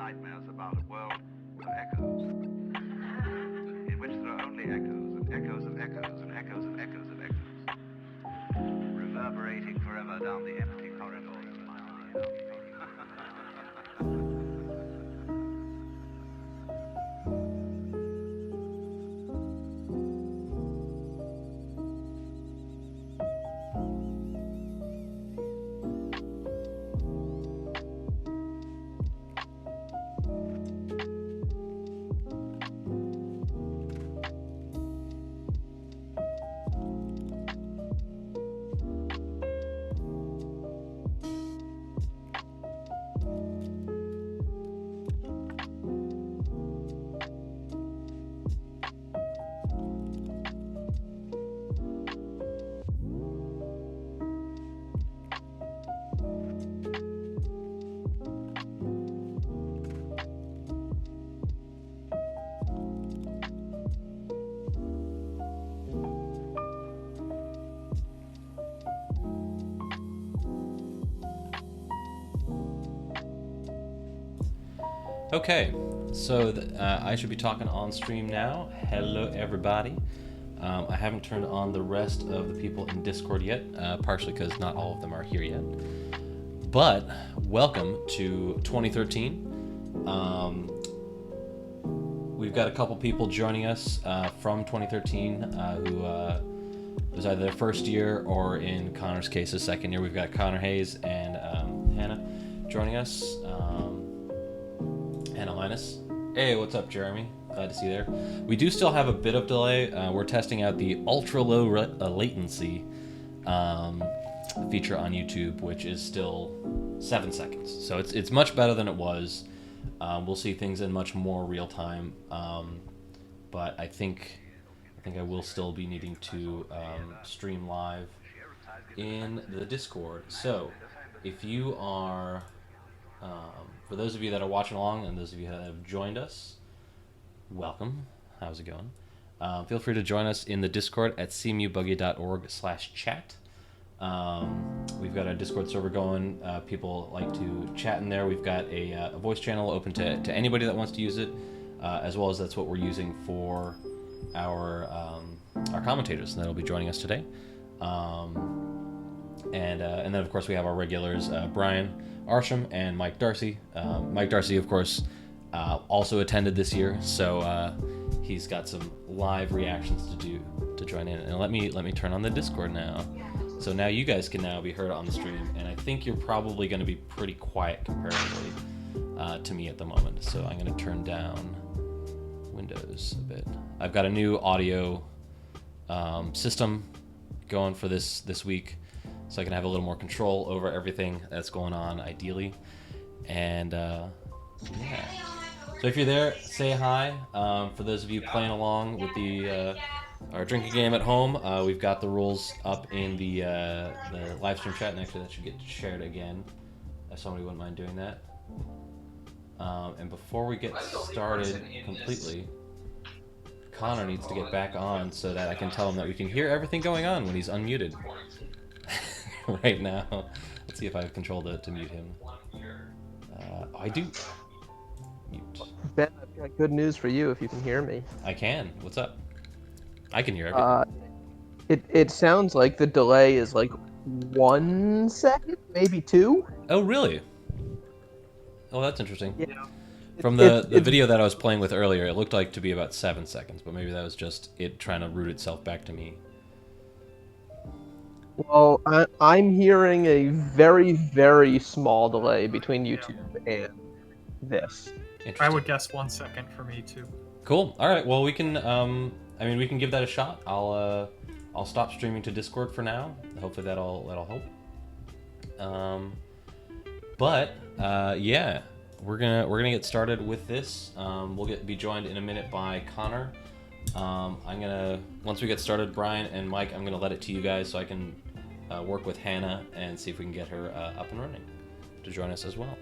nightmares about a world of echoes, in which there are only echoes and echoes of echoes and echoes of echoes of echoes, reverberating forever down the empty corridors of my mind. Okay, so I should be talking on stream now. Hello, everybody. I haven't turned on the rest of the people in Discord yet, partially because not all of them are here yet. But welcome to 2013. We've got a couple people joining us from 2013 who it was either their first year or, in Connor's case, his second year. We've got Connor Hayes and Hannah joining us. Hannah Linus. Hey, what's up, Jeremy? Glad to see you there. We do still have a bit of delay. We're testing out the ultra-low latency feature on YouTube, which is still 7 seconds. So it's much better than it was. We'll see things in much more real time. But I think I will still be needing to stream live in the Discord. So if you are... for those of you that are watching along and those of you that have joined us, welcome. How's it going? Feel free to join us in the Discord at cmubuggy.org/chat. We've got a Discord server going. People like to chat in there. We've got a voice channel open to anybody that wants to use it, as well as that's what we're using for our commentators that'll be joining us today. And then, of course, we have our regulars, Brian Arsham and Mike Darcy. Mike Darcy, of course, also attended this year, so he's got some live reactions to join in. And let me turn on the Discord now. So now you guys can now be heard on the stream, and I think you're probably going to be pretty quiet comparatively to me at the moment. So I'm going to turn down Windows a bit. I've got a new audio system going for this week, so I can have a little more control over everything that's going on, ideally. And yeah. So if you're there, say hi. For those of you playing along with our drinking game at home, we've got the rules up in the live stream chat, and actually that should get shared again, if somebody wouldn't mind doing that. And before we get started completely, Connor needs to get back on so that I can tell him that we can hear everything going on when he's unmuted. Right now. Let's see if I have control to mute him. I do. Mute. Ben, I've got good news for you if you can hear me. I can. What's up? I can hear everything. It sounds like the delay is like 1 second, maybe 2. Oh, really? Oh, that's interesting. Yeah. From the video that I was playing with earlier, it looked like to be about 7 seconds, but maybe that was just it trying to root itself back to me. Well, I'm hearing a very, very small delay between YouTube and this. I would guess 1 second for me too. Cool. All right. Well, we can. We can give that a shot. I'll stop streaming to Discord for now. Hopefully that'll help. Yeah, we're gonna get started with this. We'll be joined in a minute by Connor. Once we get started, Brian and Mike, I'm gonna let it to you guys so I can work with Hannah and see if we can get her up and running to join us as well.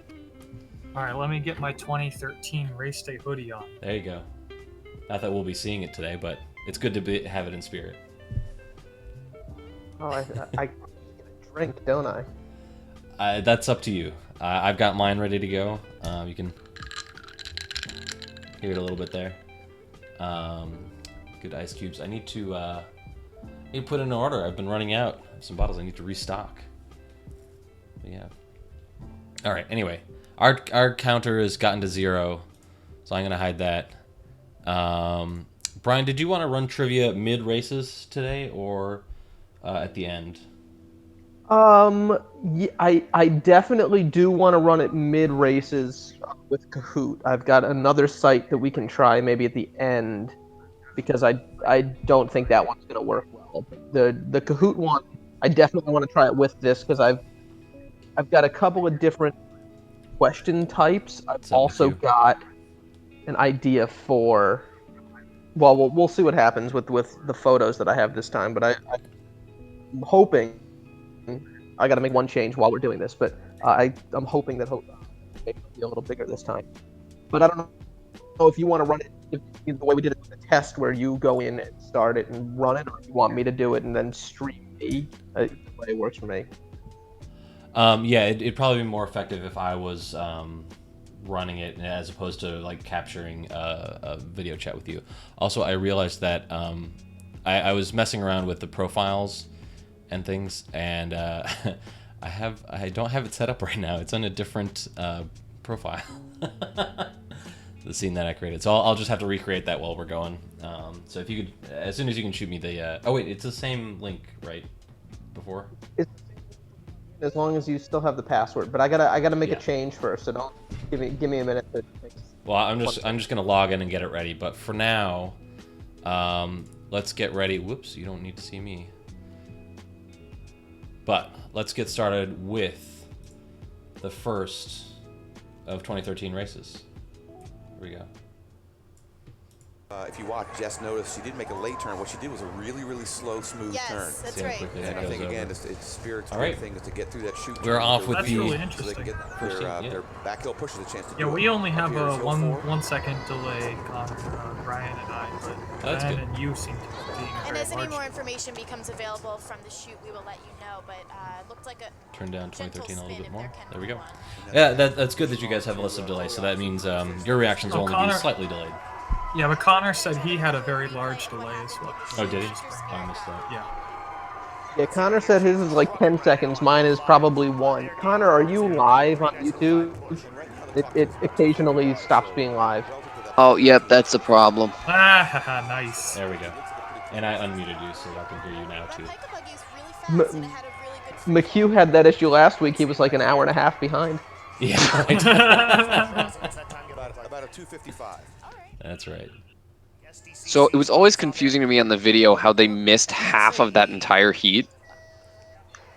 All right, let me get my 2013 Raceday hoodie on. There you go. Not that we'll be seeing it today, but it's good to have it in spirit. Oh, I drink, don't I? That's up to you. I've got mine ready to go. You can Hear it a little bit there. Good ice cubes. I need to put in an order. I've been running out of some bottles. I need to restock. But yeah. All right. Anyway, our counter has gotten to 0, so I'm gonna hide that. Brian, did you want to run trivia mid races today or at the end? Yeah, I definitely do want to run it mid races with Kahoot. I've got another site that we can try maybe at the end because I don't think that one's gonna work well. The Kahoot one, I definitely want to try it with this because I've got a couple of different question types. I've What's up, also Matthew? got an idea for. Well, we'll see what happens with the photos that I have this time, but I'm hoping. I got to make one change while we're doing this, but I'm hoping that make it be a little bigger this time. But I don't know if you want to run it the way we did it with the test, where you go in and start it and run it, or if you want me to do it and then stream me. The way it works for me. Yeah, it'd probably be more effective if I was running it as opposed to like capturing a video chat with you. Also, I realized that I was messing around with the profiles and things, and I don't have it set up right now. It's on a different profile. The scene that I created, so I'll just have to recreate that while we're going. So if you could, as soon as you can shoot me the oh wait, it's the same link, right? Before, As long as you still have the password, but I gotta make Yeah. a change first. So don't give me a minute to fix. well, I'm just gonna log in and get it ready. But for now, let's get ready. Whoops, you don't need to see me. But let's get started with the first of 2013 races. Here we go. If you watch, Jess noticed she did make a late turn. What she did was a really, really slow, smooth turn. Yes, that's See how right. quickly And that I goes think, again, over. it's Spirit's All big right. thing is to get through that shoot. We're off with That's the really So they interesting. can get First their, team, yeah. their back hill pushers a chance to Yeah, do we it. only Up have here a is hill one 4. second delay on Brian and I, but That's Ben good. and you seem to be being And very as any large. more information becomes available from the shoot, we will let you know. But looked like a Turn down gentle 2013 a little spin bit if more. there can There we be go. one. Yeah, that's good that you guys have a list of delays. So that means your reactions will Oh, only be Connor- slightly delayed. Yeah, but Connor said he had a very large delay as well. Oh, did he? Oh, I missed that. Yeah. Yeah, Connor said his is like 10 seconds. Mine is probably 1. Connor, are you live on YouTube? It occasionally stops being live. Oh, yep, that's the problem. Ah, haha, nice. There we go. And I unmuted you so I can hear you now That too. Pika Buggy is really fast and it had a really good free McHugh had that issue last week. He was like an hour and a half behind. Yeah, right. About a 255. That's right. So it was always confusing to me on the video how they missed half of that entire heat.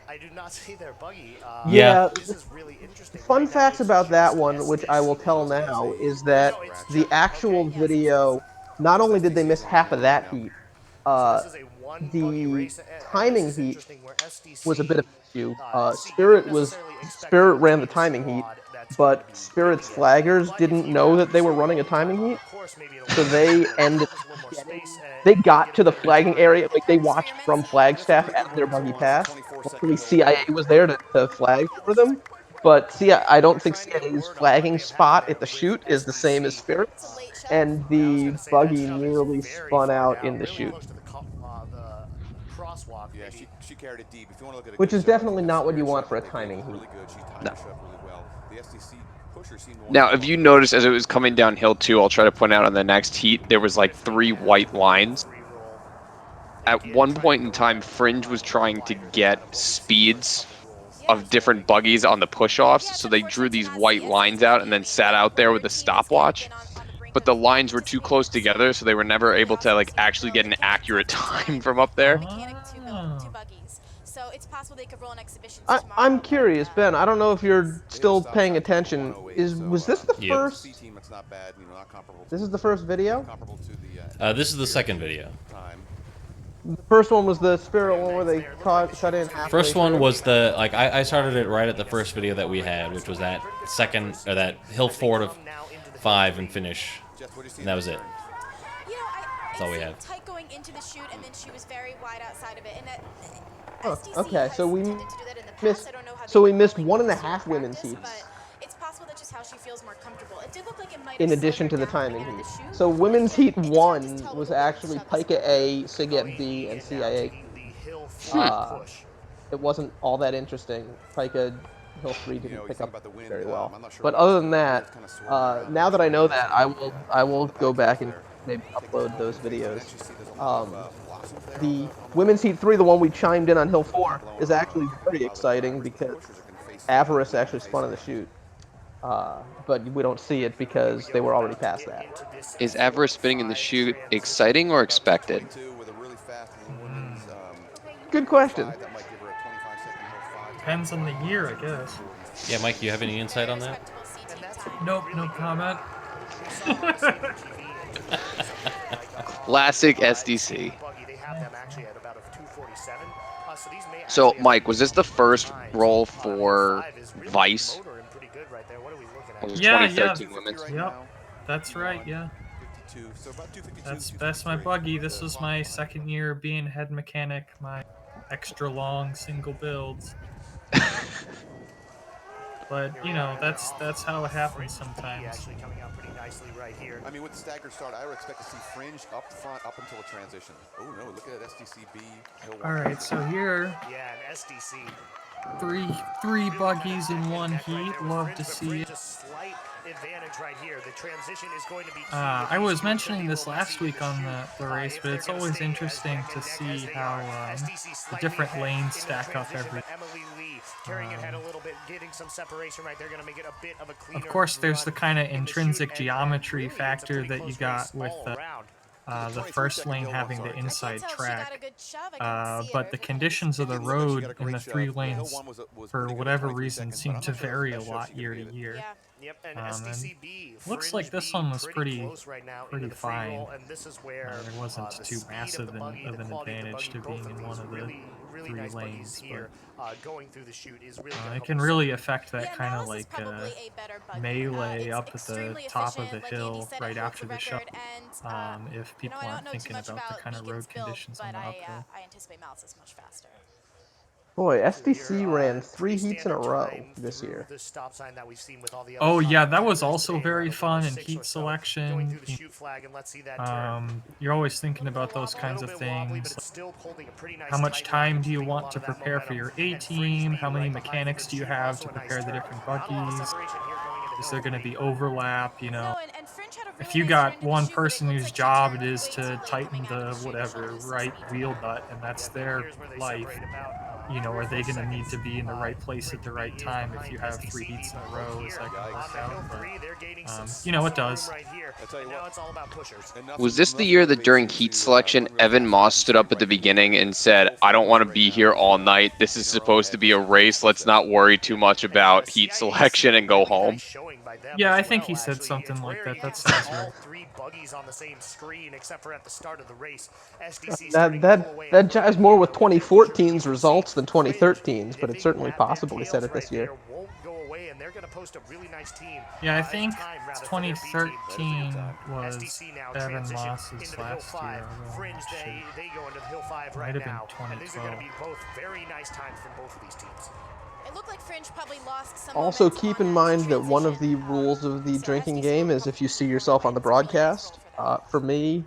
I do not see their buggy. Yeah. This is really interesting. Fun Right now, facts it's about just that one, which I will SDS. tell now, is that No, it's the just- actual okay, video, not only did they miss half of that heat, This is a one buggy the race, and timing this is heat interesting where SDC, was a bit of an issue. so you Spirit don't was necessarily expect Spirit them ran to the be a timing heat, squad that's but going to be Spirit's beating it. flaggers But if didn't you know have that they were someone running a on top, timing heat, of course, maybe it'll so be they a ended. little more space and They got get to a the bit of flagging time. area, like they watched from Flagstaff as their buggy passed. Hopefully CIA was there to flag for them. But I don't think CIA's flagging spot at the chute is the same as Spirit's, It's a late shot. and Yeah, I was the gonna say, buggy that shove is nearly very spun far out down, in the really chute. close to the crosswalk. Yeah, maybe. she carried it deep. If you want to look at a Which good is shot, I definitely think not that's what you Spirit's want shot for a that they did timing was heat. really good. She timed No. the shot really well. The SDC pusher seemed to Now, want if to you follow. notice as it was coming downhill too, I'll try to point out on the next heat, there was like 3 white lines. At one point in time, Fringe was trying to get speeds of different buggies on the push-offs, so they drew these white lines out and then sat out there with a stopwatch. But the lines were too close together, so they were never able to like actually get an accurate time from up there. Two buggies. So it's possible they could roll an exhibition I'm tomorrow, curious, but, Ben. I don't know if you're still Stop paying shot time attention. 108, Was this the Yep. first? C team, it's not bad, not comparable. This is the first video. Comparable to the This is the second video. time. The first one was the Spirit one where they cut in halfway First one through. was the I started it right at the first video that we had, which was that second or that hill 4 to 5 and finish, Jess, what do you see and that was it. You know, That's all we it have. seemed tight going into the shoot, and then she was very wide outside of it. And Oh, SDC okay, has so we tended to do that in the past. missed. I don't know how So they we were missed going 1.5 into women's practice, heats. But it's possible that's just how she feels more comfortable. It did look looked like it might in have addition to the slowed down timing coming out heat. of the chute. So women's heat It turned 1 his toe a was little bit actually and shoved Pika us A, Siget Going B, and and now CIA. taking the hill 4 Uh, push. it wasn't all that interesting. Pika Hill 3 You know, didn't you pick think up about the wind, very well. I'm not sure But what other it's than doing. that, It's kinda swirling around now on that I the know screen. that, I will go back and maybe upload those videos. The women's heat 3, the one we chimed in on Hill 4, is actually very exciting because Avarice actually spun in the chute. But we don't see it because they were already past that. Is Avarice spinning in the chute exciting or expected? Good question. Depends on the year, I guess. Yeah, Mike, you have any insight on that? Respectable CT time. Nope, no comment. Classic SDC. Buggy, they have them actually at about a 247. So these may So, actually have Mike, been was this the longer first times. roll Hill for 5 is really Vice? motoring pretty good right there. What are we looking It at? was Yeah, 2013 women's. Yep, that's right. Yeah, 52, so about 252, that's my 253. buggy. This was my second year being head mechanic. My extra long single builds. But you know, that's how it happens sometimes. Actually coming out pretty nicely right here. I mean, with the staggered start, I would expect to see Fringe up front up until a transition. Oh no, look at that SDCB. All right, so here, Yeah, an SDC. three buggies in one heat. Love to see it. A slight advantage right here. The transition is going to be key. I was mentioning this last week on the race, but it's always interesting to see how the different lanes stack up every. Emily Lee carrying ahead a little bit, getting some separation right there, going to make it a bit of a cleaner. Of course, there's the kind of in the intrinsic chute, and geometry really, it's a factor pretty that you close got race with all around. the first lane having the I inside can't tell if she track. got a good shove. I couldn't see But her. the conditions of the road in the 3 lanes, was for pretty good at whatever 23 reason, seconds, seem but I'm to not sure if vary a that shows lot she could year to beat it. year. Yeah. Yep, and And SDCB looks like this one was pretty close right now pretty into the free fine. roll, and this is where There wasn't the too speed massive of the buggy, of the an quality of the advantage buggy, to being both of in one these of the really 3 nice lanes, buggies here, going through the chute is really gonna it help can you really solve affect that Yeah, kind now of this is like probably a better buggy. melee It's up at the extremely top of efficient, the like Andy hill said, right it after broke the the shot. record, and If you know, people I don't aren't know thinking too much about the about kind of Beacon's road build, conditions on but the uphill. I anticipate Mouse is much faster. Boy, SDC ran 3 pretty heats in a standard row time this through year. the stop sign that we've seen with all the other Oh yeah, top that was competitors also today, very around fun in 6 or heat so, going selection. through the chute flag, and let's see that turn. You're always thinking Little about bit those wobbly. kinds of Little bit wobbly, but things. it's still holding a pretty nice How much tight line, time do you keeping a want lot to of that prepare for momentum. your A And team? Frisbee How many right behind mechanics the do you chute, have also to a nice prepare the turn. different Not a lot of buggies? separation here going into Is hill there going to three. be overlap? You know, No, and Fringe had a really if you nice got turn to the one chute, but it person looks whose like she job it turned is way too to late tighten coming out the of the chute. whatever She'll lose some right speed wheel time. nut, and that's Yep, their here's where they life. separate about, You know, 3 or are they 4 going to need seconds. to be in the right place at Fringe the right is time if behind you have 3 SDCB, heats in a but row? here Is that going to on work the hill out? 3, they're gaining some, You know, it some room does. right here. And now it's all about pushers. Was this the year that during heat selection, Evan Moss stood up at the beginning and said, "I don't want to be here all night. This is supposed to be a race. Let's not worry too much about heat selection and go home." Yeah, I think he said something like that. That sounds right. All 3 buggies on the same screen, except for at the start of the race. SDC That jives more with 2014's results than 2013's, but it's certainly possible he said it this year. Won't go away, and they're going to post a really nice team. Yeah, I think time, rather, for their B team. 2013 was SDC now Evan transition Moss's into the Hill last 5. year. Fringe, they go into the Hill 5 right Might have been now. And these are going to 2012. be both very nice times from both of these teams. It looked like Fringe probably lost some Also, momentum keep on in that mind that one of the transition, rules of the so drinking SDC game will is if you see probably yourself on the find some nice broadcast. roll for that. For me,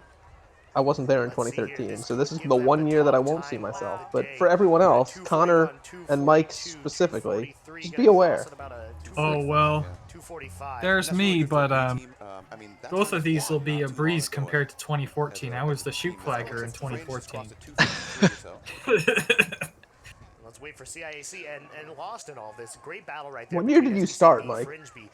I wasn't there in Let's see here. 2013, This so this is gives the them one the year that I top won't see time myself. of the But day. for everyone At else, 2:41, Connor and Mike 2:42, specifically, 2:43, just gonna be aware. cross at about a Oh well, 2:45. there's me, but Both both of these will be a breeze compared to 2014. I was the shoot flagger in 2014. Let's wait for CIAC and lost in all this. Great battle right there. What year did you start, SDCB, Mike? Frisbee.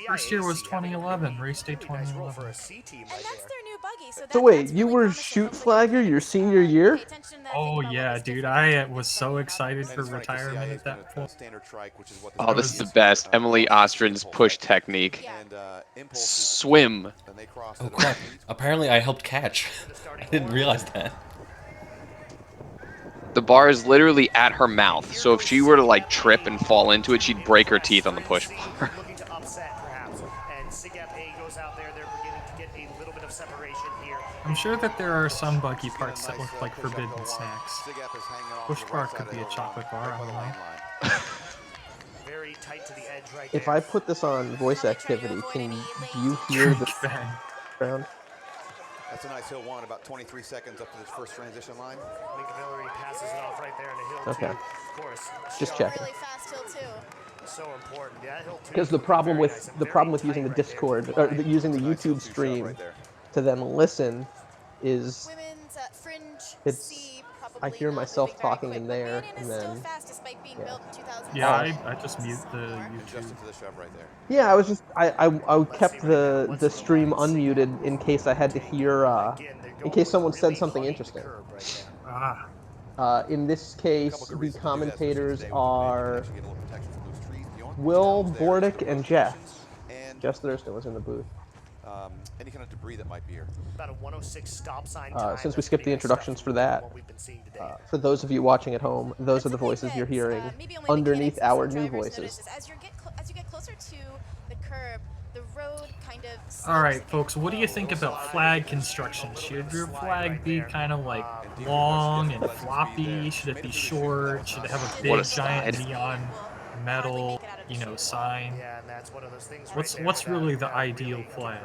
First year was CIAC having a 2011, really, race day really nice roll 2011. for a C team And right that's there. their new buggy, so So wait, that's you really were promising. shoot Hopefully flagger the your mechanics, senior year? pay attention to that, Oh think about yeah, what was dude, different I between was this so one and excited others. for retirement at that point. Oh, this is the best. Emily Ostrin's push technique. Swim. Oh crap! Apparently, I helped catch. I didn't realize that. The bar is literally at her mouth, so if she were to like trip and fall into it, she'd break her teeth on the push bar. Looking to upset perhaps. And Sigap A goes out there. They're beginning to get a little bit of separation here. I'm sure that there are some buggy parts that look like forbidden snacks. Push bar could be a chocolate bar, I don't know. Very tight to the edge right If there. I put this on voice activity, do you hear the sound? That's a nice hill one, about 23 seconds up to this first transition line. Lincoln Hillary passes it off right there in the hill Okay. two. Of course. Just sharp, checking. Really fast hill too. So important. Yeah, hill two. Because the problem with using the Discord or using the Nice hill YouTube two shot stream right there. to then listen is Women's fringe it's C I probably hear not myself moving very talking quick, in but there Banyan and is still then fast despite being yeah. built in 2000. Yeah, I just mute the YouTube. Adjusted to the shove right there. Yeah, I was just I kept the stream unmuted in case I had to hear in case someone said something interesting. Ah, In this case, Couple good the reasons to do that, especially commentators today with the wind. You can are actually get a little protection from those trees. The only Will, challenge there is Bordick, the and road Jess. conditions and Jess Thurston was in the booth. any kind of debris that might be here. About a 106 stop sign time. Since we skipped the introductions for that, What we've been seeing today. for those of you watching at home, those are the voices you're hearing underneath our new voices. As you get closer to the curb, the road kind of. all right, folks. What do you think about flag construction? Should your flag be kind of like long and floppy? Should it be short? Should it have a big giant neon metal, sign? Yeah, and that's one of those things. What's really the ideal flag?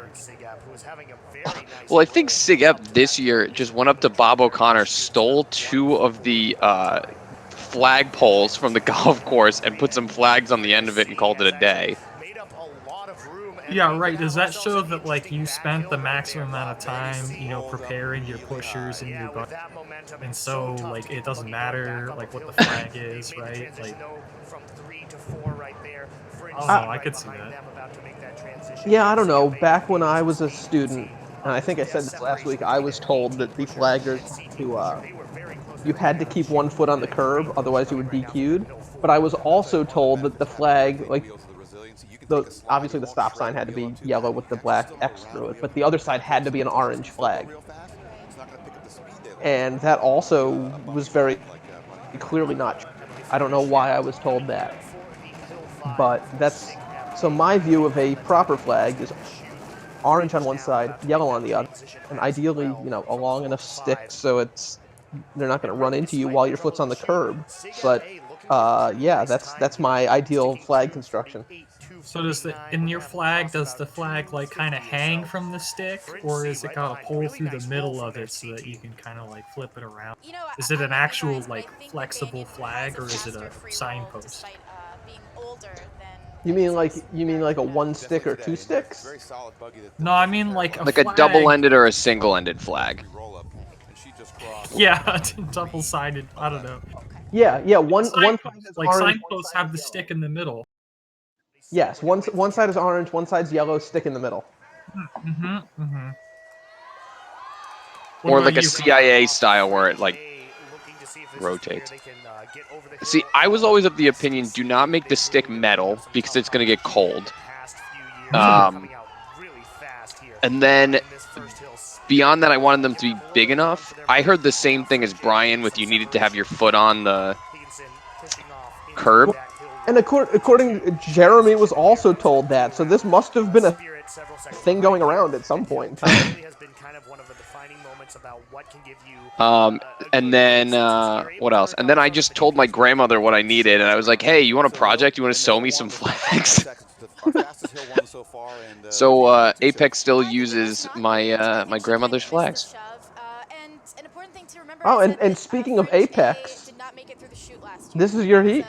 Well, I think SIGEP this year just went up to Bob O'Connor, stole 2 of the flag poles from the golf course, and put some flags on the end of it and called it a day. Yeah, right. Does that show that like you spent the maximum amount of time, preparing your pushers and your butt, and so like it doesn't matter like what the flag is, right? Like, I don't know. I could see that. Yeah, I don't know. Back when I was a student, and I think I said this last week, I was told that the flaggers you had to keep 1 foot on the curb, otherwise you were DQ'd. But I was also told that the flag, like, obviously the stop sign had to be yellow with the black X through it, but the other side had to be an orange flag. And that also was very clearly not true. I don't know why I was told that. But so my view of a proper flag is orange on one side, yellow on the other, and ideally, a long enough stick so they're not going to run into you while your foot's on the curb. But yeah, that's my ideal flag construction. So in your flag, does the flag like kind of hang from the stick, or is it got a pole through the middle of it so that you can kind of like flip it around? Is it an actual like flexible flag, or is it a signpost? You mean like a 1 stick or 2 sticks? No, I mean like a Like a double-ended or a single-ended flag. Yeah, double-sided. I don't know. Yeah. One side is like orange. Signposts have the stick in the middle. Yes, one side is orange, one side's yellow, stick in the middle. Or like a CIA style where it like rotates. See, I was always of the opinion, do not make the stick metal because it's going to get cold. And then beyond that, I wanted them to be big enough. I heard the same thing as Brian with you needed to have your foot on the curb. And according Jeremy was also told that, so this must have been a thing going around at some point in time. And then what else? And then I just told my grandmother what I needed, and I was like, "Hey, you want a project? You want to sew me some flags?" So Apex still uses my my grandmother's flags. Oh, and speaking of Apex, this is your heat?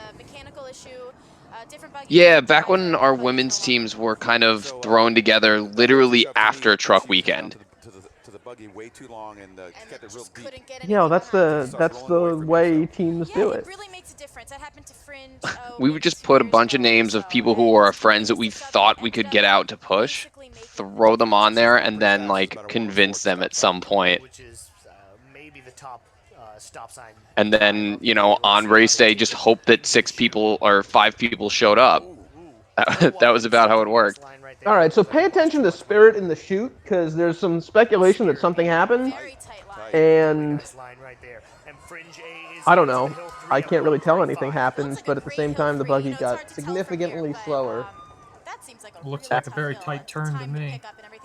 Yeah, back when our women's teams were kind of thrown together literally after truck weekend. Yeah, that's the way teams do it. We would just put a bunch of names of people who were our friends that we thought we could get out to push, throw them on there, and then like convince them at some point. And then, on race day, just hope that 6 people or 5 people showed up. That was about how it worked. All right, so pay attention to Spirit in the chute, because there's some speculation that something happened, and I don't know. I can't really tell anything happens, but at the same time, the buggy got significantly slower. Looks like a very tight turn to me.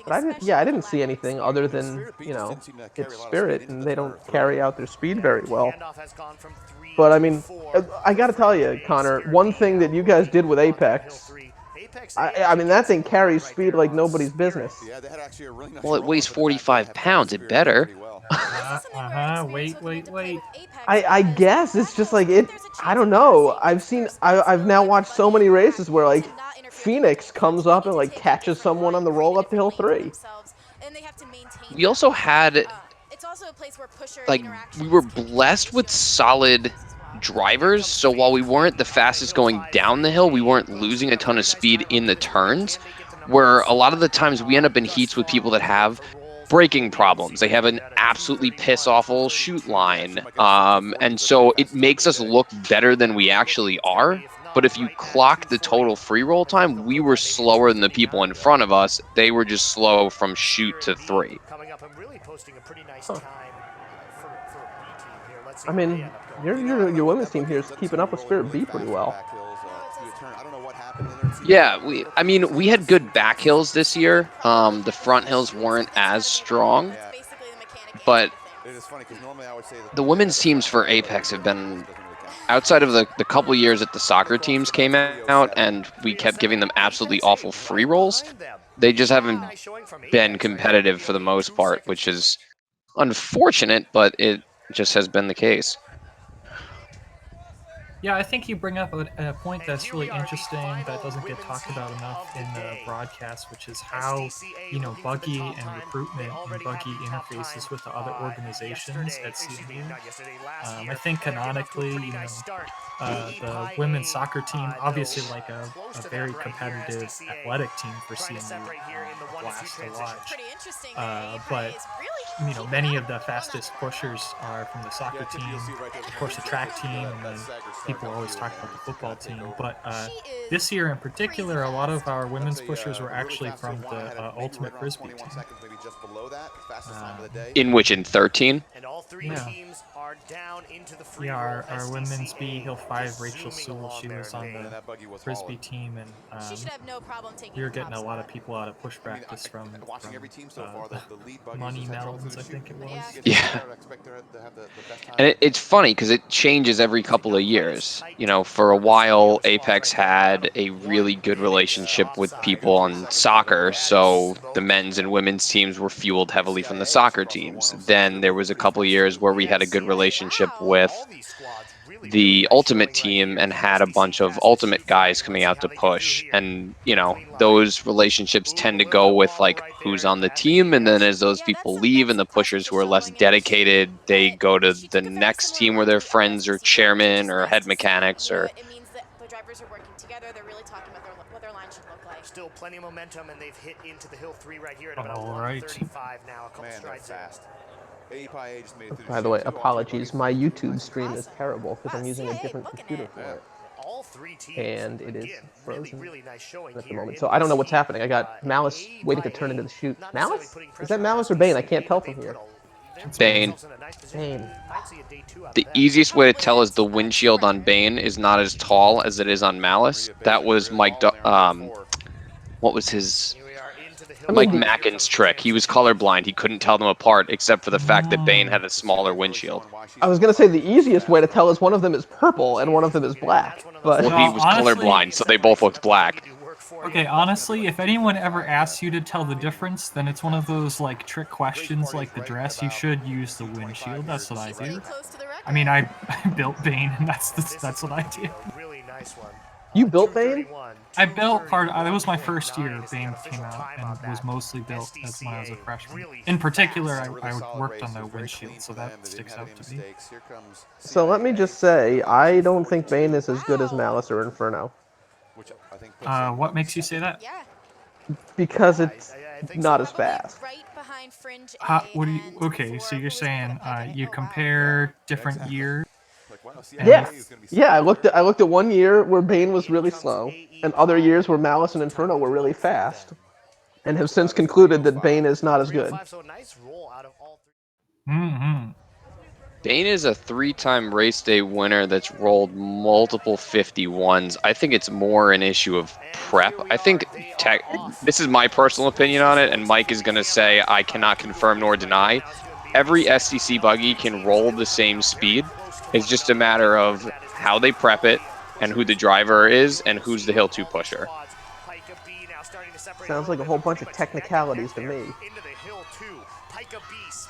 But I didn't see anything other than, it's Spirit, and they don't carry out their speed very well. But I mean, I got to tell you, Connor, one thing that you guys did with Apex, I mean, that thing carries speed like nobody's business. Yeah, they had actually a really nice Well, it roll weighs with the fact that they 45 had pounds. It experience better. pretty well. Wait. I guess it's just like it. I don't know. I've now watched so many races where like Phoenix comes up and like catches someone on the roll up to hill 3. We also had, like, we were blessed with solid drivers, so while we weren't the fastest going down the hill, we weren't losing a ton of speed in the turns, where a lot of the times we end up in heats with people that have braking problems. They have an absolutely piss-awful shoot line, and so it makes us look better than we actually are. But if you clock the total free roll time, we were slower than the people in front of us. They were just slow from shoot to 3. Coming up and really posting a pretty nice Huh. time for a B team here. Let's see I what they mean, end up going. your women's team here is keeping up with Spirit B pretty well. I don't know what happened in there. Yeah, I mean, we had good back hills this year. The front hills weren't as strong, but It is funny because normally I would say that the women's teams for Apex have been, outside of the couple years that the soccer teams came out and we kept giving them absolutely awful free rolls, they just haven't been competitive for the most part, which is unfortunate, but it just has been the case. Yeah, I think you bring up a point that's really interesting that doesn't get talked about enough in the broadcast, which is how, Buggy and recruitment and Buggy interfaces with the other organizations at CMU. I think canonically, the women's soccer team, obviously like a very competitive athletic team for CMU, blast to watch. But many of the fastest pushers are from the soccer team, of course the track team, and then people always talk about the football team. But this year in particular, a lot of our women's pushers were actually from the Ultimate Frisbee team. In which, in 13? And all three teams are down into the free Yeah, roll. our women's B Hill 5, Rachel Sewell, she was on the Frisbee team, and we were getting a lot of people out of push practice from Money Melons, I think it was. Yeah. And it's funny because it changes every couple of years. For a while, Apex had a really good relationship with people on soccer, so the men's and women's teams were fueled heavily from the soccer teams. Then there was a couple of years where we had a good relationship with the Ultimate team and had a bunch of Ultimate guys coming out to push. And, those relationships tend to go with, like, who's on the team, and then as those people leave and the pushers who are less dedicated, they go to the next team where they're friends or chairman or head mechanics or... It means that the drivers are working together. They're really talking about what their line should look like. Still plenty of momentum, and they've hit into the hill 3 right here at about All right. 135 now. A couple strides fast. By the way, apologies. My YouTube stream is terrible because I'm using a different computer for it. All three teams, And it is again, frozen really nice showing at the here moment. in So I don't know this what's heat. happening. I got Malice waiting to turn into the chute. Malice? Is that Malice or Bane? I can't tell from here. Bane. Bane. The easiest way to tell is the windshield on Bane is not as tall as it is on Malice. That was Mike, what was his... Mike Mackin's trick. He was colorblind. He couldn't tell them apart, except for the fact that Bane had a smaller windshield. I was gonna say the easiest way to tell is one of them is purple and one of them is black. But Well, he was honestly- colorblind, so they both looked black. Okay, honestly, if anyone ever asks you to tell the difference, then it's one of those like trick questions like the dress. You should use the windshield. That's what I do. I mean, I built Bane, and that's what I do. Really nice one. you built Bane? I built part. That was my first year. Bane came out and was mostly built as when I was a freshman. In particular, I worked on the windshield, so that sticks out to me. So let me just say, I don't think Bane is as good as Malice or Inferno. What makes you say that? Yeah. Because it's not as Probably fast. right behind Fringe What do you? and Okay, so you're Four, saying who are you both compare different years. Yeah, yeah. I looked at one year where Bane was really slow, and other years where Malice and Inferno were really fast, and have since concluded that Bane is not as good. So nice roll out of all three. Mm-hmm. Bane is a 3-time race day winner that's rolled multiple 51s. I think it's more an issue of prep. I think this is my personal opinion on it, and Mike is going to say I cannot confirm nor deny. Every STC buggy can roll the same speed, It's just a matter of how they prep it and who the driver is and who's the hill 2 pusher. Sounds like a whole bunch of technicalities to me.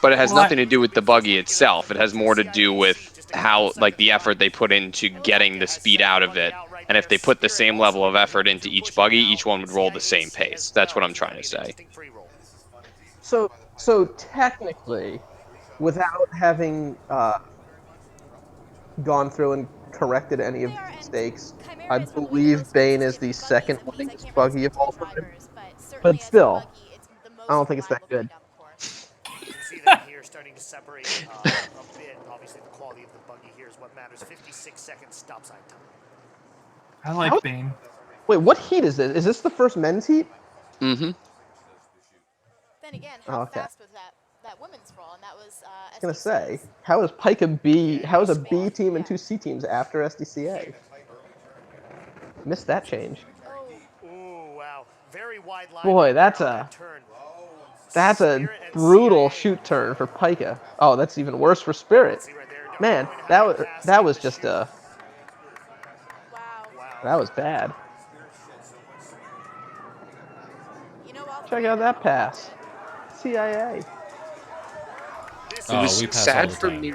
But it has nothing to do with the buggy itself. It has more to do with how, like, the effort they put into getting the speed out of it. And if they put the same level of effort into each buggy, each one would roll the same pace. That's what I'm trying to say. So technically, without having gone through and corrected any of the mistakes, I believe Bane is the second winningest buggy of all time. But still, I don't think it's that good. You can see them here starting to separate a bit. Obviously, the quality of the buggy here is what matters. 56 seconds stop sign time. I like Bane. Wait, what heat is this? Is this the first men's heat? Mm-hmm. Then again, how fast was that women's roll? And that was I was gonna say, how is Pika B? How is a B team and 2 C teams after SDCA? Missed that change. Ooh, wow. Very wide line. Boy, that's a brutal shoot turn for Pika. Oh, that's even worse for Spirit. Man, that was just a. That was bad. Check out that pass. CIA. It was sad for me.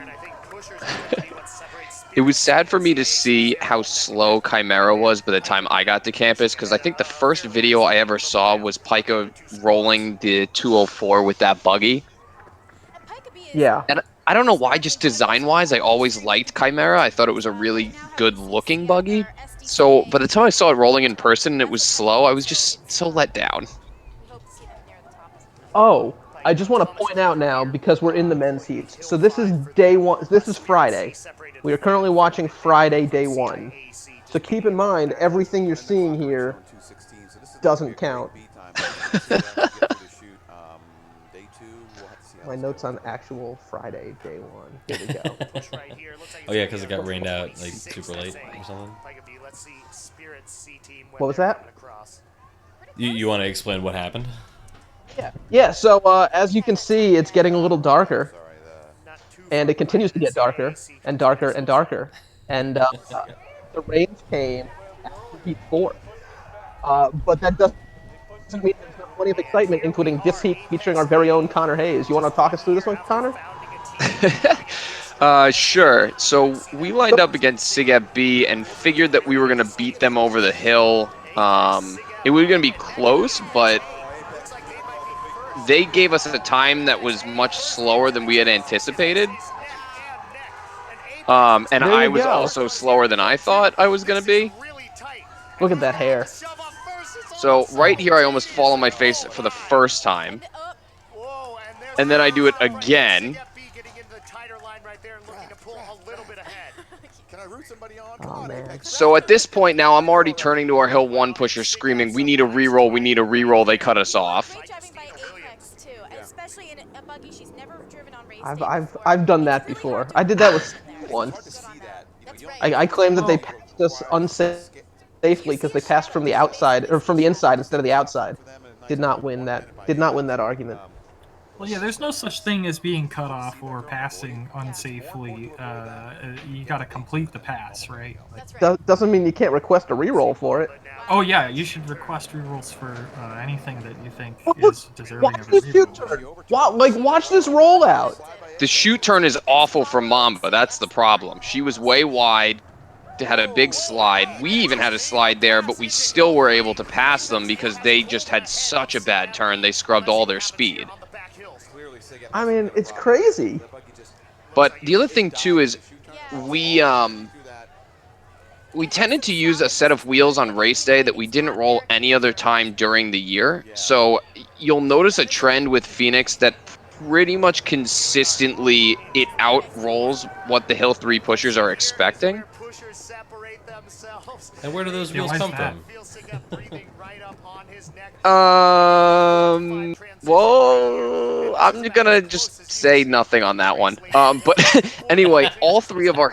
It was sad for me to see how slow Chimera was by the time I got to campus, because I think the first video I ever saw was Pika rolling the 204 with that buggy. Yeah. And I don't know why, just design-wise, I always liked Chimera. I thought it was a really good-looking buggy. So by the time I saw it rolling in person and it was slow, I was just so let down. Oh, I just want to point out now, because we're in the men's heats. So this is day 1. This is Friday. We are currently watching Friday, day 1. So keep in mind, everything you're seeing here doesn't count. My notes on actual Friday, day 1. Here we go. Oh yeah, because it got rained out like super late or something. What was that? You want to explain what happened? Yeah. So as you can see, it's getting a little darker, and it continues to get darker and darker and darker. And the rains came after heat 4, but that doesn't mean there's not plenty of excitement, including this heat featuring our very own Connor Hayes. You want to talk us through this one, Connor? Sure. So we lined up against SIGEP B and figured that we were going to beat them over the hill. It was going to be close, but they gave us a time that was much slower than we had anticipated. And I was also slower than I thought I was going to be. Look at that hair. So right here, I almost fall on my face for the first time. And then I do it again. Oh, man. So at this point now, I'm already turning to our Hill 1 pusher screaming, we need a reroll, we need a reroll. They cut us off. I've done that before. I did that with once. I claimed that they passed us unsafely because they passed from the outside or from the inside instead of the outside. Did not win that argument. Well, yeah, there's no such thing as being cut off or passing unsafely. You got to complete the pass, right? Doesn't mean you can't request a reroll for it. Oh yeah, you should request rerolls for anything that you think is deserving of a reroll. Watch this rollout. The shoot turn is awful for Mamba. That's the problem. She was way wide, had a big slide. We even had a slide there, but we still were able to pass them because they just had such a bad turn. They scrubbed all their speed. I mean, it's crazy. But the other thing too is we tended to use a set of wheels on race day that we didn't roll any other time during the year. So you'll notice a trend with Phoenix that pretty much consistently it out rolls what the Hill 3 pushers are expecting. And where do those wheels come from? Well, I'm gonna just say nothing on that one. But anyway, all three of our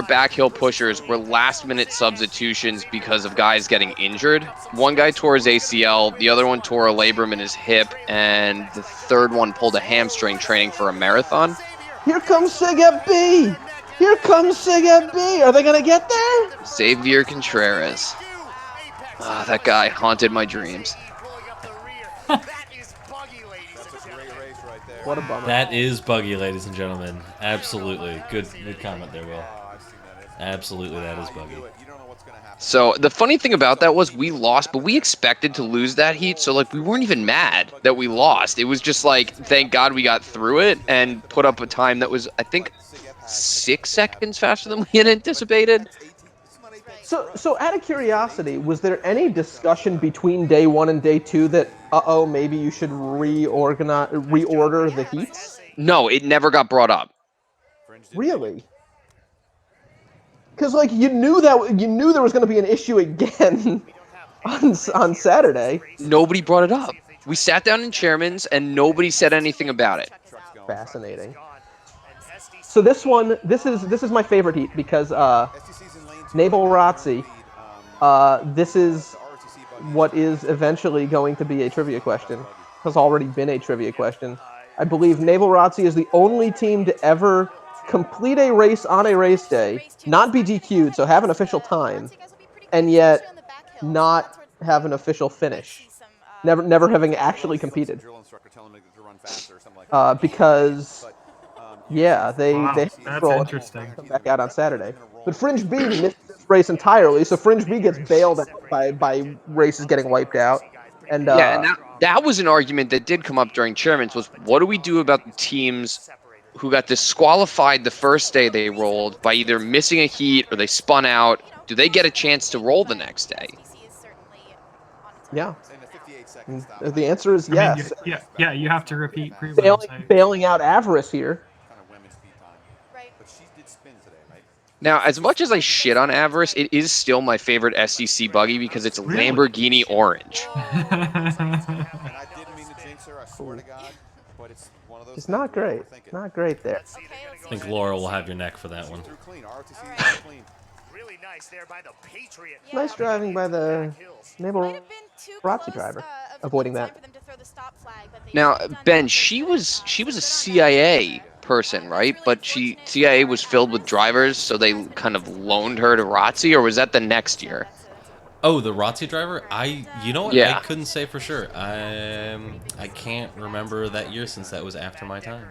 back hill pushers were last-minute substitutions because of guys getting injured. One guy tore his ACL, the other one tore a labrum in his hip, and the third one pulled a hamstring training for a marathon. Here comes Sig at B. Here comes Sig at B. Are they gonna get there? Xavier Contreras. Ah, that guy haunted my dreams. What a bummer. That is Buggy, ladies and gentlemen. Absolutely. Good comment there, Will. Absolutely, that is Buggy. So the funny thing about that was we lost, but we expected to lose that heat, so like we weren't even mad that we lost. It was just like, thank God we got through it and put up a time that was, I think, 6 seconds faster than we had anticipated. So out of curiosity, was there any discussion between day 1 and day 2 that maybe you should reorder the heats? No, it never got brought up. Really? Because like you knew there was going to be an issue again on Saturday. Nobody brought it up. We sat down in chairman's and nobody said anything about it. Fascinating. So this is my favorite heat because Naval Razzi, this is what is eventually going to be a trivia question. Has already been a trivia question. I believe Naval Razzi is the only team to ever complete a race on a race day, not be DQ'd, so have an official time, and yet not have an official finish. Never having actually competed. Because yeah, they that's interesting. come back out on Saturday. But Fringe B missed this race entirely, so Fringe B gets bailed out by races getting wiped out. And Yeah, and that was an argument that did come up during chairman's was, what do we do about the teams who got disqualified the first day they rolled by either missing a heat or they spun out? Do they get a chance to roll the next day? Yeah. The answer is yes. I mean, yeah, you have to repeat prelims. Bailing out Avarice here. Now, as much as I shit on Avarice, it is still my favorite SEC buggy because it's Lamborghini orange. It's not great. Not great there. I think Laura will have your neck for that one. Nice driving by the Naval Razzi driver, avoiding that. Now, Ben, she was a CIA person, right? But CIA was filled with drivers, so they kind of loaned her to Razzi, or was that the next year? Oh, the Razzi driver? You know what? Yeah. I couldn't say for sure. I can't remember that year since that was after my time.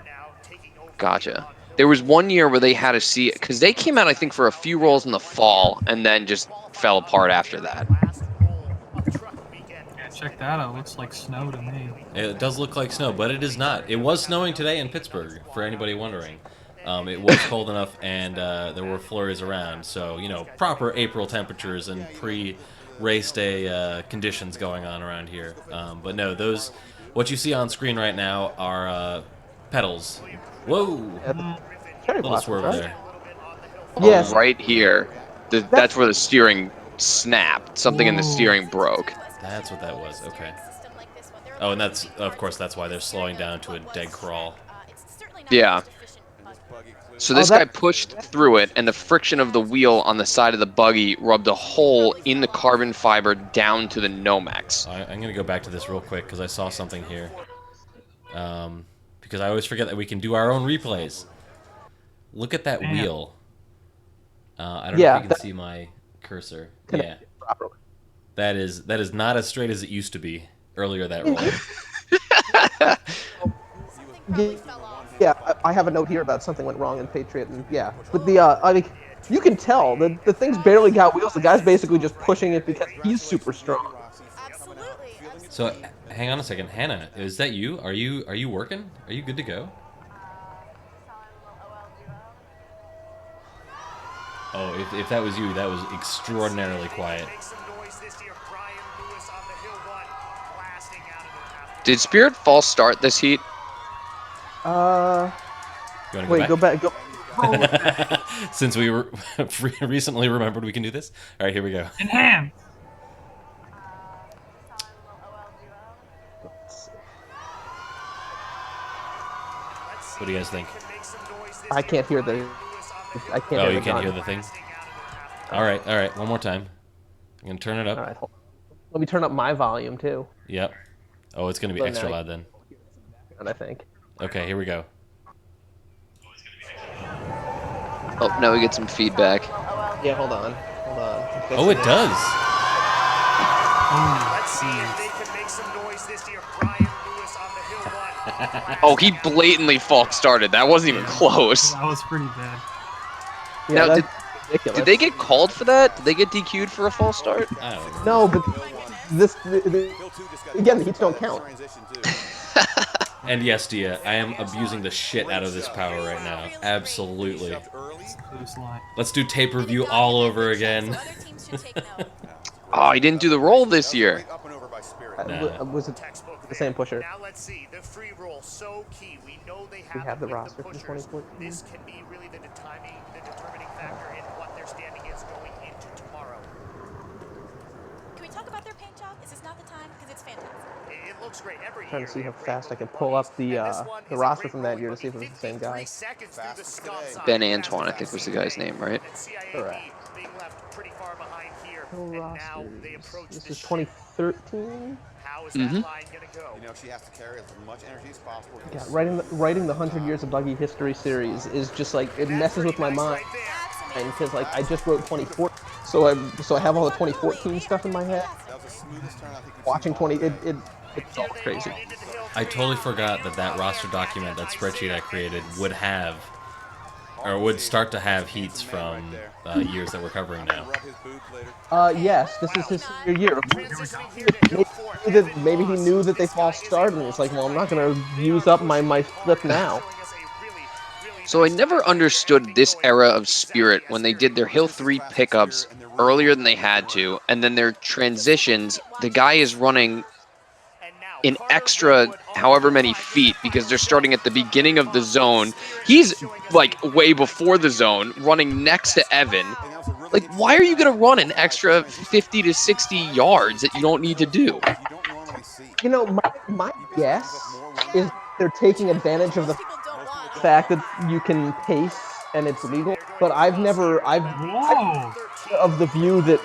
Gotcha. There was one year where they had to see, because they came out, I think, for a few rolls in the fall, and then just fell apart after that. Yeah, check that out. Looks like snow to me. It does look like snow, but it is not. It was snowing today in Pittsburgh, for anybody wondering. It was cold enough, and there were flurries around. So, you know, proper April temperatures and pre-race day conditions going on around here. But no, what you see on screen right now are pedals. Whoa! Little swerve there. Yes. Right here. That's where the steering snapped. Something in the steering broke. That's what that was. Okay. Oh, and of course, that's why they're slowing down to a dead crawl. Yeah. So this guy pushed through it, and the friction of the wheel on the side of the buggy rubbed a hole in the carbon fiber down to the Nomex. I'm going to go back to this real quick because I saw something here. Because I always forget that we can do our own replays. Look at that wheel. I don't know if you can see my cursor. Yeah. That is not as straight as it used to be earlier that roll. Yeah, I have a note here about something went wrong in Patriot, and yeah, but I mean, you can tell the thing's barely got wheels. The guy's basically just pushing it because he's super strong. So, hang on a second, Hannah, is that you? Are you working? Are you good to go? Oh, if that was you, that was extraordinarily quiet. Did Spirit false start this heat? Wait, go back. Since we were recently remembered we can do this. All right, here we go. In hand. What do you guys think? I can't hear the. I can't. Oh, you can't hear the thing. All right. One more time. I'm gonna turn it up. All right, hold on. Let me turn up my volume too. Yep. Oh, it's gonna be extra loud then. I think. Okay, here we go. Oh, now we get some feedback. Yeah, hold on. Oh, it does. Let's see if they can make some noise this year. Brian Lewis on the hill one. Oh, he blatantly false started. That wasn't even close. That was pretty bad. Yeah, Now, that's ridiculous. Did they get called for that? Did they get DQ'd for a false start? I don't know. No, but again, the heats don't count. And yes, Dia, I am abusing the shit out of this power right now. Absolutely. Let's do tape review all over again. Oh, he didn't do the roll this year. Was it the same pusher? Now let's see the free roll, so key. We know they have the with roster from pushers. 2014. This can be really the determining factor in what their standing is going into tomorrow. Can we talk about their paint job? Is this not the time? Because it's fantastic. It looks great every year. Trying to see how fast I can pull up the roster from that year to see if it was the same guy. Ben Antoine, I think was the guy's name, right? Correct. Being left pretty far behind here. No And now they rosters. approach This the is ship. 2013. How is that line gonna go? You know, she has to carry as much energy as possible. Yeah, writing the 100 Years of Buggy History series is just like it messes with my mind because like I just wrote 2014, so I have all the 2014 stuff in my head. That was the smoothest turn I think we've Watching seen. 20, it's all crazy. I totally forgot that roster document, that spreadsheet I created, would have, or would start to have heats from years that we're covering now. Rub his boobs later. Yes, this is his senior year. Maybe he knew that they false started, and he's like, well, I'm not gonna use up my flip now. So I never understood this era of Spirit when they did their Hill 3 pickups earlier than they had to, and then their transitions, the guy is running an extra however many feet because they're starting at the beginning of the zone. He's like way before the zone, running next to Evan. Like, why are you going to run an extra 50 to 60 yards that you don't need to do? You know, my guess is they're taking advantage of the fact that you can pace and it's legal, but I'm of the view that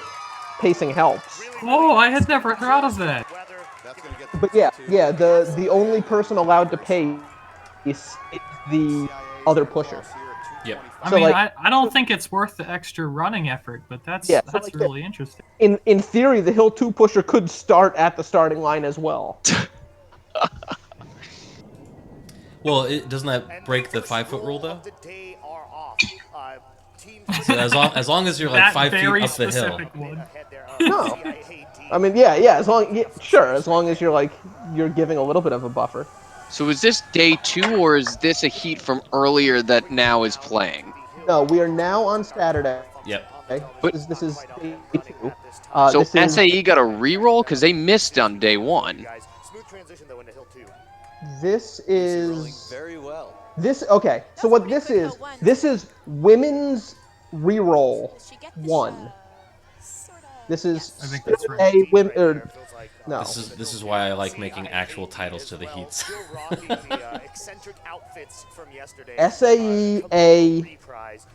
pacing helps. Whoa, I had never thought of that. But yeah, the only person allowed to pace is the other pusher. Yep. So, I don't think it's worth the extra running effort, but that's really interesting. In theory, the Hill 2 pusher could start at the starting line as well. Well, doesn't that break the 5-foot rule though? So as long as you're like 5 feet up the hill. No, I mean as long as you're giving a little bit of a buffer. So is this day 2 or is this a heat from earlier that now is playing? No, we are now on Saturday. Yep. Okay? This is day 2. So SAE got a reroll because they missed on day 1. This is very well. Okay. So what this is women's reroll 1. This is a women. No. This is why I like making actual titles to the heats. SAE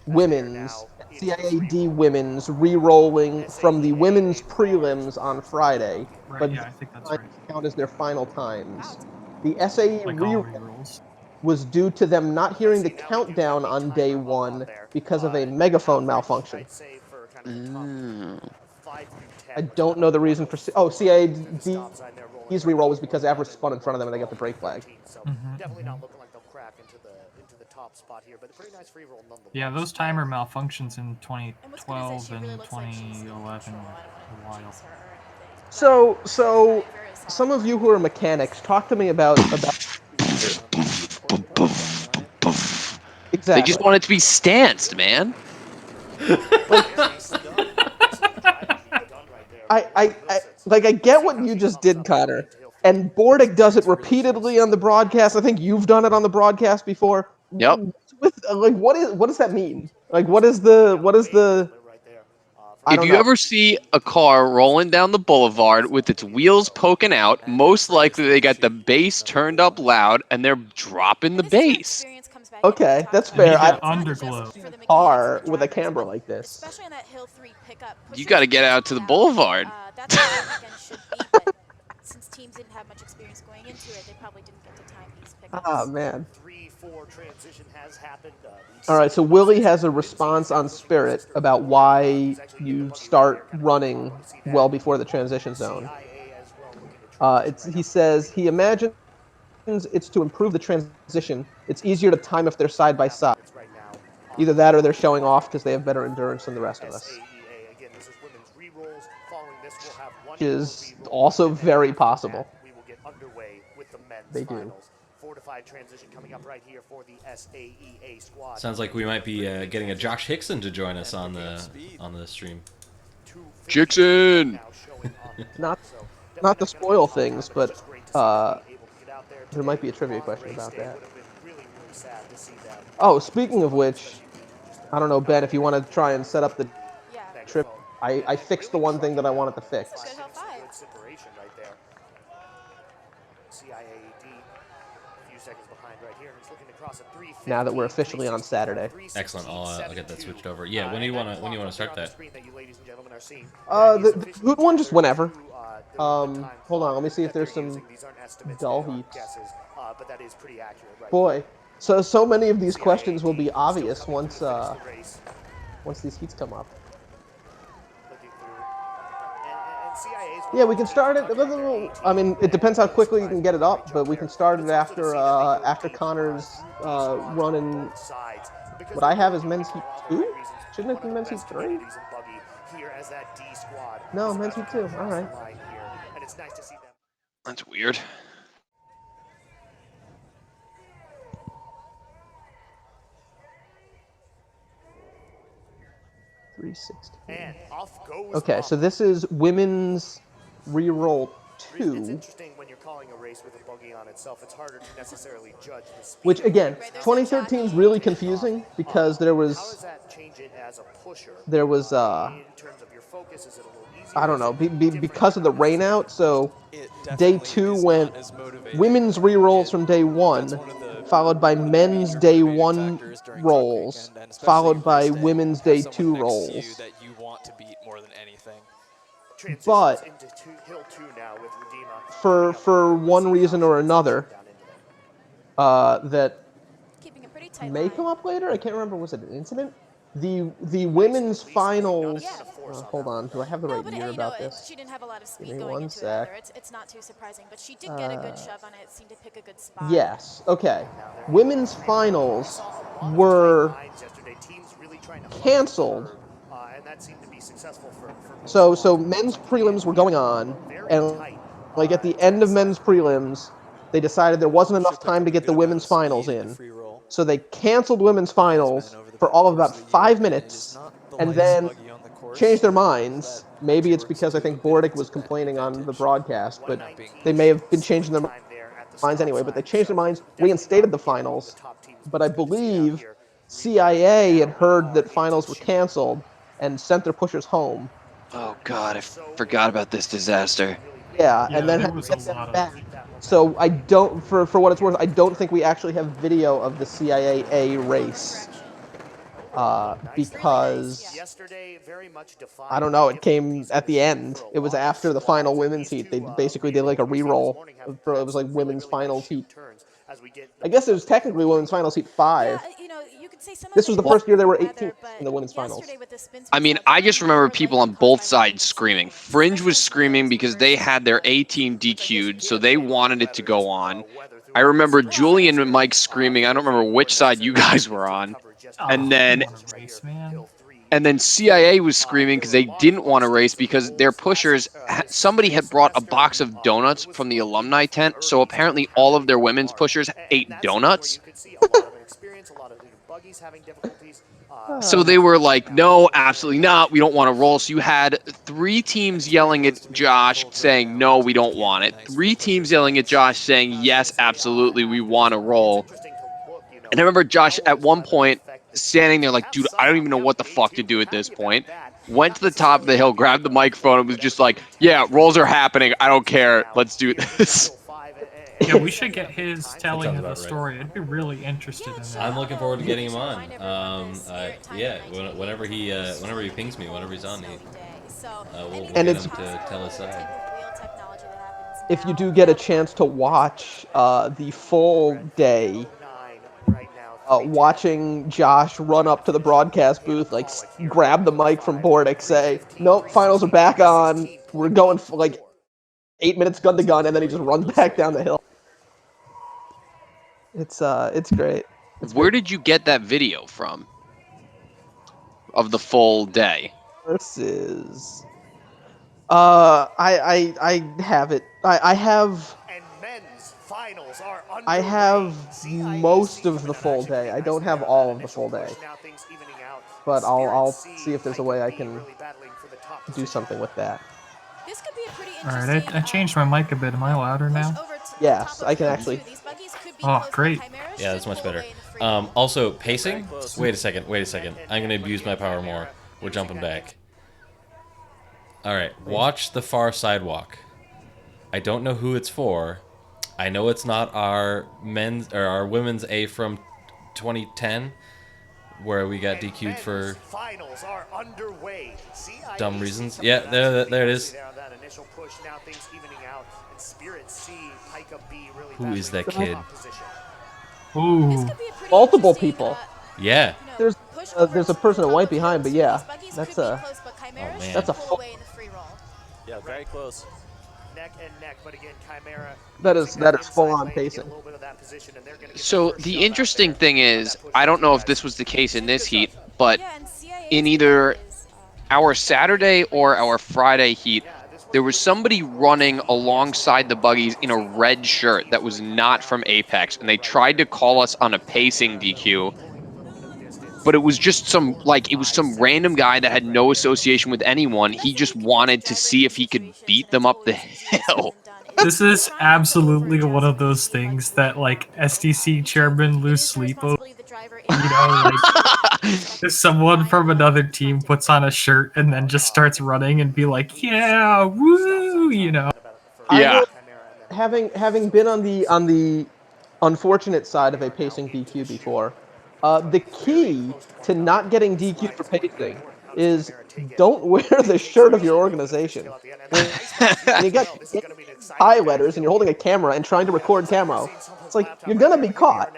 women's, CIAD women's re-rolling from the women's prelims on Friday, but I think that's right. count as their final times. The SAE re-rolls was due to them not hearing the countdown on day 1 because of a megaphone malfunction. I don't know the reason for... CIAD's reroll was because Everett spun in front of them and they got the break flag. Definitely not looking like they'll crack into the top spot here, but a pretty nice free roll nonetheless. Yeah, those timer malfunctions in 2012 and 2011 were wild. So some of you who are mechanics, talk to me about Exactly. They just want it to be stanced, man. I get what you just did, Connor, and Bordick does it repeatedly on the broadcast. I think you've done it on the broadcast before. Yep. What does that mean? What is the? If you ever see a car rolling down the boulevard with its wheels poking out, most likely they got the bass turned up loud and they're dropping the bass. Okay, that's fair. Underglow. Car with a camera like this. Especially on that Hill 3 pickup. You got to get out to the boulevard. That's what it again should be, but since teams didn't have much experience going into it, they probably didn't get to time these pickups. Ah, man. before transition has happened. All right, so Willie has a response on Spirit about why you start running well before the transition zone. He says he imagines it's to improve the transition. It's easier to time if they're side by side. Either that or they're showing off because they have better endurance than the rest of us. Again, this is women's re-rolls. Following this, we'll have one Which is re-roll, also and then very after possible. that, we will get underway with the men's They do. finals. 4 to 5 transition coming up right here for the SAEA squad. Sounds like we might be getting a Josh Hickson to join us on the stream. Jackson! Not to spoil things, but there might be a trivia question about that. Oh, speaking of which, I don't know, Ben, if you want to try and set up the trip, I fixed the one thing that I wanted to fix. Good high five. Separation right there. CIAD a few seconds behind right here, and it's looking to cross a 350. Now that we're officially on Saturday. Excellent. I'll get that switched over. Yeah, when do you want to start that? The good one, just whenever. Hold on, let me see if there's some dull heats. But that is pretty accurate right. Boy, so many of these questions will be obvious once these heats come up. Yeah, we can start it. I mean, it depends how quickly you can get it up, but we can start it after Connor's running. What I have is men's heat 2. Shouldn't it be men's heat 3? No, men's heat 2. All right. That's weird. Okay, so this is women's reroll 2. It's interesting when you're calling a race with a buggy on itself. It's harder to necessarily judge the speed. Which again, 2013 is really confusing because there was. How does that change it as a pusher? There was in terms of your focus, is it a little easier? I don't know, because of the rainout. So day 2 went women's rerolls from day 1, followed by men's day 1 rolls, followed by women's day 2 rolls. But for one reason or another, that may come up later. I can't remember. Was it an incident? The women's finals. Hold on. Do I have the right year about this? She didn't have a lot of speed Give me going one into sec. it. It's not too surprising, but she did get a good shove on it. It seemed to pick a good spot. Yes. Okay. Women's finals were canceled. So men's prelims were going on, and like at the end of men's prelims, they decided there wasn't enough time to get the women's finals in. So they canceled women's finals for all of about 5 minutes, and then changed their minds. Maybe it's because I think Bordick was complaining on the broadcast, but they may have been changing their minds anyway. But they changed their minds, reinstated the finals. But I believe CIA had heard that finals were canceled and sent their pushers home. Oh god, I forgot about this disaster. Yeah, and then had to get them back. So I don't, for what it's worth, I don't think we actually have video of the CIA race. Because I don't know, it came at the end. It was after the final women's heat. They basically did like a re-roll. It was like women's finals heat. I guess it was technically women's finals heat 5. This was the first year there were 18 in the women's finals. I mean, I just remember people on both sides screaming. Fringe was screaming because they had their A team DQ'd, so they wanted it to go on. I remember Julian and Mike screaming. I don't remember which side you guys were on. And then CIA was screaming because they didn't want to race because their pushers, somebody had brought a box of donuts from the alumni tent, so apparently all of their women's pushers ate donuts. So they were like, no, absolutely not, we don't want to roll. So you had 3 teams yelling at Josh saying, no, we don't want it. 3 teams yelling at Josh saying, yes, absolutely, we want to roll. And I remember Josh at one point standing there like, dude, I don't even know what the fuck to do at this point. Went to the top of the hill, grabbed the microphone, and was just like, yeah, rolls are happening. I don't care. Let's do this. Yeah, we should get his telling of the story. I'd be really interested in that. I'm looking forward to getting him on. Yeah, whenever he pings me, whenever he's on, we'll get him to tell his side. If you do get a chance to watch the full day, watching Josh run up to the broadcast booth, like grab the mic from Bordick, say, "Nope, finals are back on. We're going for like 8 minutes gun to gun," and then he just runs back down the hill. It's great. Where did you get that video from? Of the full day? Versus. I have it. I have. And men's finals are I underway. have CIAC most of the coming full at you. day. I Nice don't have there, all that of the initial full day, push, now things evening out. but I'll Spirit see if there's a Pike way I B can really battling for the top do position. something with that. This could be a pretty All interesting. right, I changed my mic a bit. Am I louder now? Yes, I can actually. Oh, great. Yeah, that's much better. Also, pacing? Wait a second. I'm going to abuse my power more. We're jumping back. Alright, watch the far sidewalk. I don't know who it's for. I know it's not our men's or our women's A from 2010, where we got DQ'd for finals are underway. dumb reasons. Yeah, there it is. That initial push, now things evening out, and Spirit C, Pike B really Who is that battling for kid? top position. Ooh. Multiple people. Yeah. There's a person in white behind, but yeah, that's a. Oh man. That's a full. Yeah, very close. Neck and neck, but again, Chimera. That is full on pacing. So the interesting thing is, I don't know if this was the case in this heat, but in either our Saturday or our Friday heat, there was somebody running alongside the buggies in a red shirt that was not from Apex, and they tried to call us on a pacing DQ. But it was just some random guy that had no association with anyone. He just wanted to see if he could beat them up the hill. This is absolutely one of those things that, like, SDC chairman lose sleep over. You know, like, if someone from another team puts on a shirt and then just starts running and be like, yeah, woo, you know. Yeah. Having been on the unfortunate side of a pacing DQ before, the key to not getting DQ'd for pacing is don't wear the shirt of your organization. When you got I letters and you're holding a camera and trying to record camo, it's like you're gonna be caught.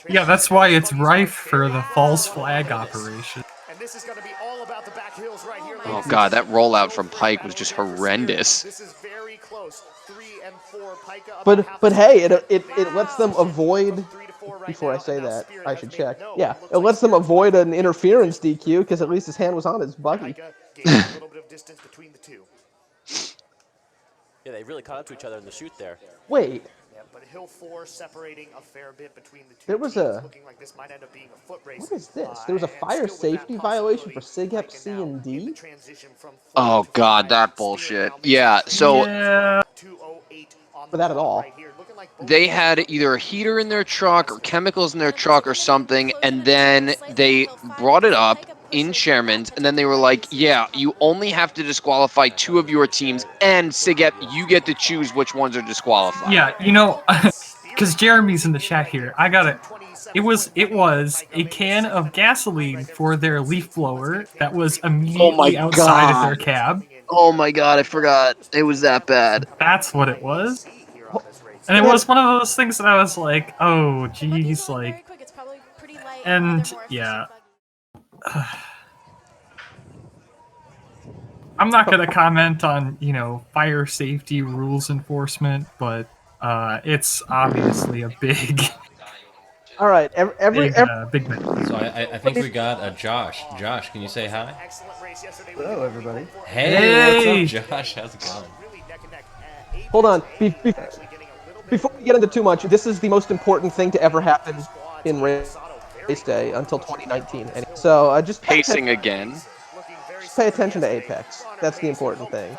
Yeah, that's why it's rife for the false flag operation. And this is going to be all about the back hills right here. Oh god, that rollout from Pike was just horrendous. This is very close. 3 and 4 Pike up. But hey, it lets them avoid. Before I say that, I should check. Yeah, it lets them avoid an interference DQ because at least his hand was on his buggy. A little bit of distance between the two. Yeah, they really caught up to each other in the shoot there. Wait. Yeah, but Hill 4 separating a fair bit between the two. There was teams, a. looking like this might end up being a foot race. What is this? There was a fire safety violation for SIGEP C and D. Oh god, that bullshit. Yeah, so For that at all. they had either a heater in their truck or chemicals in their truck or something, and then they brought it up in Chairman's, and then they were like, yeah, you only have to disqualify 2 of your teams, and SIGEP, you get to choose which ones are disqualified. Yeah, you know, because Jeremy's in the chat here. I got it. It was a can of gasoline for their leaf blower that was immediately outside of their cab. Oh my god, I forgot. It was that bad. That's what it was. And it was one of those things that I was like, oh, geez, like, and yeah. I'm not going to comment on, you know, fire safety rules enforcement, but it's obviously a big... All right, big man. So I think we got a Josh. Josh, can you say hi? Hello, everybody. Hey, what's up, Josh? How's it going? Hold on. Before we get into too much, this is the most important thing to ever happen in Raceday until 2019. So just pacing again. Just pay attention to Apex. That's the important thing.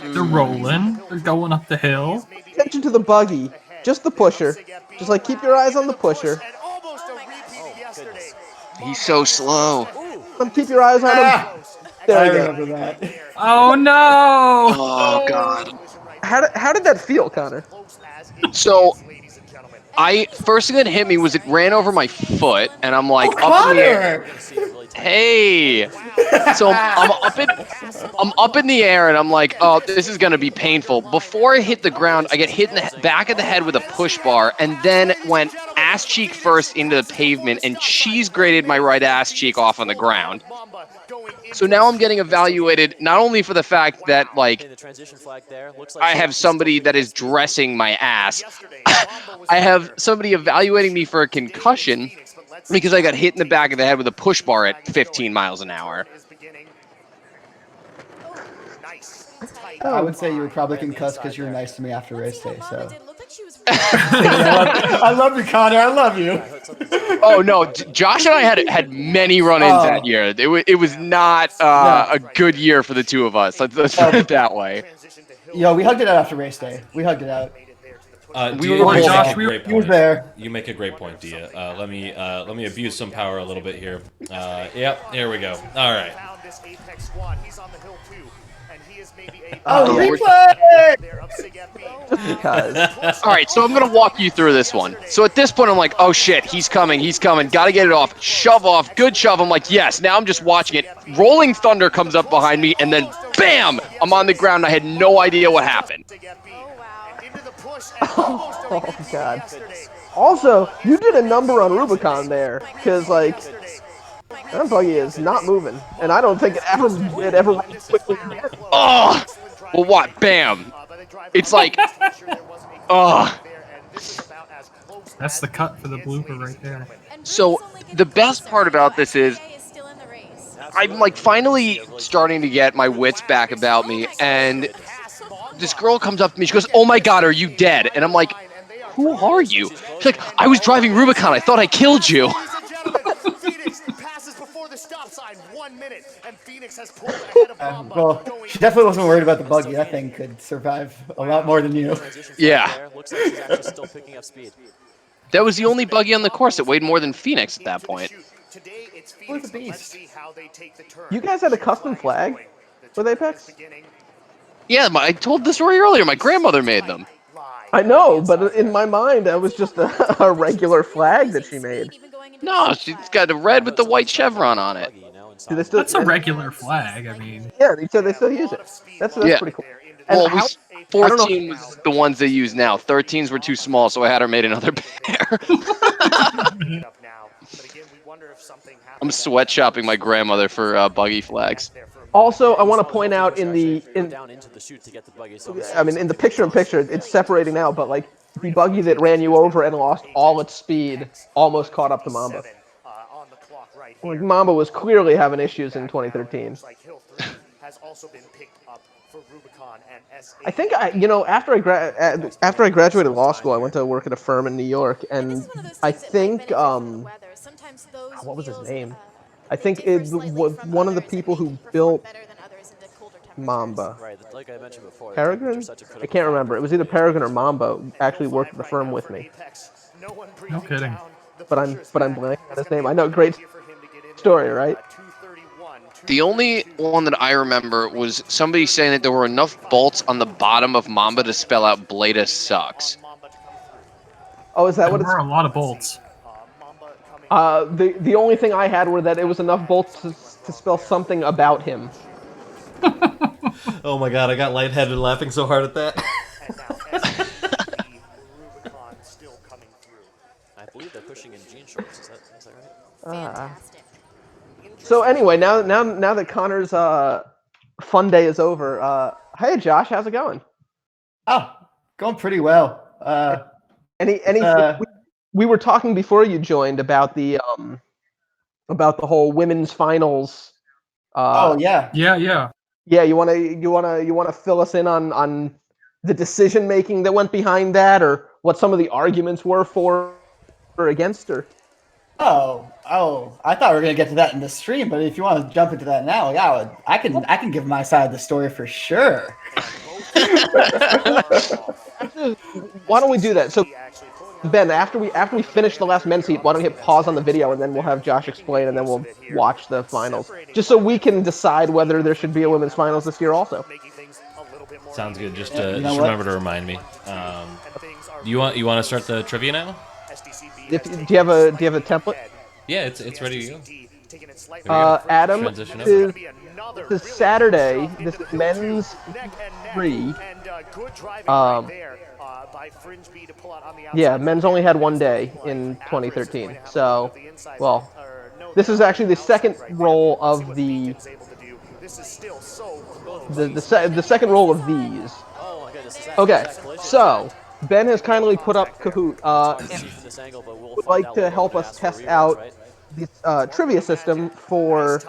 They're rolling. They're going up the hill. Pay attention to the buggy. Just the pusher. Just like keep your eyes on the pusher. He's so slow. Keep your eyes on him. There we go. Remember that. Oh no! Oh god. How did that feel, Connor? So, first thing that hit me was it ran over my foot, and I'm like, up in the air. Hey! So I'm up in the air, and I'm like, oh, this is gonna be painful. Before I hit the ground, I get hit in the back of the head with a push bar, and then went ass cheek first into the pavement and cheese grated my right ass cheek off on the ground. So now I'm getting evaluated not only for the fact that, like, I have somebody that is dressing my ass, I have somebody evaluating me for a concussion because I got hit in the back of the head with a push bar at 15 miles an hour. I would say you were probably concussed because you were nice to me after race day. So I love you, Connor. I love you. Oh no, Josh and I had many run-ins that year. It was not a good year for the two of us. Let's put it that way. Yo, we hugged it out after race day. We hugged it out. You make a great point, Dia. Let me abuse some power a little bit here. Yep, here we go. All right. Oh, replay! Just because. All right, so I'm gonna walk you through this one. So at this point, I'm like, oh shit, he's coming. Gotta get it off. Shove off. Good shove. I'm like, yes. Now I'm just watching it. Rolling Thunder comes up behind me, and then bam, I'm on the ground. I had no idea what happened. Oh god. Also, you did a number on Rubicon there, because like that buggy is not moving, and I don't think it ever went quickly again. Oh, well, what? Bam! It's like, oh. That's the cut for the blooper right there. So the best part about this is, I'm like finally starting to get my wits back about me, and this girl comes up to me. She goes, "Oh my God, are you dead?" And I'm like, "Who are you?" She's like, "I was driving Rubicon. I thought I killed you." Well, she definitely wasn't worried about the buggy. That thing could survive a lot more than you. Yeah. That was the only buggy on the course that weighed more than Phoenix at that point. Who's a beast? You guys had a custom flag with Apex? Yeah, I told the story earlier. My grandmother made them. I know, but in my mind, that was just a regular flag that she made. No, she's got a red with the white chevron on it. That's a regular flag. I mean, yeah, they still use it. That's pretty cool. And well, 14 was the ones they use now. 13s were too small, so I had her made another pair. I'm sweatshopping my grandmother for buggy flags. Also, I want to point out in the picture-in-picture, it's separating now, but like the buggy that ran you over and lost all its speed almost caught up to Mamba. Like Mamba was clearly having issues in 2013. I think after I graduated law school, I went to work at a firm in New York, and I think what was his name? I think it was one of the people who built Mamba. Like I mentioned before. Peregrine? I can't remember. It was either Peregrine or Mamba actually worked at the firm with me. No kidding. But I'm blanking on his name. I know, great story, right? The only one that I remember was somebody saying that there were enough bolts on the bottom of Mamba to spell out Blada sucks. Oh, is that what it's? There were a lot of bolts. The only thing I had were that it was enough bolts to spell something about him. Oh my god, I got lightheaded laughing so hard at that. I believe they're pushing in jean shorts. Is that right? Fantastic. So anyway, now that Connor's fun day is over, hey Josh, how's it going? Oh, going pretty well. We were talking before you joined about the whole women's finals. Oh yeah. Yeah, you wanna fill us in on the decision making that went behind that, or what some of the arguments were for or against her? Oh, I thought we were gonna get to that in the stream, but if you want to jump into that now, yeah, I can give my side of the story for sure. Why don't we do that? So, Ben, after we finish the last men's heat, why don't we hit pause on the video and then we'll have Josh explain, and then we'll watch the finals, just so we can decide whether there should be a women's finals this year also. Sounds good. Just remember to remind me. You want to start the trivia now? Do you have a template? Yeah, it's ready to go. Adam, this is Saturday. This is men's 3. Yeah, men's only had one day in 2013. So, well, this is actually the second roll of the second roll of these. Oh my goodness, is that Okay, is that collision? so Ben has kindly put up Kahoot. Hard to If see from this angle, but we'll would find like out to later help when we us ask for test reruns, out right? this trivia system for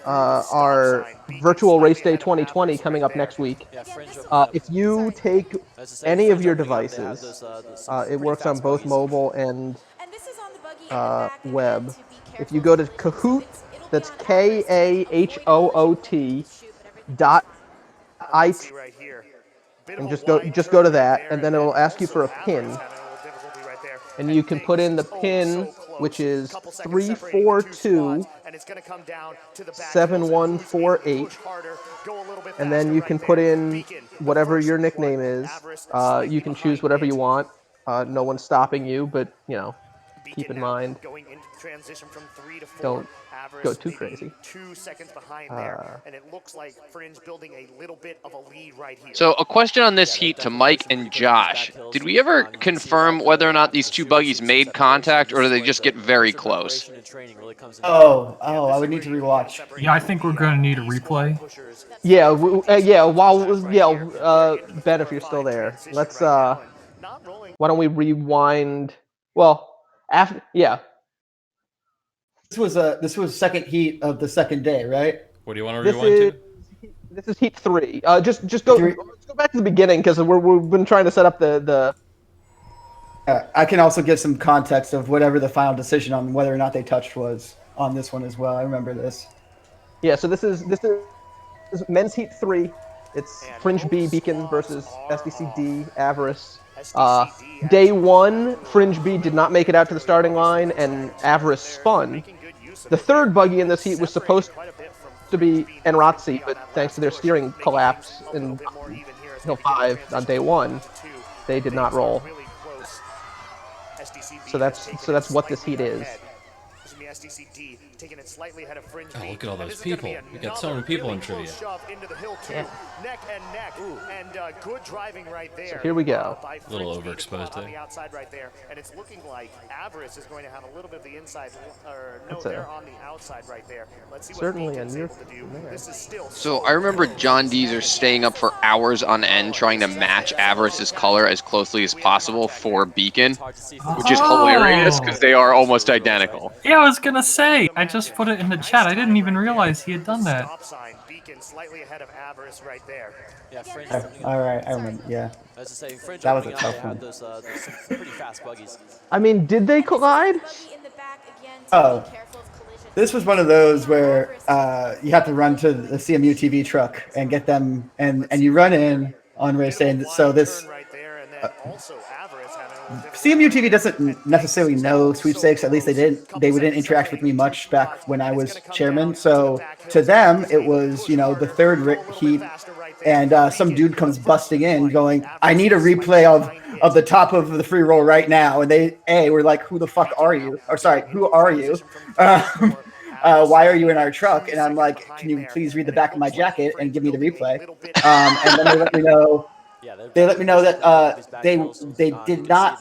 our virtual Race Day 2020 coming up next week. Yeah, Fringe opened up. If you take As I say, any of Fringe your opening up, they have devices, those, it pretty works on fast both buggies. mobile and And this is on the buggy in the back web. again to be careful If you of go to collisions. Kahoot, It'll be that's on average to avoid Kahoot collision shoot, but everything dot else is it, right here. Bit and of a just go wide to turn that, right and there, then it'll ask you also for a Avarice pin, having a little difficulty right there. and you can put in the Things, pin, so close. which is Couple seconds separating the two 342 spots, and it's going to come down to the back hills and who's able to 7148, push harder, go a little bit and then faster you right can there. put in Beacon, the whatever first your one. nickname is. Avarice You slightly can choose behind whatever it. you want. No one's stopping you, but Beacon keep in now mind, going into the transition from 3 to 4. don't Avarice go too maybe crazy. 2 seconds behind there, and it looks like Fringe building a little bit of a lead right here. So a question on this Yeah, heat they're to definitely Mike pushing and pretty good in these back Josh. hills. Did we ever You can see a lot confirm of whether or the not these active two shooters buggies seem made separation. contact, This or do is they where just the get very push close? preparation and training really comes into play. I would need to rewatch. Yeah, I think we're going to need a replay. Yeah, Ben, if you're still there, let's why don't we rewind? Well, after This was second heat of the second day, right? What do you want to this rewind is to? this is heat 3. Just go. Three. Let's go back to the beginning because we've been trying to set up the. I can also give some context of whatever the final decision on whether or not they touched was on this one as well. I remember this. Yeah, so this is men's heat 3. It's Fringe B Beacon versus SDC D Avarice. Day 1, Fringe B did not make it out to the starting line, and Avarice spun. The third buggy in this heat was supposed to be Enrazzi, but thanks to their steering collapse in Hill 5 on day 1, they did not roll. So that's what this heat is. Oh, look at all those people. We got so many people in trivia. Yeah. Neck and neck, and good driving right there. So here we go. A little overexposed on there. the outside right there, and it's looking like Avarice is going to have a little bit of the inside. Or no, That's they're on the outside right there. Let's see what certainly Beacon's a near able to do. there. This is still So I remember John Deezer staying up for hours on end trying to match Avarice's color as closely as possible for Beacon, which is hilarious because they are almost identical. Yeah, I was going to say. I just put it in the chat. I didn't even realize he had done that. stop sign. Beacon slightly ahead of Avarice right there. Yeah, Fringe. All right, I remember. Yeah. As I say, Fringe That was a opening up, tough they had one. those some pretty fast buggies. I mean, did they collide? Oh, this was one of those where you have to run to the CMU TV truck and get them, and you run in on race day. And so this CMU TV doesn't necessarily know sweepstakes. At least they didn't. They didn't interact with me much back when I was chairman. So to them, it was the third heat, and some dude comes busting in, going, "I need a replay of the top of the free roll right now." And they were like, "Who the fuck are you?" Or sorry, "Who are you? Why are you in our truck?" And I'm like, "Can you please read the back of my jacket and give me the replay?" And then they let me know. They let me know that they did not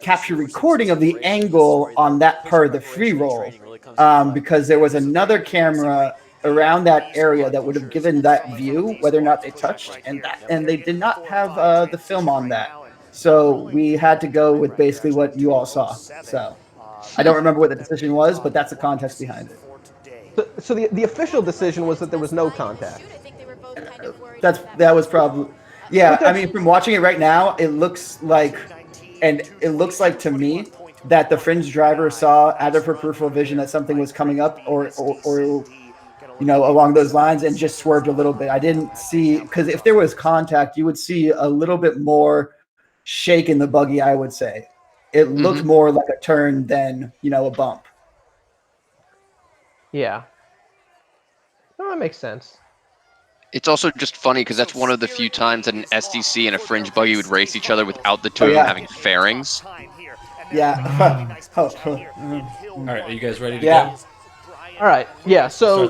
capture recording of the angle on that part of the free roll because there was another camera around that area that would have given that view whether or not they touched, and they did not have the film on that. So we had to go with basically what you all saw. So I don't remember what the decision was, but that's the context behind it. So the official decision was that there was no contact. That was probably. Yeah, I mean, from watching it right now, it looks like to me that the Fringe driver saw out of her peripheral vision that something was coming up or along those lines and just swerved a little bit. I didn't see, because if there was contact, you would see a little bit more shake in the buggy, I would say. It looked more like a turn than, a bump. Yeah. No, that makes sense. It's also just funny because that's one of the few times that an SDC and a Fringe buggy would race each other without the two of them having fairings. Yeah. All right, are you guys ready to go? All right. Yeah. So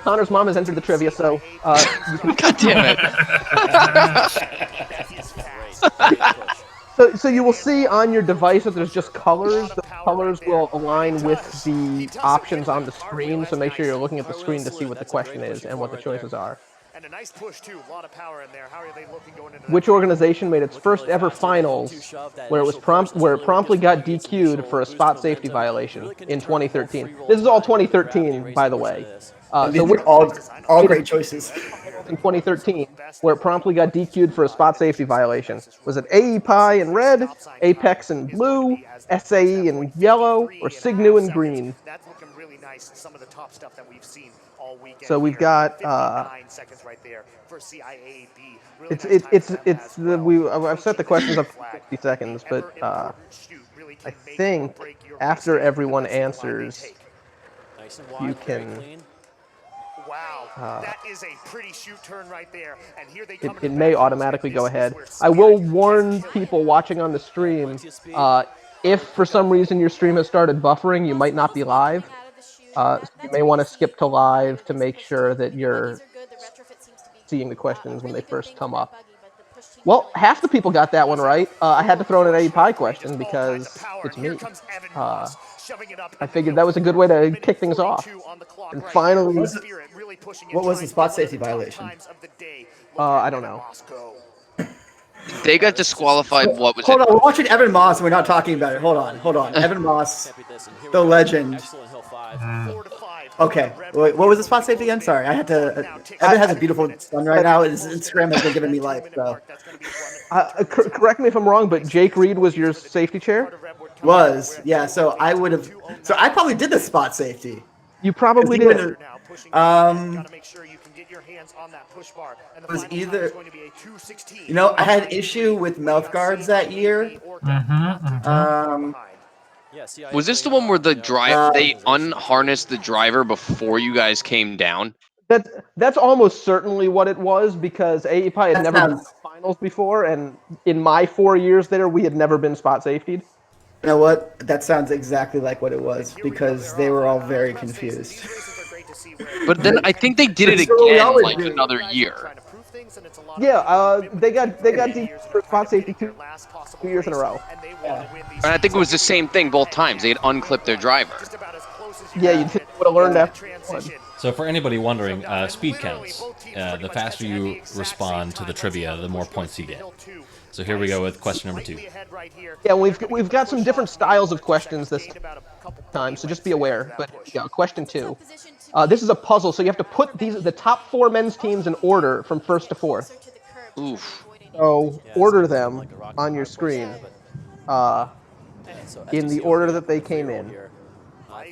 Connor's mom has entered the trivia, so you can. God damn it. So you will see on your device that there's just colors. The colors will align with the options on the screen, so make sure you're looking at the screen to see what the question is and what the choices are. And a nice push too, a lot of power in there. How are they looking going into Which organization made its first ever finals where it promptly got DQ'd for a spot safety violation in 2013? This is all 2013, by the way. These are all great choices. In 2013, where it promptly got DQ'd for a spot safety violation. Was it AEPI in red, Apex in blue, SAE in yellow, or Signu in green? That's looking really nice. Some of the top stuff that we've seen all weekend. So we've got 59 seconds right there for CIAB. I've set the questions up for 60 seconds, but I think after everyone answers, you can. Wow, that is a pretty shoot turn right there. And here they come. It may automatically go ahead. I will warn people watching on the stream, if for some reason your stream has started buffering, you might not be live. So you may want to skip to live to make sure that you're seeing the questions when they first come up. Well, half the people got that one right. I had to throw in an API question because it's me. I figured that was a good way to kick things off. And finally, what was the spot safety violation? I don't know. They got disqualified. What was Hold it? on, we're watching Evan Moss. And we're not talking about it. Hold on. Evan Moss, the legend. Okay, wait, what was the spot safety again? Sorry, I had to. Evan has a beautiful son right now. His Instagram has been giving me life. So, correct me if I'm wrong, but Jake Reed was your safety chair. Yeah. So I would have. So I probably did the spot safety. You probably did. It was either. I had issue with mouth guards that year. Was this the one where they unharnessed the driver before you guys came down? That's almost certainly what it was, because AEPI had never been to finals before, and in my 4 years there, we had never been spot safetied. You know what? That sounds exactly like what it was, because they were all very confused. But then I think they did it again like another year. Yeah, they got DQ'd for spot safety two years in a row. And I think it was the same thing both times. They had unclipped their driver. Yeah, you would have learned after one. So for anybody wondering, speed counts. The faster you respond to the trivia, the more points you get. So here we go with question number 2. Yeah, we've got some different styles of questions this time, so just be aware. But yeah, question 2. This is a puzzle, so you have to put the top 4 men's teams in order from first to fourth. Oof. So order them on your screen in the order that they came in.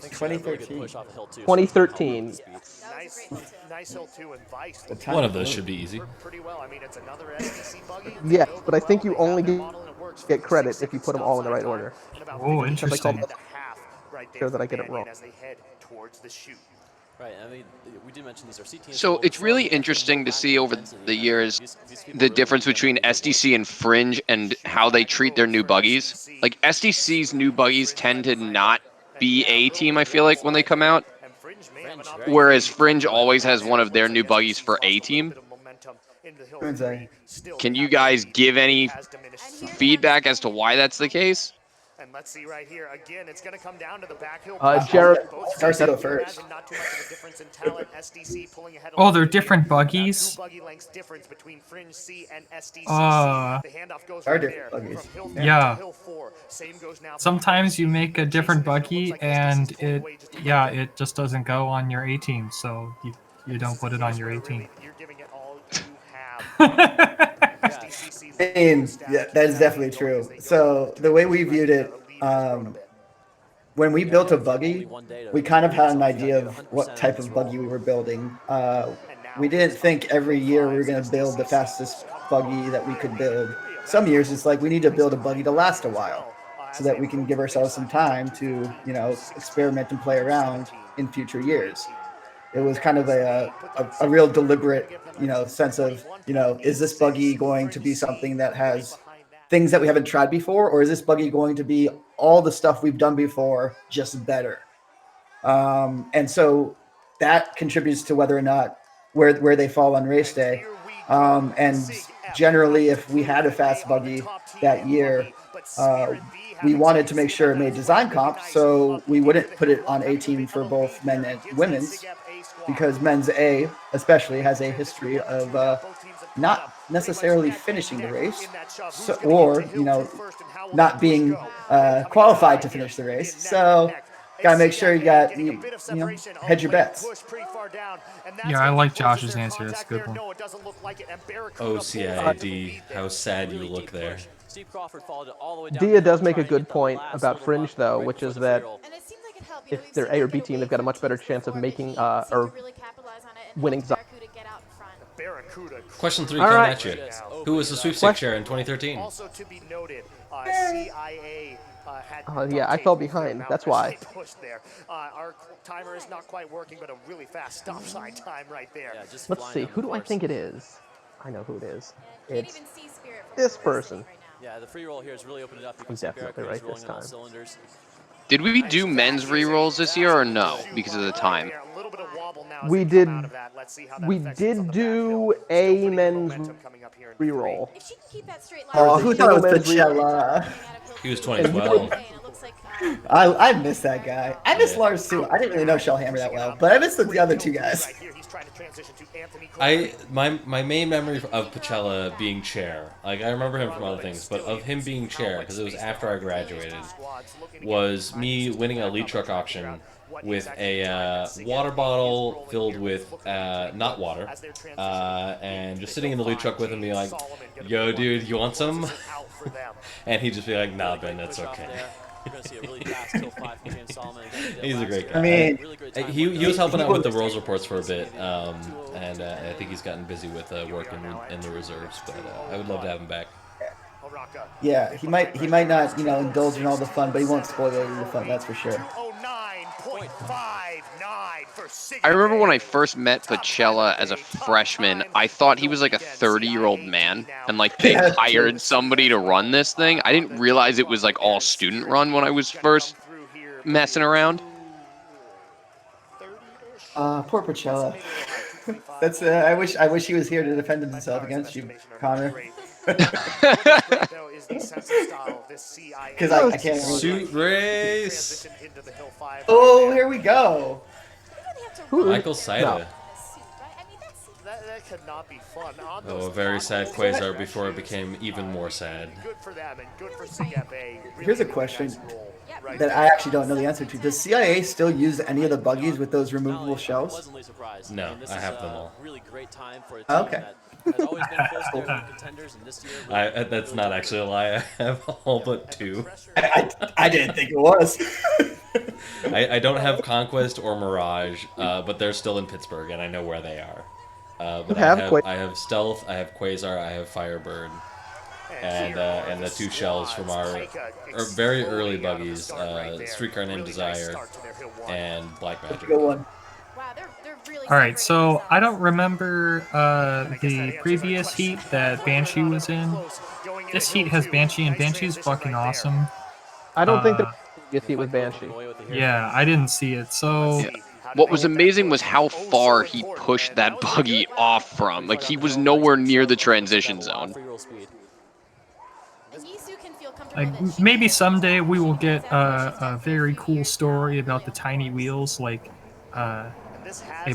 2013. 2013. Nice hill too, and Vice. One of those should be easy. Pretty well. I mean, it's another STC buggy. Yes, but I think you only get credit if you put them all in the right order. Oh, interesting. Sure that I get it wrong. As they head towards the chute. Right, I mean, we did mention these are CT. So it's really interesting to see over the years the difference between SDC and Fringe and how they treat their new buggies. Like SDC's new buggies tend to not be A team, I feel like, when they come out. Whereas Fringe always has one of their new buggies for A team. Can you guys give any feedback as to why that's the case? And let's see right here. Again, it's going to come down to the back hill. Jared, Darcy go first. Not too much of a difference in talent. SDC pulling ahead. Oh, they're different buggies? Two buggy lengths difference between Fringe C and SDC. The handoff goes right there. Buggies. Yeah. Hill 4. Same goes now. Sometimes you make a different buggy and it just doesn't go on your A team, so you don't put it on your A team. You're giving it all you have. And yeah, that is definitely true. So the way we viewed it, when we built a buggy, we kind of had an idea of what type of buggy we were building. We didn't think every year we were going to build the fastest buggy that we could build. Some years it's like we need to build a buggy to last a while so that we can give ourselves some time to, experiment and play around in future years. It was kind of a real deliberate, sense of, is this buggy going to be something that has things that we haven't tried before, or is this buggy going to be all the stuff we've done before, just better? And so that contributes to whether or not where they fall on race day. And generally, if we had a fast buggy that year, we wanted to make sure it made design comp, so we wouldn't put it on A team for both men and women's, because men's A especially has a history of not necessarily finishing the race, or not being qualified to finish the race. So gotta make sure you got hedge your bets. Yeah, I like Josh's answer. That's a good one. Oh, CID, how sad you look there. Dia does make a good point about Fringe, though, which is that if they're A or B team, they've got a much better chance of making or winning design. Question 3 All coming right. at you. Who was the sweepstakes chair in 2013? Also to be noted, CIA had Yeah, I fell behind. That's why. Pushed there. Our timer is not quite working, but a really fast stop sign time right there. Yeah, just Let's see. Who do I think it is? I know who it is. It's this person. Yeah, the free roll here has really opened it up. You I'm can see definitely Barracuda's right this rolling on all time. cylinders. Did we do men's re-rolls this year or no? Because of the time. We did. We did do a men's reroll. Oh, who thought it was Men's reroll. Pachella? He was 2012. I miss that guy. I miss Lars too. I didn't really know Shellhammer that well, but I miss the other two guys. My main memory of Pachella being chair, like I remember him from other things, but of him being chair, because it was after I graduated, was me winning a lead truck auction with a water bottle filled with not water, and just sitting in the lead truck with him being like, yo dude, you want some? And he'd just be like, nah Ben, that's okay. He's a great guy. I mean, he was helping out with the Rolls reports for a bit, and I think he's gotten busy with work in the reserves. But I would love to have him back. Yeah, he might not indulge in all the fun, but he won't spoil any of the fun. That's for sure. I remember when I first met Pachella as a freshman, I thought he was like a 30-year-old man, and like they hired somebody to run this thing. I didn't realize it was like all student run when I was first messing around. Poor Pachella. That's I wish he was here to defend himself against you, Connor. Because I can't. Suit race. Oh, here we go. Michael Saida. That could not be fun. Oh, a very sad Quasar before it became even more sad. Good for them and good for CFA. Here's a question that I actually don't know the answer to. Does CIA still use any of the buggies with those removable shells? No, I have them all. Okay. That's not actually a lie. I have all but 2. I didn't think it was. I don't have Conquest or Mirage, but they're still in Pittsburgh, and I know where they are. But I have Stealth, I have Quasar, I have Firebird, and the 2 shells from our very early buggies, Streetcar Named Desire, and Black Magic. Good one. All right, so I don't remember the previous heat that Banshee was in. This heat has Banshee, and Banshee's fucking awesome. I don't think the previous heat was Banshee. Yeah, I didn't see it, so... Yeah. What was amazing was how far he pushed that buggy off from. Like, he was nowhere near the transition zone. Like, maybe someday we will get a very cool story about the tiny wheels, like a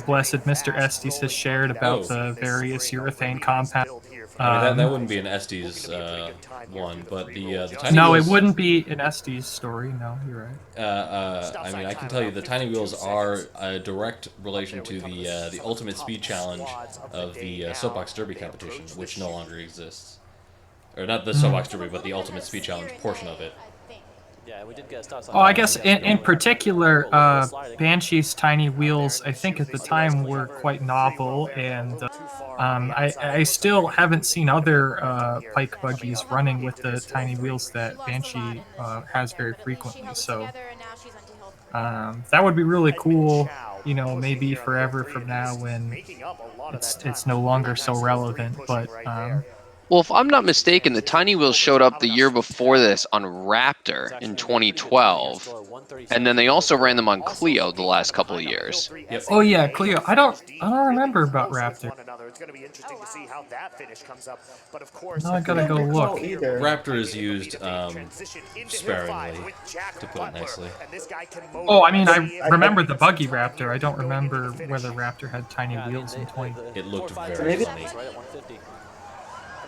blessed Mr. Estes has shared about the various urethane compounds. I mean, that wouldn't be an Estes one, but the tiny no, wheels, it wouldn't be an Estes story. No, you're right. I mean, I can tell you the tiny wheels are a direct relation to the Ultimate Speed Challenge of the Soapbox Derby competition, which no longer exists. Or not the Soapbox Derby, but the Ultimate Speed Challenge portion of it. Yeah, we did get a stop sign. Oh, I guess in particular, Banshee's tiny wheels, I think at the time were quite novel, and I still haven't seen other pike buggies running with the tiny wheels that Banshee has very frequently. So that would be really cool. You know, maybe forever from now when it's no longer so relevant, but. Well, if I'm not mistaken, the tiny wheels showed up the year before this on Raptor in 2012, and then they also ran them on Clio the last couple of years. Yep. Oh yeah, Cleo. I don't remember about Raptor. It's going to be interesting to see how that finish comes up. But of course, Now I gotta don't go recall look. either. Raptor is used sparingly, to put it nicely. Oh, I mean, I remember the Buggy Raptor. I don't remember whether Raptor had tiny wheels in 20. It looked very Maybe- funny.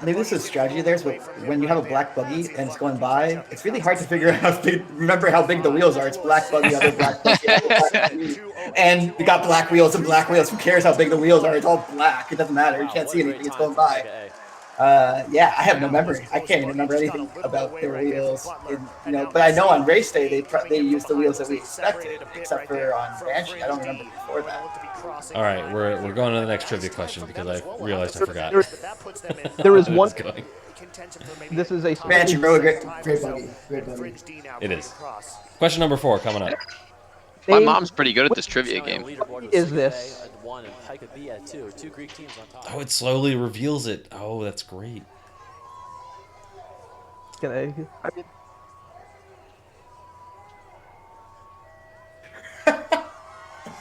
Maybe this is strategy there, but when you have a black buggy and it's going by, it's really hard to figure out remember how big the wheels are. It's black buggy, other black buggy, other black buggy. And we got black wheels and black wheels. Who cares how big the wheels are? It's all black. It doesn't matter. You can't see anything. It's going by. Yeah, I have no memory. I can't even remember anything about their wheels. But I know on Raceday they used the wheels that we expected, except for on Banshee. I don't remember before that. All right, we're going to the next trivia question because I realized I forgot. There is one. Going. This is a Banshee, great buggy. Great buggy. It is. Question number 4 coming up. My Name- mom's pretty good at this trivia game. Is this? Oh, it slowly reveals it. Oh, that's great. I mean,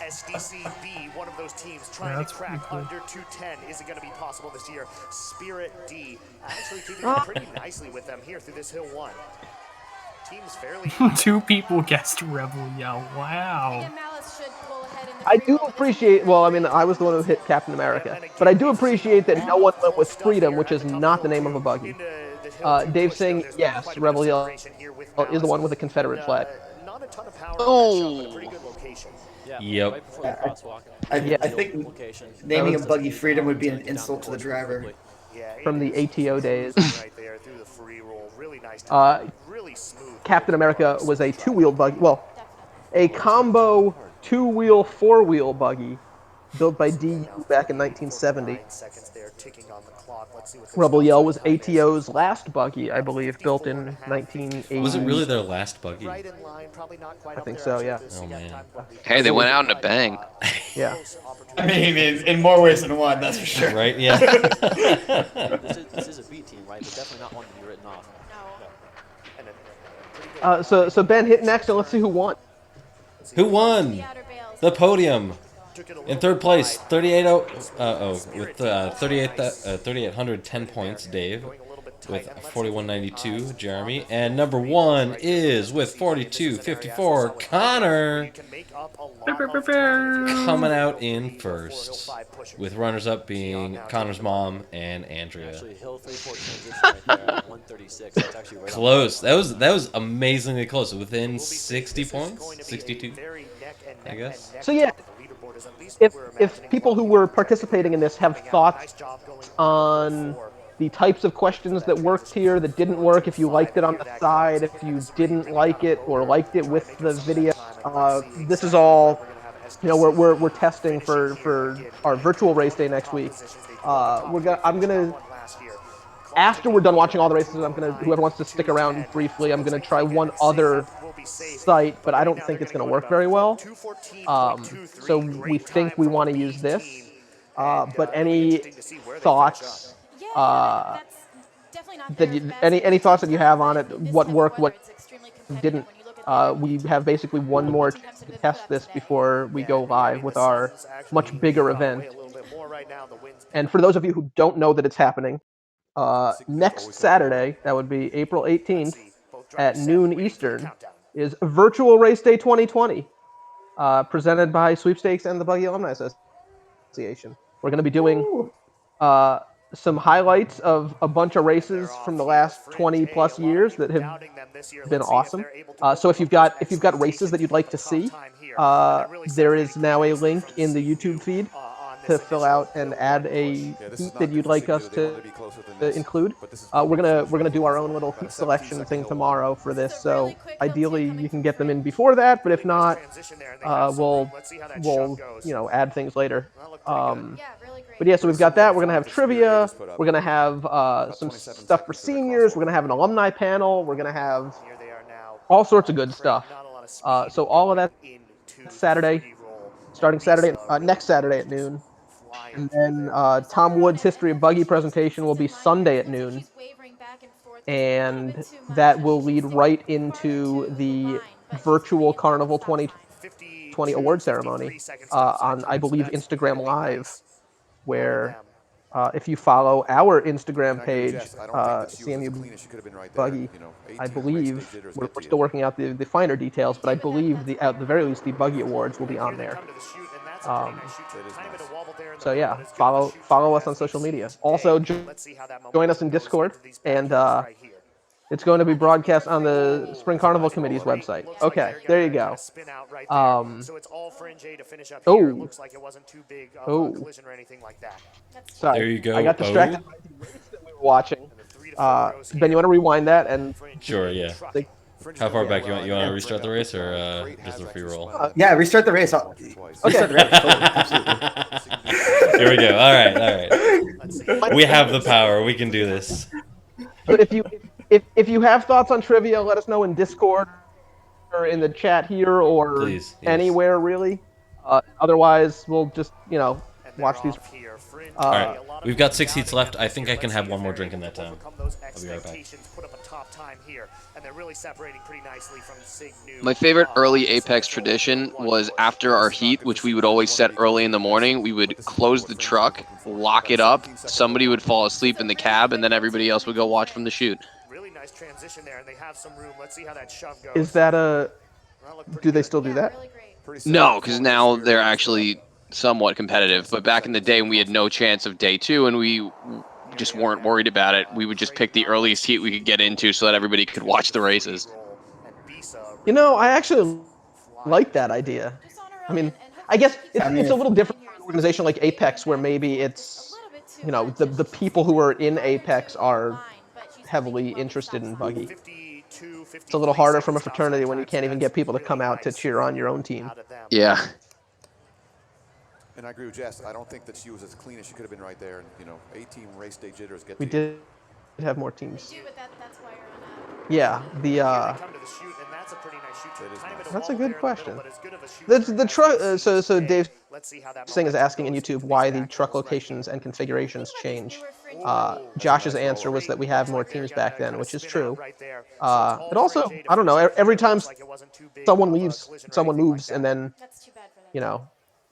SDCB, one of those teams trying to crack under 210. Is it going to be possible this year? Spirit D actually keeping it pretty nicely with them here through this Hill 1. Team's fairly 2 people guessed Rebel Yell. Wow. I do appreciate. Well, I mean, I was the one who hit Captain America, but I do appreciate that no one went with Freedom, which is not the name of a buggy. Dave saying yes, Rebel Yell is the one with the Confederate flag. not a ton of power. Oh. But a pretty good location. Yep. I think naming a buggy Freedom would be an insult to the driver. From the ATO days. Right there through the free roll. Really nice. Really smooth. Captain America was a two-wheeled buggy. Well, a combo two-wheel, four-wheel buggy built by DU back in 1970. Rebel Yell was ATO's last buggy, I believe, built in 1980. Was it really their last buggy? I think so, yeah. Oh man. Hey, they went out in a bang. Yeah. I mean, in more ways than one, that's for sure. Right? Yeah. This is a B team, right? But definitely not one to be written off. So Ben hit next, and let's see who won. Who won? The podium. In third place, 3,810 points, Dave, with 4192, Jeremy, and number 1 is with 4254, Connor, coming out in first, with runners-up being Connor's mom and Andrea. Actually, Hill 3-4 transition right there at 136. That's actually right Close. That was amazingly close. Within 60 points, 62, I guess. So yeah, if people who were participating in this have thoughts on the types of questions that worked here, that didn't work, if you liked it on the side, if you didn't like it or liked it with the video, this is all, we're testing for our virtual race day next week. I'm gonna after we're done watching all the races, whoever wants to stick around briefly, I'm gonna try one other site, but I don't think it's gonna work very well. So we think we want to use this. But any thoughts? Any thoughts that you have on it? What worked? What didn't? We have basically one more to test this before we go live with our much bigger event. And for those of you who don't know that it's happening, next Saturday, that would be April 18th at noon Eastern, is Virtual Race Day 2020, presented by Sweepstakes and the Buggy Alumni Association. We're going to be doing some highlights of a bunch of races from the last 20 plus years that have been awesome. So if you've got races that you'd like to see, there is now a link in the YouTube feed to fill out and add a heat that you'd like us to include. We're gonna do our own little heat selection thing tomorrow for this. So ideally you can get them in before that, but if not, we'll add things later. But yeah, so we've got that. We're gonna have trivia. We're gonna have some stuff for seniors. We're gonna have an alumni panel. We're gonna have all sorts of good stuff. So all of that Saturday, starting Saturday, next Saturday at noon. And then Tom Wood's History of Buggy presentation will be Sunday at noon. And that will lead right into the virtual Carnival 2020 award ceremony on, I believe, Instagram Live, where if you follow our Instagram page, CMU Buggy, I believe we're still working out the finer details, but I believe at the very least the Buggy Awards will be on there. So yeah, follow us on social media. Also, join us in Discord, and it's going to be broadcast on the Spring Carnival Committee's website. Okay, there you go. So it's all Fringe A to finish up here. It looks like it wasn't too big of a collision or anything like that. Sorry, there you go. I got distracted by the race that we were watching. Ben, you want to rewind that and? Sure. Yeah. How far back you want? You want to restart the race or just a free roll? Yeah, restart the race. Restart the race. Absolutely. Here we go. All right. We have the power. We can do this. But if you have thoughts on trivia, let us know in Discord or in the chat here or Please, yes. anywhere really. Otherwise, we'll just watch these. All right, we've got 6 heats left. I think I can have one more drink in that time. I'll be right back. My favorite early Apex tradition was after our heat, which we would always set early in the morning, we would close the truck, lock it up, somebody would fall asleep in the cab, and then everybody else would go watch from the chute. Really nice transition there, and they have some room. Let's see how that shove goes. Is that do they still do that? No, because now they're actually somewhat competitive, but back in the day when we had no chance of day 2 and we just weren't worried about it, we would just pick the earliest heat we could get into so that everybody could watch the races. I actually like that idea. I mean, I guess it's a little different for an organization like Apex where maybe it's, the people who are in Apex are heavily interested in Buggy. It's a little harder from a fraternity when you can't even get people to come out to cheer on your own team. Yeah. And I agree with Jess. I don't think that she was as clean as she could have been right there. And, 18 race day jitters get. We did have more teams. Yeah, that's a good question. The truck. So Dave Singh is asking in YouTube why the truck locations and configurations change. Josh's answer was that we have more teams back then, which is true. But also, I don't know. Every time someone leaves, someone moves, and then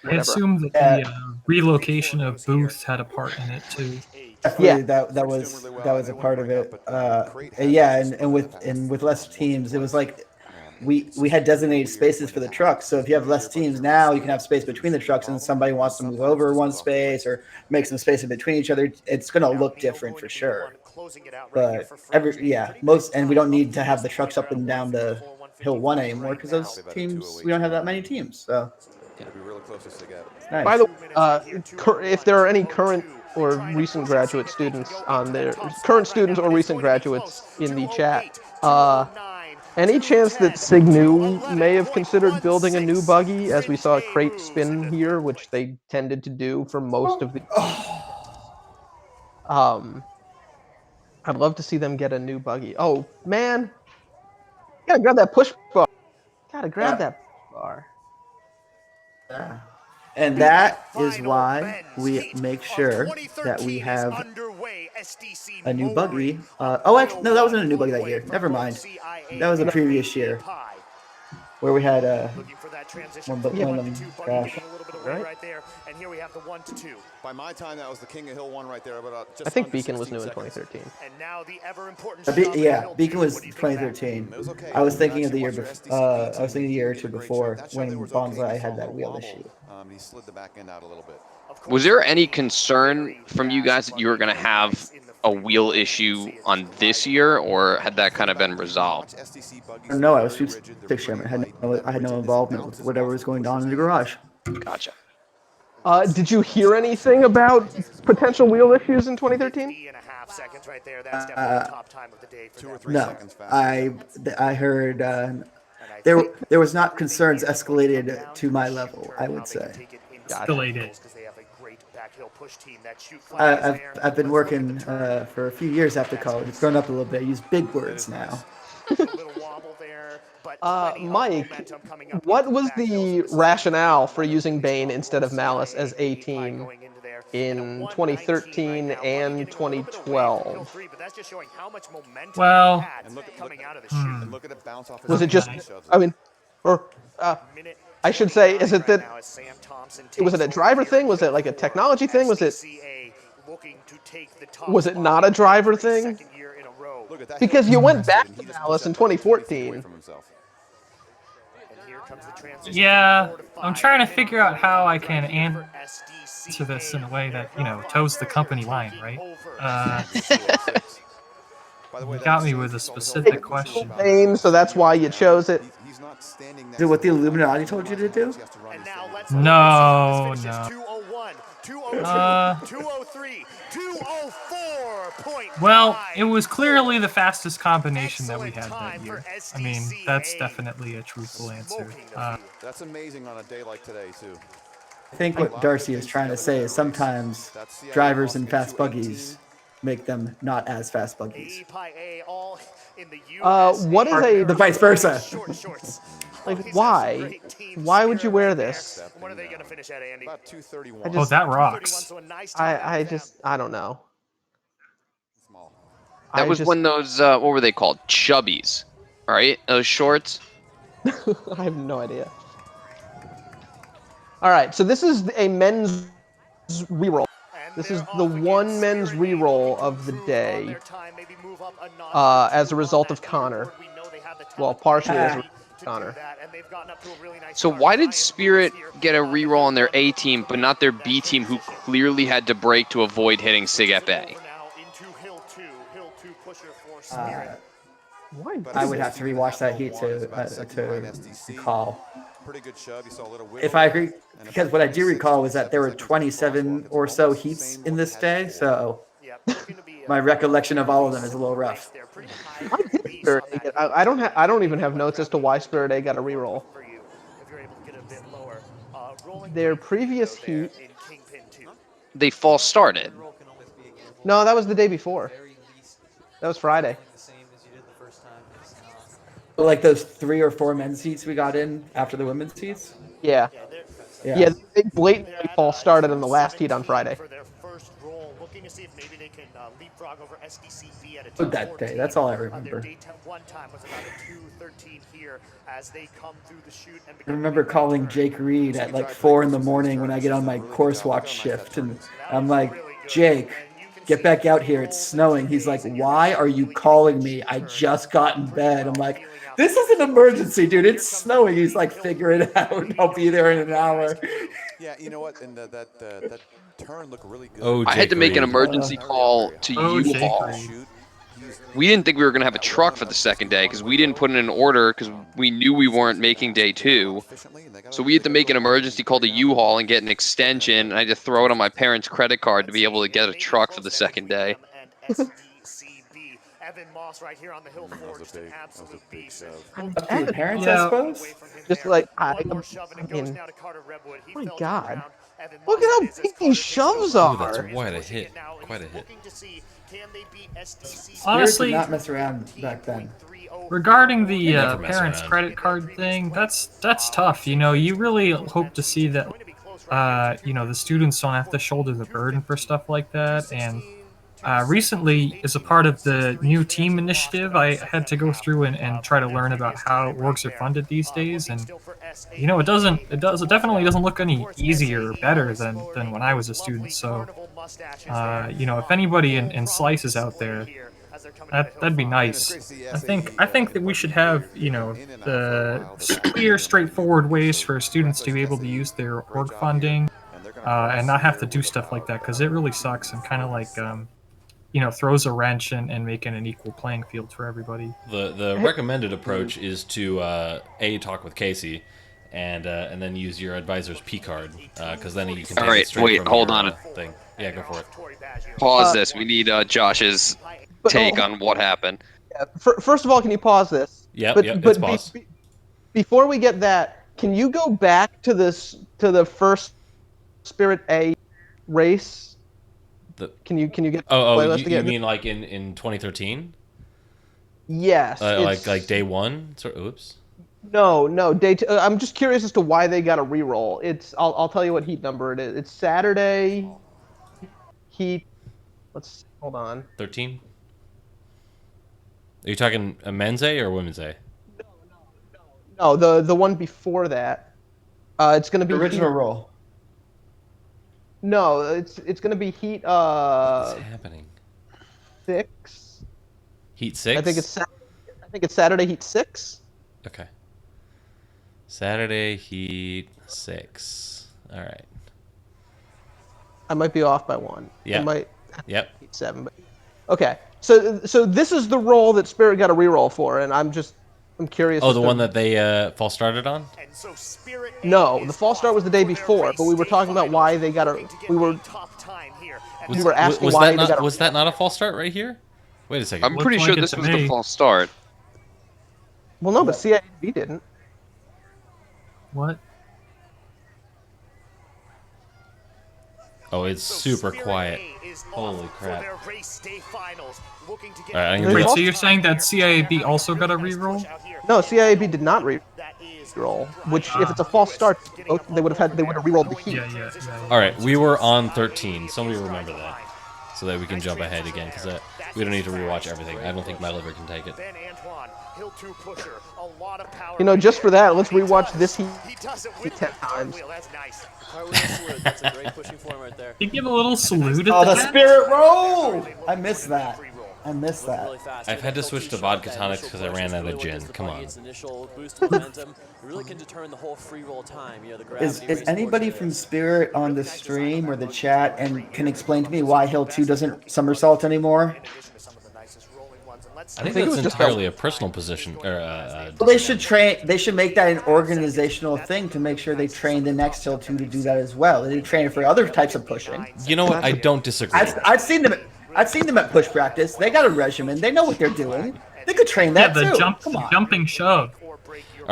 I assume that the relocation of booths had a part in it too. Definitely, that was a part of it. And with less teams, it was like we had designated spaces for the trucks. So if you have less teams now, you can have space between the trucks, and somebody wants to move over one space or make some space in between each other. It's going to look different for sure. But and we don't need to have the trucks up and down the Hill 1 anymore because those teams, we don't have that many teams. So. Nice. By the way, if there are any current or recent graduate students on there, current students or recent graduates in the chat, any chance that Signu may have considered building a new buggy, as we saw a crate spin here, which they tended to do for most of the. I'd love to see them get a new buggy. Oh man, gotta grab that push bar. Gotta grab that push bar. Yeah. And that is why we make sure that we have a new buggy. Actually, no, that wasn't a new buggy that year. Never mind. That was the previous year where we had one of them crash. Right there, and here we have the 1-2. By my time, that was the King of Hill 1 right there. I think Beacon was new in 2013. And now the ever important. Beacon was 2013. I was thinking of the year before. I was thinking a year or two before when Bonsai had that wheel issue. He slid the back end out a little bit. Was there any concern from you guys that you were going to have a wheel issue on this year, or had that kind of been resolved? No, I was sweepstakes chairman. I had no involvement with whatever was going on in the garage. Gotcha. Did you hear anything about potential wheel issues in 2013? No, I heard there was not concerns escalated to my level, I would say. Escalated. I've been working for a few years after college. It's grown up a little bit. I use big words now. there, but Mike, what was the rationale for using Bane instead of Malice as a team in 2013 and 2012? Well, was it just? I mean, or I should say, is it that? Was it a driver thing? Was it like a technology thing? Was it? Was it not a driver thing? Because you went back to Malice in 2014. Yeah, I'm trying to figure out how I can answer this in a way that, toes the company line, right? You got me with a specific question. Bane, so that's why you chose it. Is it what the Illuminati told you to do? No. 203, 204. Well, it was clearly the fastest combination that we had that year. I mean, that's definitely a truthful answer. That's amazing on a day like today, too. I think what Darcy is trying to say is sometimes drivers in fast buggies make them not as fast buggies. What is the vice versa? Like, why? Why would you wear this? What are they going to finish at, Andy? About 231. Oh, that rocks. I don't know. That was when those, what were they called? Chubbies, right? Those shorts? I have no idea. All right, so this is a men's reroll. This is the one men's reroll of the day as a result of Connor. Well, partially as a result of Connor. So why did Spirit get a reroll on their A team, but not their B team, who clearly had to brake to avoid hitting Sig FA? I would have to rewatch that heat to recall. If I agree, because what I do recall was that there were 27 or so heats in this day, so my recollection of all of them is a little rough. I don't even have notes as to why Spirit A got a reroll. Their previous heat. They false started. No, that was the day before. That was Friday. Like those 3 or 4 men's heats we got in after the women's heats? Yeah. Yeah, they blatantly false started in the last heat on Friday. That day, that's all I remember. I remember calling Jake Reed at like 4 in the morning when I get on my course watch shift, and I'm like, Jake, get back out here, it's snowing. He's like, why are you calling me? I just got in bed. I'm like, this is an emergency, dude. It's snowing. He's like, figure it out. I'll be there in an hour. Yeah, you know what? And that turn looked really good. Oh, I had to make an emergency call to U-Haul. We didn't think we were going to have a truck for the second day because we didn't put in an order because we knew we weren't making day 2. So we had to make an emergency call to U-Haul and get an extension, and I had to throw it on my parents' credit card to be able to get a truck for the second day. Evan Moss right here on the hill forged an absolute beast. Up to your parents, I suppose? Just like, I mean, oh my God. Look at how big these shoves are. Oh, that's quite a hit. Quite a hit. Honestly, did not mess around back then. Regarding the parents' credit card thing, that's tough. You really hope to see that, the students don't have to shoulder the burden for stuff like that. And recently, as a part of the new team initiative, I had to go through and try to learn about how orgs are funded these days. And it definitely doesn't look any easier or better than when I was a student. So, if anybody in Slice is out there, that'd be nice. I think that we should have, the clear, straightforward ways for students to be able to use their org funding and not have to do stuff like that, because it really sucks and kind of like throws a wrench in making an equal playing field for everybody. The recommended approach is to talk with Casey, and then use your advisor's P card, because then you can take it straight from hold your, on. Thing. Yeah, go for it. Pause this. We need Josh's take on what happened. First of all, can you pause this? Yep, it's paused. Before we get that, can you go back to the first Spirit A race? Can you get the playlist again? You mean like in 2013? Yes. Like day one. Oops. No. Day two. I'm just curious as to why they got a reroll. I'll tell you what heat number it is. It's Saturday. Heat. Hold on. 13. Are you talking a men's A or women's A? No, the one before that. It's gonna be Original heat, roll. No, it's gonna be heat. What is happening? 6. Heat 6. I think it's Saturday heat 6. Okay. Saturday heat 6. All right. I might be off by 1. Yeah. It might. Yep. Heat 7. But okay. So this is the roll that Spirit got a reroll for, and I'm curious. Oh, the one that they false started on? No, the false start was the day before, but we were talking about why they got a. We were asking why they got a. Was that not a false start right here? Wait a second. I'm pretty sure this was the false start. Well, no, but CIB didn't. What? Oh, it's super quiet. Holy crap. Alright, Wait, so you're saying that CIAB also got a reroll? No, CIAB did not reroll. Which, if it's a false start, they would have rerolled the heat. Yeah. Alright, we were on 13. Somebody remember that. So that we can jump ahead again, because we don't need to rewatch everything. I don't think my liver can take it. You know, just for that, let's rewatch this heat 10 times. That's a great pushing form right there. You give a little salute at Oh, the the Spirit roll! I missed that. I missed that. I've had to switch to vodka tonics because I ran out of gin. Come on. Initial boost of momentum really can determine the whole free roll time. You know, the Is anybody from Spirit on the stream or the chat and can explain to me why Hill 2 doesn't somersault anymore? I think it's entirely a personal position. Well, they should train. They should make that an organizational thing to make sure they train the next Hill 2 to do that as well. They train for other types of pushing. You know what? I don't disagree. I've seen them. I've seen them at push practice. They got a regimen. They know what they're doing. They could train that the too. jumping shove. All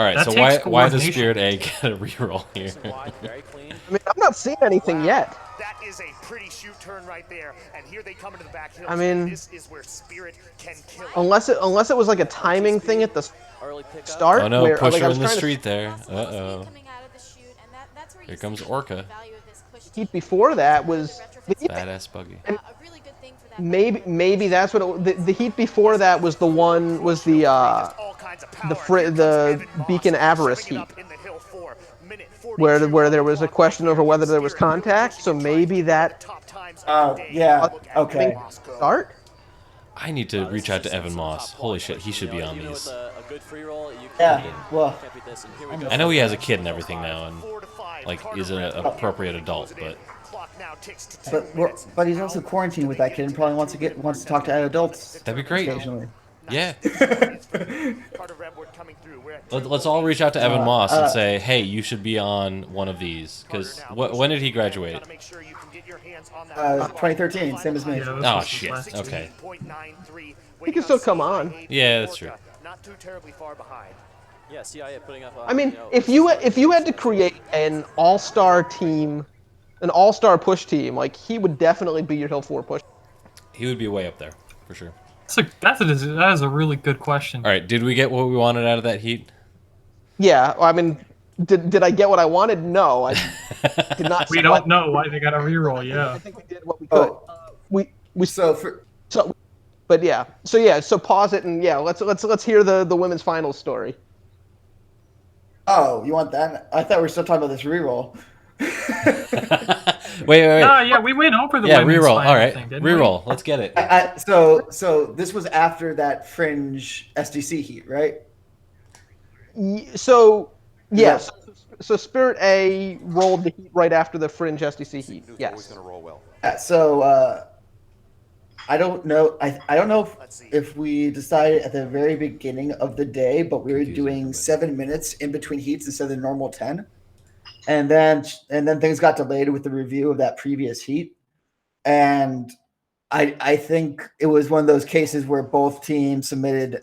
right, That so takes why does coordination. Spirit A get a reroll here? I mean, I'm not seeing anything yet. That is a pretty shoot turn right there, and here they come into the back hill. I mean, this is where Spirit can kill. Unless it was like a timing thing at the start. Oh no, where, pusher like, I was in the trying to street there. Uh-oh. Here comes Orca. Heat before that was Badass Buggy. maybe that's what the heat before that was the one was the Beacon Avarice heat, where there was a question over whether there was contact. So maybe that. Oh yeah. Okay. Start. I need to reach out to Evan Moss. Holy shit, he should be on these. Yeah. Well, I know he has a kid and everything now, and like is an appropriate adult, but he's also quarantined with that kid and probably wants to talk to adults. That'd be great. Occasionally. Yeah. Let's all reach out to Evan Moss and say, hey, you should be on one of these. Because when did he graduate? 2013, same as me. Oh, shit. Okay. He can still come on. Yeah, that's true. Not too terribly far behind. Yeah, CIA putting up. I mean, if you had to create an all-star team, an all-star push team, like he would definitely be your Hill 4 push. He would be way up there, for sure. That is a really good question. All right, did we get what we wanted out of that heat? Yeah, I mean, did I get what I wanted? No, I did not. We don't know why they got a reroll. Yeah, I think we did what we could. So pause it and let's hear the women's finals story. Oh, you want that? I thought we were still talking about this reroll. wait. No, yeah, we went over the women's reroll. final All right, thing, didn't we? reroll. Let's get it. So this was after that Fringe SDC heat, right? So Spirit A rolled the heat right after the Fringe SDC heat. Yes. Yeah, so I don't know. I don't know if we decided at the very beginning of the day, but we were doing 7 minutes in between heats instead of the normal 10. And then things got delayed with the review of that previous heat. And I think it was one of those cases where both teams submitted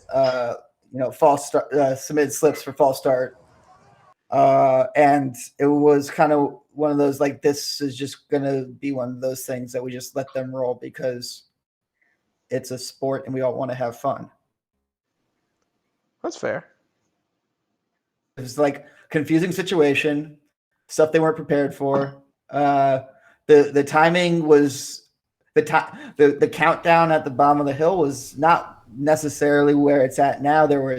false start, submitted slips for false start. And it was kind of one of those, like, this is just going to be one of those things that we just let them roll because it's a sport and we all want to have fun. That's fair. It was like confusing situation, stuff they weren't prepared for. The timing was the countdown at the bottom of the hill was not necessarily where it's at now. There were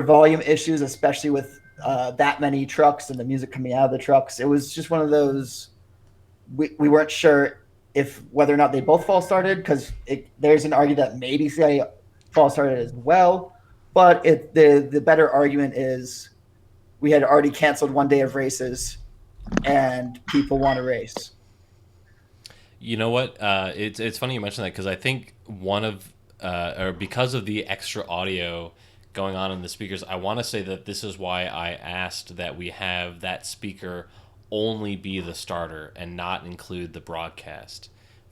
volume issues, especially with that many trucks and the music coming out of the trucks. It was just one of those. We weren't sure if whether or not they both false started, because there's an argument that maybe CIA false started as well. But the better argument is we had already canceled one day of races, and people want to race. You know what? It's funny you mentioned that, because I think because of the extra audio going on in the speakers, I want to say that this is why I asked that we have that speaker only be the starter and not include the broadcast.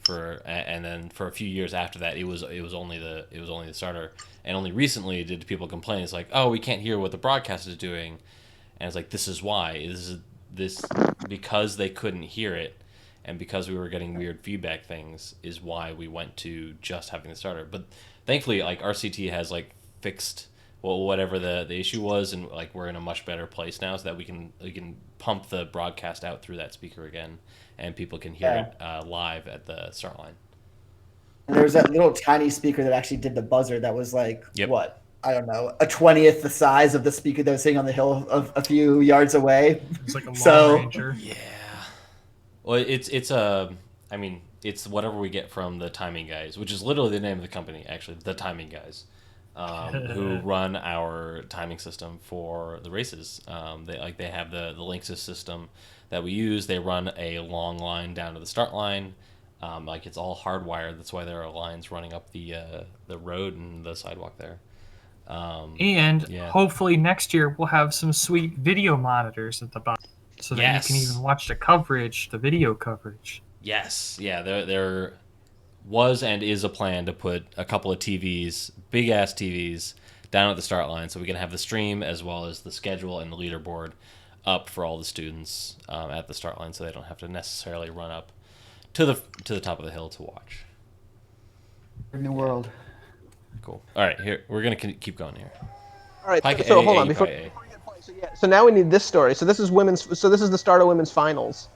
And then for a few years after that, it was only the starter, and only recently did people complain. It's like, oh, we can't hear what the broadcast is doing, and it's like, this is why. This because they couldn't hear it, and because we were getting weird feedback things, is why we went to just having the starter. But thankfully, like, RCT has like fixed whatever the issue was, and like we're in a much better place now, so that we can pump the broadcast out through that speaker again, and people can hear it live at the start line. There's that little tiny speaker that actually did the buzzer that was like, what? I don't know, a 20th the size of the speaker that was sitting on the hill a few yards away. It's like a long ranger. Yeah. Well, it's whatever we get from the Timing Guys, which is literally the name of the company, actually, the Timing Guys, who run our timing system for the races. They have the Linksys system that we use. They run a long line down to the start line. It's all hardwired. That's why there are lines running up the road and the sidewalk there. Hopefully next year we'll have some sweet video monitors at the bottom, so that you can even watch the video coverage. Yes, yeah. There was and is a plan to put a couple of TVs, big ass TVs, down at the start line, so we can have the stream as well as the schedule and the leaderboard up for all the students at the start line, so they don't have to necessarily run up to the top of the hill to watch. New world. Cool. All right, here we're gonna keep going here. All right. So hold on before. So now we need this story. So this is the start of women's finals.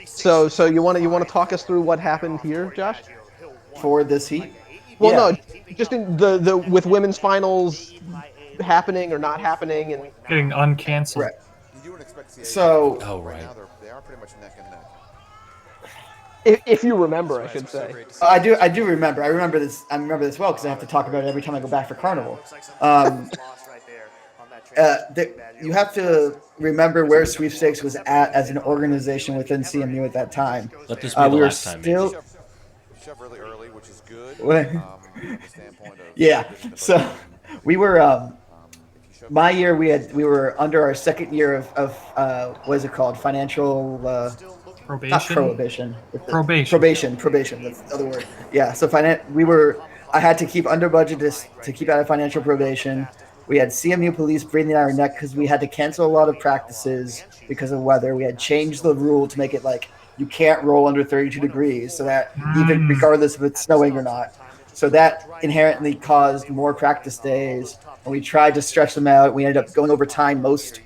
So you want to talk us through what happened here, Josh? For this heat? Well, no, just in the with women's finals happening or not happening and getting uncanceled. Right. So. Oh right. They are pretty much neck and neck. If you remember, I should say. I do remember. I remember this well because I have to talk about it every time I go back for Carnival. You have to remember where Sweepstakes was at as an organization within CMU at that time. Let this be the last time. Shove really early, which is good. Yeah. So we were. My year, we were under our second year of what is it called? Financial. Probation. Not prohibition. Probation. Probation. That's the other word. Yeah. So I had to keep under budget to keep out of financial probation. We had CMU police breathing down our neck because we had to cancel a lot of practices because of weather. We had changed the rule to make it like you can't roll under 32 degrees, so that even regardless if it's snowing or not. So that inherently caused more practice days, and we tried to stretch them out. We ended up going over time most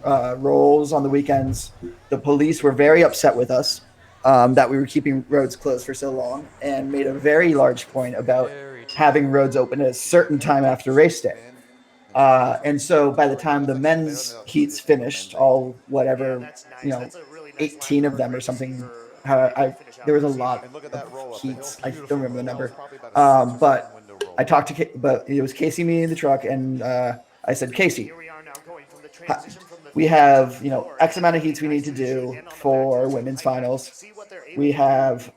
rolls on the weekends. The police were very upset with us that we were keeping roads closed for so long, and made a very large point about having roads open at a certain time after race day. And so by the time the men's heats finished, all whatever, 18 of them or something, there was a lot of heats. I don't remember the number. But I talked to, but it was Casey, me in the truck, and I said, Casey, we have, X amount of heats we need to do for women's finals. We have,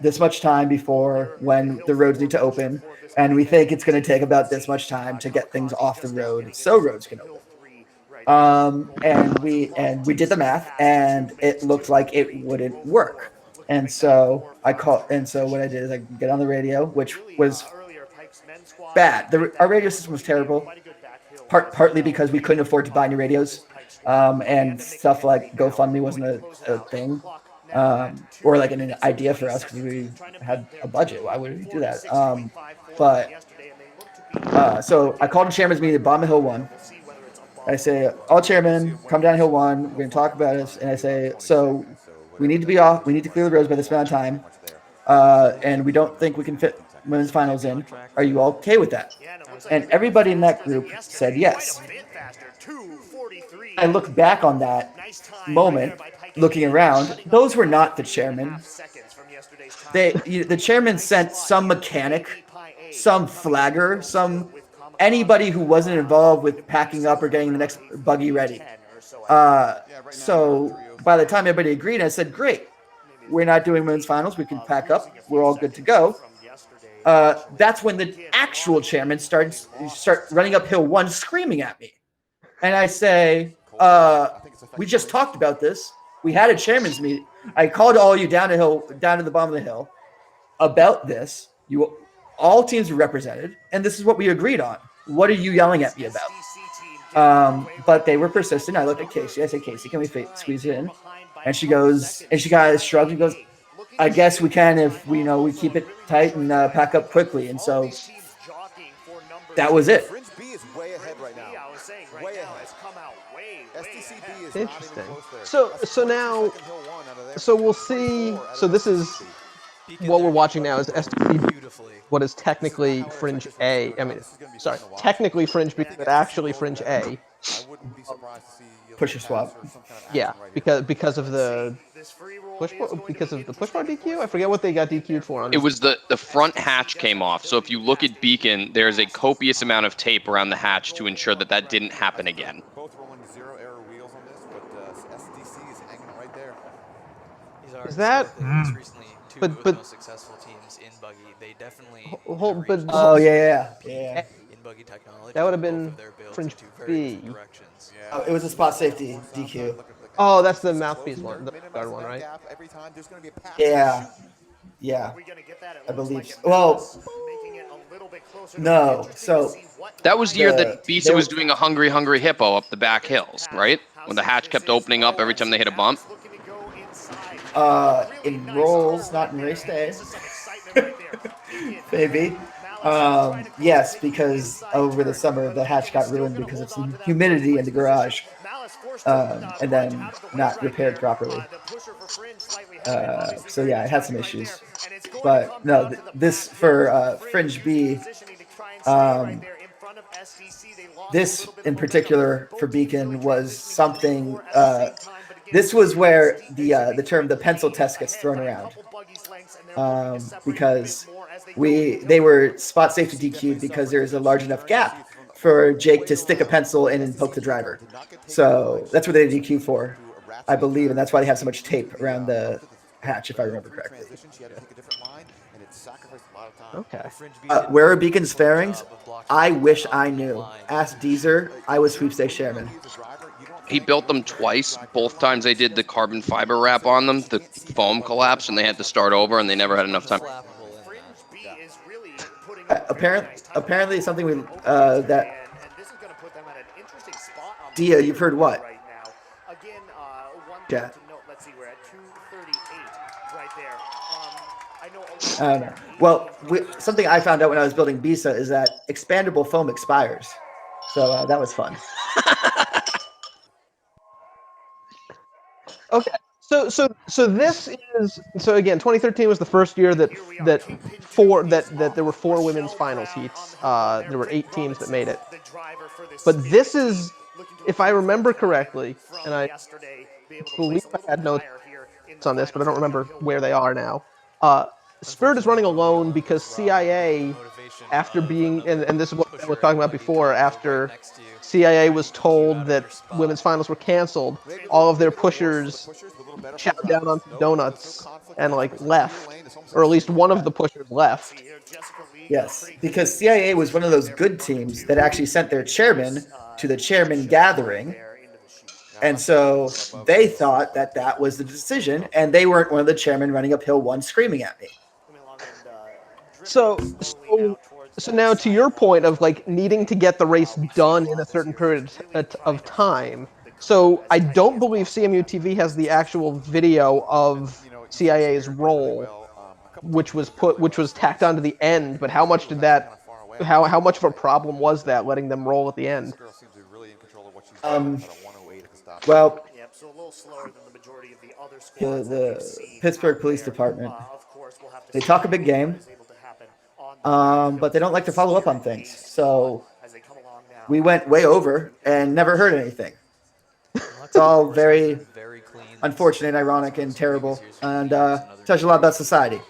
this much time before when the roads need to open. And we think it's going to take about this much time to get things off the road so roads can open. And we did the math, and it looked like it wouldn't work. And so what I did is I get on the radio, which was bad. Our radio system was terrible. Partly because we couldn't afford to buy new radios, and stuff like GoFundMe wasn't a thing. or like an idea for us because we had a budget. Why would we do that? So I called the chairman's meeting at Bottom of Hill 1. I say, all chairmen, come down Hill 1. We're going to talk about this. And I say, so we need to be off. We need to clear the roads by this amount of time. And we don't think we can fit women's finals in. Are you all okay with that? And everybody in that group said yes. I look back on that moment, looking around. Those were not the chairmen. The chairman sent some mechanic, some flagger, anybody who wasn't involved with packing up or getting the next buggy ready. So by the time everybody agreed, I said, great. We're not doing women's finals. We can pack up. We're all good to go. That's when the actual chairman start running up Hill 1 screaming at me. And I say, we just talked about this. We had a chairman's meeting. I called all you down to the bottom of the hill about this. All teams were represented, and this is what we agreed on. What are you yelling at me about? But they were persistent. I looked at Casey. I said, Casey, can we squeeze it in? And she goes, and she kind of shrugged and goes, I guess we can if we keep it tight and pack up quickly. And so that was it. Fringe B is way ahead right now. I was saying right way now ahead. it's come out way STCB is Interesting. not even close there. So now, so we'll see. So this is what we're watching now is STCB, what is technically Fringe A. I mean, sorry, technically Fringe B, but actually Fringe A. I wouldn't be surprised to see Pusher swap. Yeah, because of the push bar DQ. I forget what they got DQ'd for. On It was the front hatch came off. So if you look at Beacon, there's a copious amount of tape around the hatch to ensure that didn't happen again. both rolling 0 error wheels on this, but SDC is hanging right there. Is that? Recently, two But- of but- the most successful teams in Buggy. They definitely But Oh yeah. in Buggy technology. That would have both been of their builds Fringe into very B. different directions. Oh, it was a spot safety DQ. Oh, that's the mouthpiece one, the guard one, right? Every time there's going to be a pass. Yeah. We're gonna get that. It I looks believe like so. it Well, does, making it a little bit closer to no, the interesting so- to see what That was the year that The- Bisa was doing a hungry hippo up the back hills, right? When the hatch kept opening up every time they hit a bump. looking to go inside. In rolls, not in race day. This is some excitement right there. Maybe. Yes, because over the summer the hatch got ruined because of some humidity in the garage, and then not repaired properly. So yeah, it had some issues. But no, this for Fringe B. This in particular for Beacon was something. This was where the term the pencil test gets thrown around, because they were spot safety DQ'd because there's a large enough gap for Jake to stick a pencil in and poke the driver. So that's what they DQ for, I believe, and that's why they have so much tape around the hatch, if I remember correctly. Okay. Where are Beacon's fairings? I wish I knew. Ask Deezer. I was sweepstakes chairman. He built them twice. Both times they did the carbon fiber wrap on them. The foam collapsed and they had to start over and they never had enough time. Apparently it's something we that Dia, you've heard what? Yeah. Let's see, we're at 238 right there. I don't know. Well, something I found out when I was building Bisa is that expandable foam expires. So that was fun. Okay. So this is again 2013 was the first year that there were 4 women's finals heats. There were 8 teams that made it. But this is, if I remember correctly, and I believe I had notes on this, but I don't remember where they are now. Spirit is running alone because CIA, after being, and this is what I was talking about before, after CIA was told that women's finals were canceled, all of their pushers chopped down on donuts and left, or at least one of the pushers left. Yes, because CIA was one of those good teams that actually sent their chairman to the chairman gathering. And so they thought that was the decision, and they weren't one of the chairmen running up Hill 1 screaming at me. So now to your point of needing to get the race done in a certain period of time, So I don't believe CMU TV has the actual video of CIA's role, which was tacked onto the end. But how much did that? How much of a problem was that letting them roll at the end? Well, Yep, so a little slower than the majority of the other squads the Pittsburgh Police Department, they talk a big game, but they don't like to follow up on things. So we went way over and never heard anything. It's all very unfortunate, ironic, and terrible, and tells you a lot about society.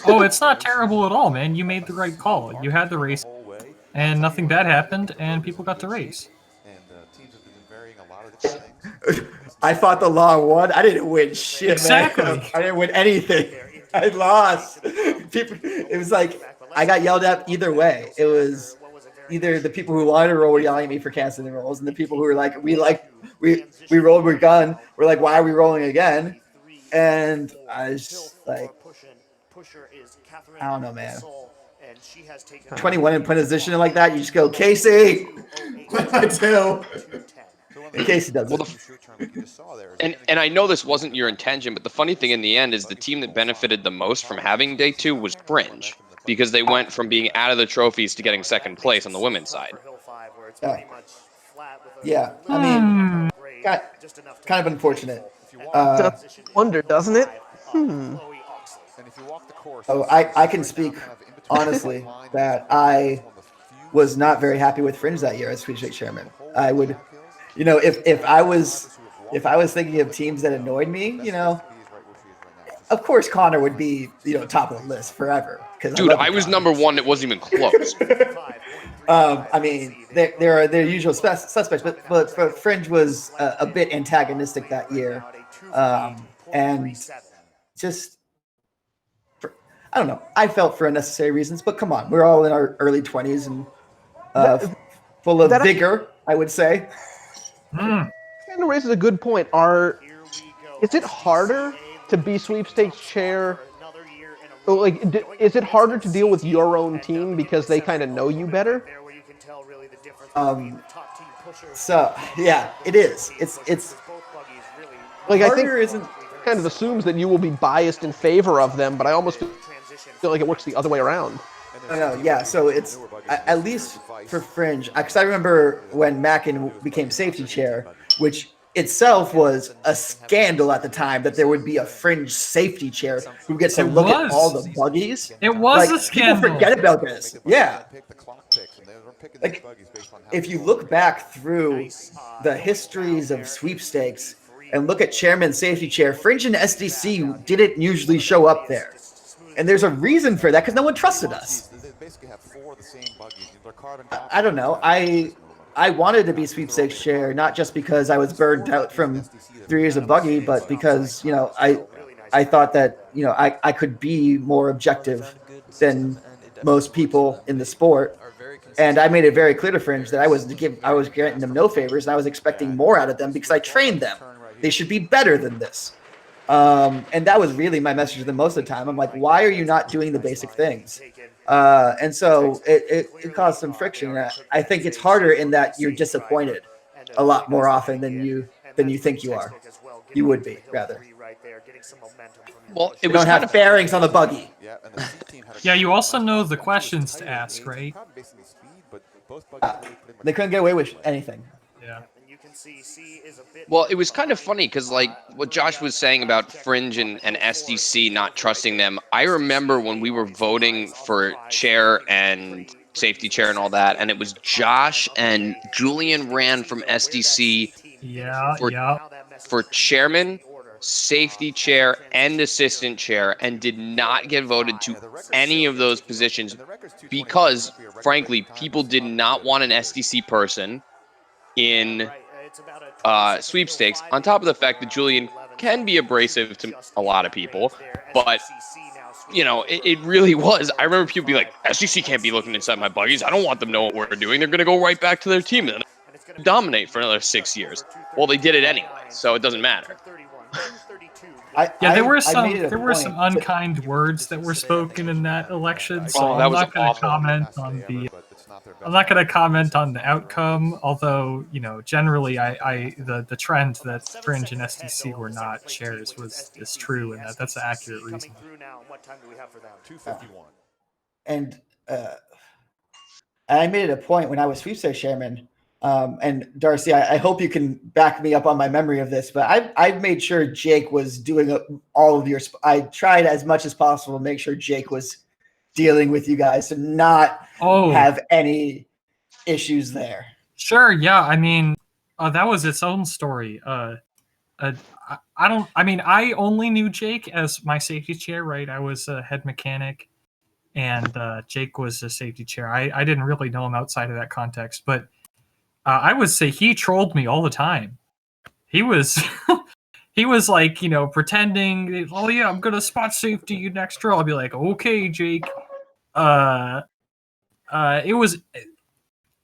Oh, it's not terrible at all, man. You made the right call. You had the race, and nothing bad happened, and people got to race. I fought the long one. I didn't win shit, exactly. Man. I didn't win anything. I lost. It was like I got yelled at either way. It was either the people who wanted to roll were yelling at me for canceling rolls, and the people who were like, we rolled, we're done. We're like, why are we rolling again? And I was just like, I don't know, man. 21 in position like that, you just go, Casey. Two. In case it doesn't. And I know this wasn't your intention, but the funny thing in the end is the team that benefited the most from having day 2 was Fringe, because they went from being out of the trophies to getting second place on the women's side. Yeah, I mean, kind of unfortunate. Wonder, doesn't it? Oh, I can speak honestly that I was not very happy with Fringe that year as Sweepstakes chairman. I would, if I was thinking of teams that annoyed me, of course Connor would be, top of the list forever. Dude, I was number 1. It wasn't even close. I mean, there are their usual suspects, but Fringe was a bit antagonistic that year, and just. I don't know. I felt for unnecessary reasons, but come on, we're all in our early 20s and full of vigor, I would say. Kind of raises a good point. Is it harder to be sweepstakes chair? Like, is it harder to deal with your own team because they kind of know you better? So yeah, it is. It's like I think isn't kind of assumes that you will be biased in favor of them, but I almost feel like it works the other way around. Yeah, so it's at least for Fringe, because I remember when Mackin became safety chair, which itself was a scandal at the time that there would be a Fringe safety chair who gets to look at all the buggies. It was a scandal. People forget about this. Yeah. Like, if you look back through the histories of sweepstakes and look at chairman safety chair, Fringe and SDC didn't usually show up there. And there's a reason for that, because no one trusted us. I don't know. I wanted to be sweepstakes chair, not just because I was burned out from 3 years of Buggy, but because, I thought that, I could be more objective than most people in the sport. And I made it very clear to Fringe that I was granting them no favors, and I was expecting more out of them because I trained them. They should be better than this. And that was really my message to them most of the time. I'm like, why are you not doing the basic things? And so it caused some friction. I think it's harder in that you're disappointed a lot more often than you think you are. You would be, rather. Well, you don't have bearings on the Buggy. Yeah, you also know the questions to ask, right? They couldn't get away with anything. Yeah. Well, it was kind of funny because, like, what Josh was saying about Fringe and SDC not trusting them, I remember when we were voting for chair and safety chair and all that, and it was Josh and Julian ran from SDC for chairman, safety chair, and assistant chair, and did not get voted to any of those positions because, frankly, people did not want an SDC person in sweepstakes, on top of the fact that Julian can be abrasive to a lot of people, but it really was. I remember people being like, SGC can't be looking inside my buggies. I don't want them to know what we're doing. They're going to go right back to their team and dominate for another 6 years. Well, they did it anyway, so it doesn't matter. There were some unkind words that were spoken in that election, so I'm not going to comment on the I'm not going to comment on the outcome, although, you know, generally the trend that Fringe and SDC were not chairs is true, and that's an accurate reason. What time do we have for them? 2:51. And I made it a point when I was sweepstakes chairman, and Darcy, I hope you can back me up on my memory of this, but I made sure Jake was doing all of your. I tried as much as possible to make sure Jake was dealing with you guys to not have any issues there. Sure, yeah. I mean, that was its own story. I only knew Jake as my safety chair, right? I was a head mechanic, and Jake was a safety chair. I didn't really know him outside of that context, but I would say he trolled me all the time. He was he was like, you know, pretending, oh yeah, I'm gonna spot safety you next row. I'll be like, okay, Jake. It was.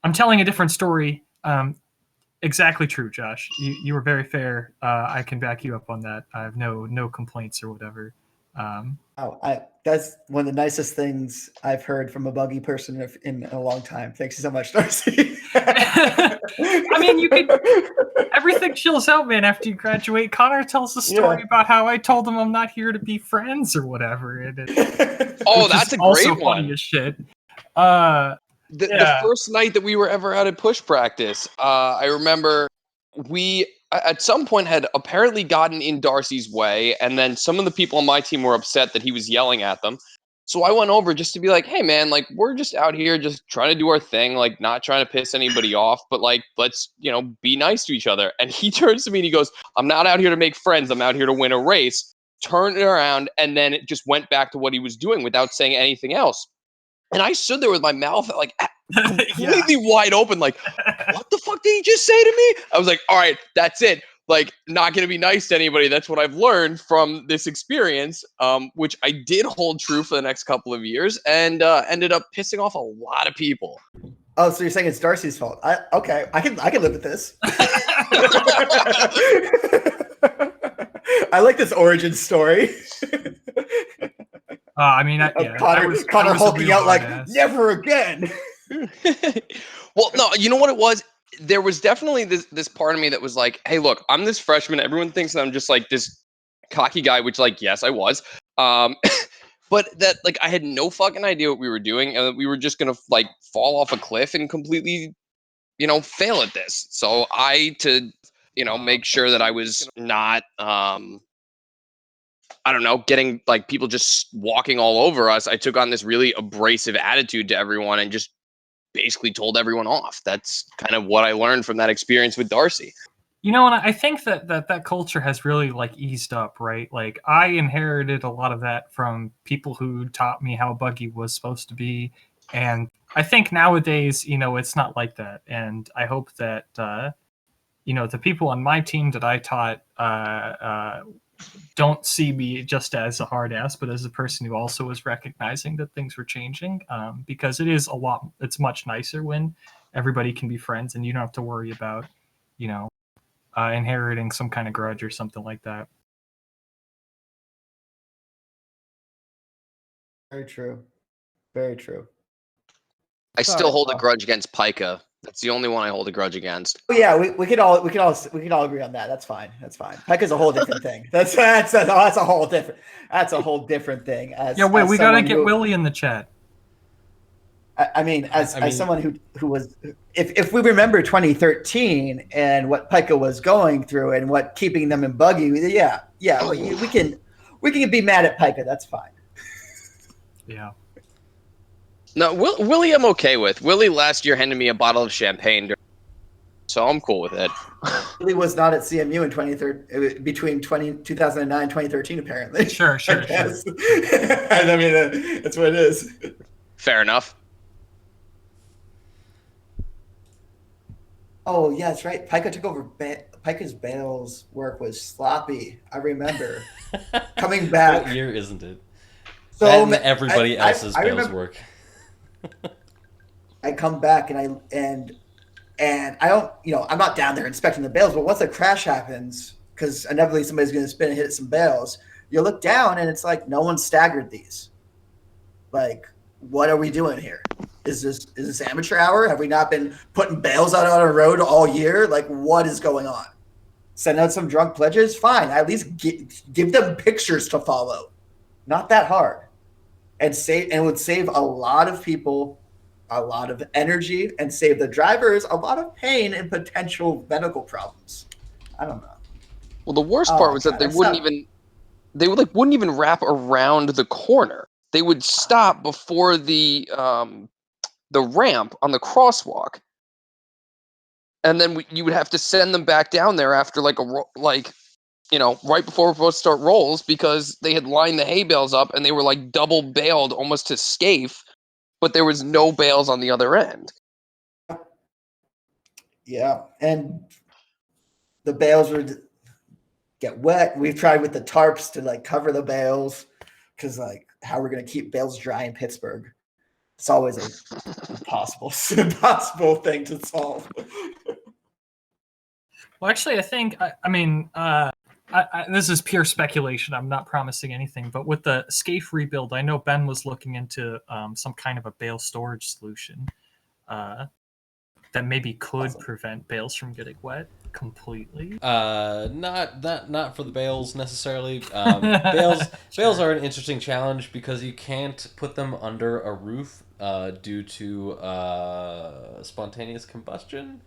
I'm telling a different story. Exactly true, Josh. You were very fair. I can back you up on that. I have no complaints or whatever. That's one of the nicest things I've heard from a Buggy person in a long time. Thanks so much, Darcy. I mean, you could. Everything chills out, man. After you graduate, Connor tells the story about how I told him I'm not here to be friends or whatever. And that's a great one. Funny as shit. The first night that we were ever out at push practice, I remember we at some point had apparently gotten in Darcy's way, and then some of the people on my team were upset that he was yelling at them. So I went over just to be like, hey man, like we're just out here just trying to do our thing, like not trying to piss anybody off, but like let's, you know, be nice to each other. And he turns to me and he goes, I'm not out here to make friends, I'm out here to win a race. Turned it around and then it just went back to what he was doing without saying anything else. And I stood there with my mouth like completely wide open, like, what the fuck did he just say to me? I was like, all right, that's it. Like, not going to be nice to anybody. That's what I've learned from this experience, which I did hold true for the next couple of years and ended up pissing off a lot of people. Oh, so you're saying it's Darcy's fault? Okay, I can live with this. I like this origin story. Connor hulking out like, never again. Well, no, you know what it was? There was definitely this part of me that was like, hey, look, I'm this freshman. Everyone thinks that I'm just like this cocky guy, which like, yes, I was. But that like I had no fucking idea what we were doing, and that we were just gonna like fall off a cliff and completely, you know, fail at this. So to make sure that I was not I don't know, getting like people just walking all over us, I took on this really abrasive attitude to everyone and just basically told everyone off. That's kind of what I learned from that experience with Darcy. You know, and I think that culture has really like eased up, right? Like I inherited a lot of that from people who taught me how Buggy was supposed to be. And I think nowadays, you know, it's not like that. And I hope that, the people on my team that I taught don't see me just as a hard ass, but as a person who also is recognizing that things were changing, because it's much nicer when everybody can be friends and you don't have to worry about, inheriting some kind of grudge or something like that. Very true. Very true. I still hold a grudge against Pika. That's the only one I hold a grudge against. Oh yeah, we could all agree on that. That's fine. Pika's a whole different thing. That's a whole different thing. We gotta get Willie in the chat. As someone who was, if we remember 2013 and what Pika was going through and what keeping them in Buggy, we can be mad at Pika. That's fine. Yeah. No, Willie I'm okay with. Willie last year handed me a bottle of champagne, so I'm cool with it. Willie was not at CMU in between 2009 and 2013, apparently. Sure. That's what it is. Fair enough. Oh, yeah, that's right. Pika took over. Pika's Bales work was sloppy. I remember. Coming back. What year isn't it? So everybody else's Bales work. I come back and I don't, I'm not down there inspecting the bales, but once a crash happens, because inevitably somebody's going to spin and hit some bales, you look down and it's like no one staggered these. Like, what are we doing here? Is this amateur hour? Have we not been putting bales out on our road all year? Like, what is going on? Send out some drunk pledges? Fine. At least give them pictures to follow. Not that hard. And it would save a lot of people a lot of energy and save the drivers a lot of pain and potential medical problems. I don't know. Well, the worst part was that they wouldn't even wrap around the corner. They would stop before the ramp on the crosswalk, and then you would have to send them back down there after right before we're supposed to start rolls, because they had lined the hay bales up and they were like double baled almost to scaife, but there was no bales on the other end. Yeah, and the bales would get wet. We've tried with the tarps to like cover the bales, because like how we're gonna keep bales dry in Pittsburgh. It's always a impossible thing to solve. Well, actually, I think this is pure speculation. I'm not promising anything, but with the scaife rebuild, I know Ben was looking into some kind of a bale storage solution that maybe could prevent bales from getting wet completely. Not for the bales necessarily. Bales are an interesting challenge because you can't put them under a roof due to spontaneous combustion.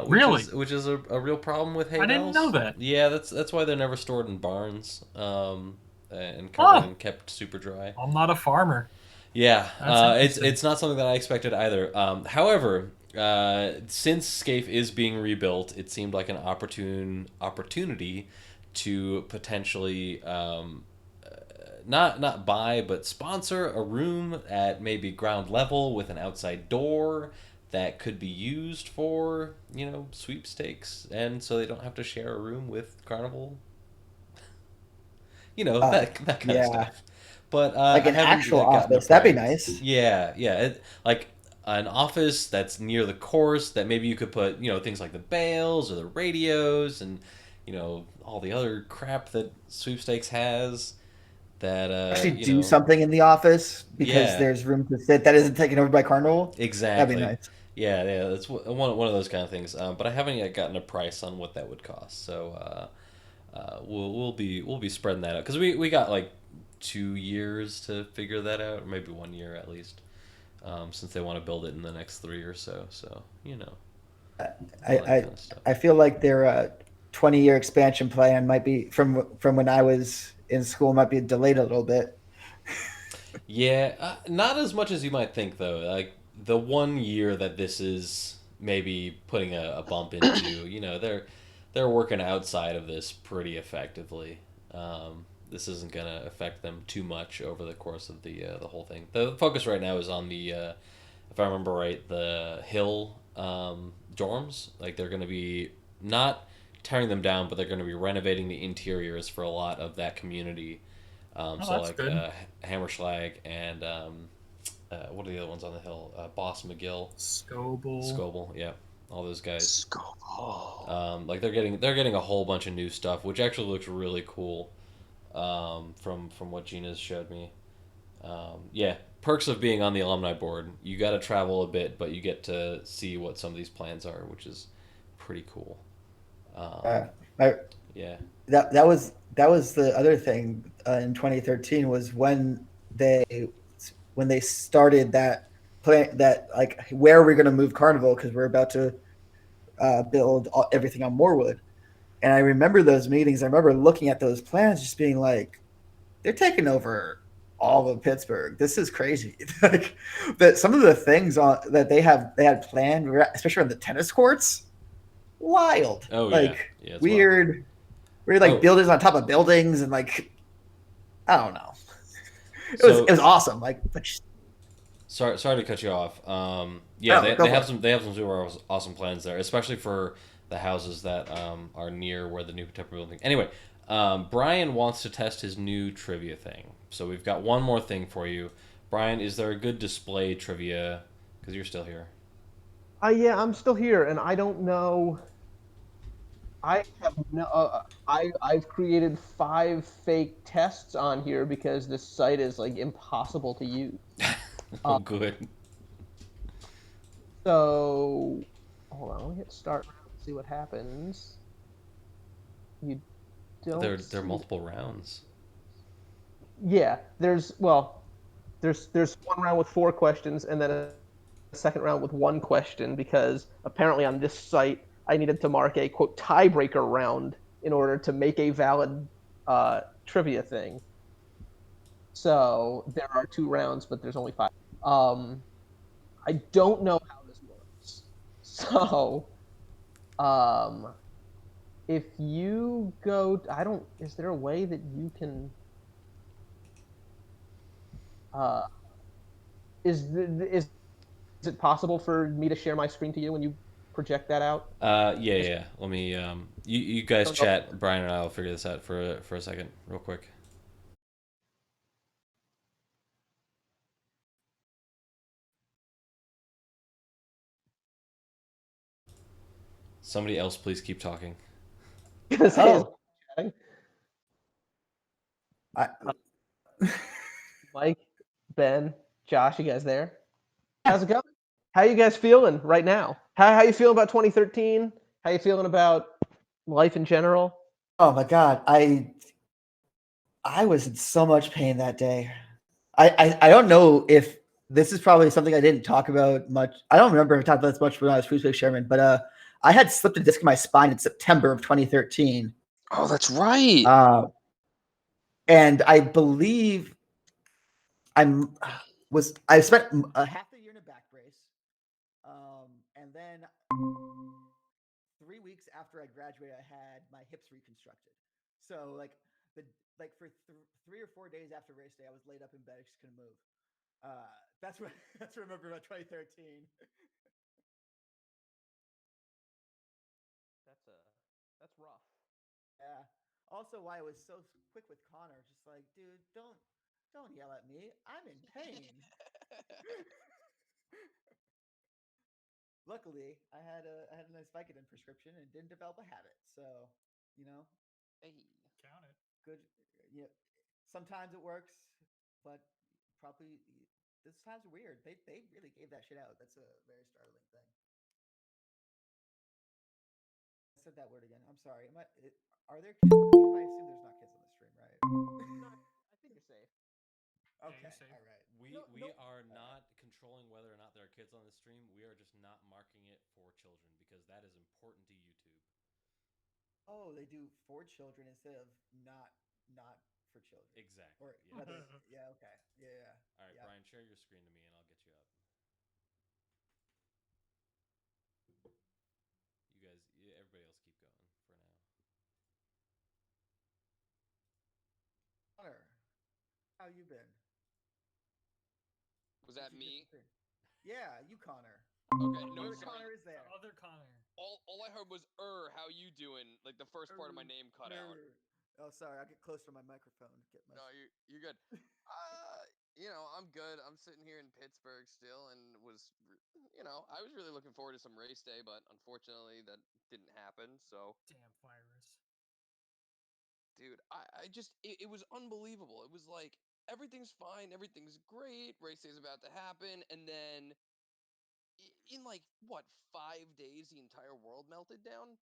Which is a real problem with hay bales. I didn't know that. Yeah, that's why they're never stored in barns and covered and kept super dry. I'm not a farmer. Yeah, it's not something that I expected either. However, since scaife is being rebuilt, it seemed like an opportunity to potentially not buy but sponsor a room at maybe ground level with an outside door that could be used for, sweepstakes, and so they don't have to share a room with Carnival. That kind of stuff. But like an actual office, that'd be nice. Yeah. Like an office that's near the course that maybe you could put, things like the bales or the radios and, all the other crap that sweepstakes has. That actually do something in the office because there's room to sit that isn't taken over by Carnival. Exactly. That'd be nice. Yeah, that's one of those kind of things. But I haven't yet gotten a price on what that would cost. So we'll be spreading that out because we got like 2 years to figure that out, or maybe 1 year at least, since they want to build it in the next 3 or so. So I feel like their 20-year expansion plan might be from when I was in school might be delayed a little bit. Yeah, not as much as you might think though. Like the 1 year that this is maybe putting a bump into, they're working outside of this pretty effectively. This isn't gonna affect them too much over the course of the whole thing. The focus right now is on the, if I remember right, the hill dorms. Like they're gonna be not tearing them down, but they're gonna be renovating the interiors for a lot of that community. So like Hammerschlag and what are the other ones on the hill? Boss McGill, Scoble, yeah, all those guys. Scoble. Like they're getting a whole bunch of new stuff, which actually looks really cool. From what Gina's showed me. Yeah, perks of being on the alumni board. You got to travel a bit, but you get to see what some of these plans are, which is pretty cool. Yeah. That was the other thing in 2013 was when they started that plan, that like where are we going to move Carnival because we're about to build everything on Moorwood. And I remember those meetings. I remember looking at those plans, just being like, they're taking over all of Pittsburgh. This is crazy. Like that some of the things that they had planned, especially on the tennis courts, wild. Oh yeah, weird. Weird like buildings on top of buildings and like I don't know. It was awesome. Like sorry to cut you off. They have some super awesome plans there, especially for the houses that are near where the new temporary building. Anyway, Brian wants to test his new trivia thing. So we've got one more thing for you. Brian, is there a good display trivia? Because you're still here. Yeah, I'm still here, and I don't know. I've created 5 fake tests on here because this site is like impossible to use. Oh, good. So, hold on, let me hit start round and see what happens. You don't There are see. multiple rounds. Yeah, there's one round with 4 questions and then a second round with 1 question because apparently on this site I needed to mark a quote tiebreaker round in order to make a valid trivia thing. So there are 2 rounds, but there's only 5. Um, I don't know how this works. So um, if you go, I don't. Is there a way that you can? Uh, is it possible for me to share my screen to you when you project that out? Yeah. Let me. You guys Don't know. chat. Brian and I will figure this out for a second, real quick. Somebody else, please keep talking. Gonna say is Oh, chatting. I, Mike, Ben, Josh, you guys there? How's it going? How you guys feeling right now? How you feeling about 2013? How you feeling about life in general? oh my God, I was in so much pain that day. I don't know if this is probably something I didn't talk about much. I don't remember if I talked about this much when I was Food Chairman, but I had slipped a disc in my spine in September of 2013. Oh, that's right. And I believe I spent half the year in a back brace, and then 3 weeks after I graduated, I had my hips reconstructed. So the for 3 or 4 days after race day, I was laid up in bed, I just couldn't move. That's what that's what I remember about 2013. That's rough. Yeah. Also, why I was so quick with Connor, just like, dude, don't yell at me. I'm in pain. Luckily, I had a nice Vicodin prescription and didn't develop a habit. So, you know, Hey. Count it. good. Yeah, sometimes it works, but probably this time's weird. They really gave that shit out. That's a very startling thing. I said that word again. I'm sorry. Are there kids on the stream? I assume there's not kids on the stream, right? No, I think you're safe. Yeah, Okay. you're safe. All right. We are not controlling whether or not there are kids on the stream. We are just not marking it for children because that is important to YouTube. Oh, they do for children instead of not for children. Exactly. Or Yeah. yeah, okay. Yeah. All right, Yeah. Brian, share your screen to me, and I'll get you up. Everybody else, keep going for now. Connor, how you been? Was that me? Yeah, you Connor. Okay, no, What other sorry. Connor is there? The other Connor. All I heard was how you doing? Like the first part of my name cut out. Oh, sorry. I'll get closer to my microphone. No, you're good. I'm good. I'm sitting here in Pittsburgh still, and I was really looking forward to some race day, but unfortunately that didn't happen. So, Damn virus. dude, I just it was unbelievable. It was like everything's fine, everything's great, race day's about to happen, and then in like what 5 days, the entire world melted down.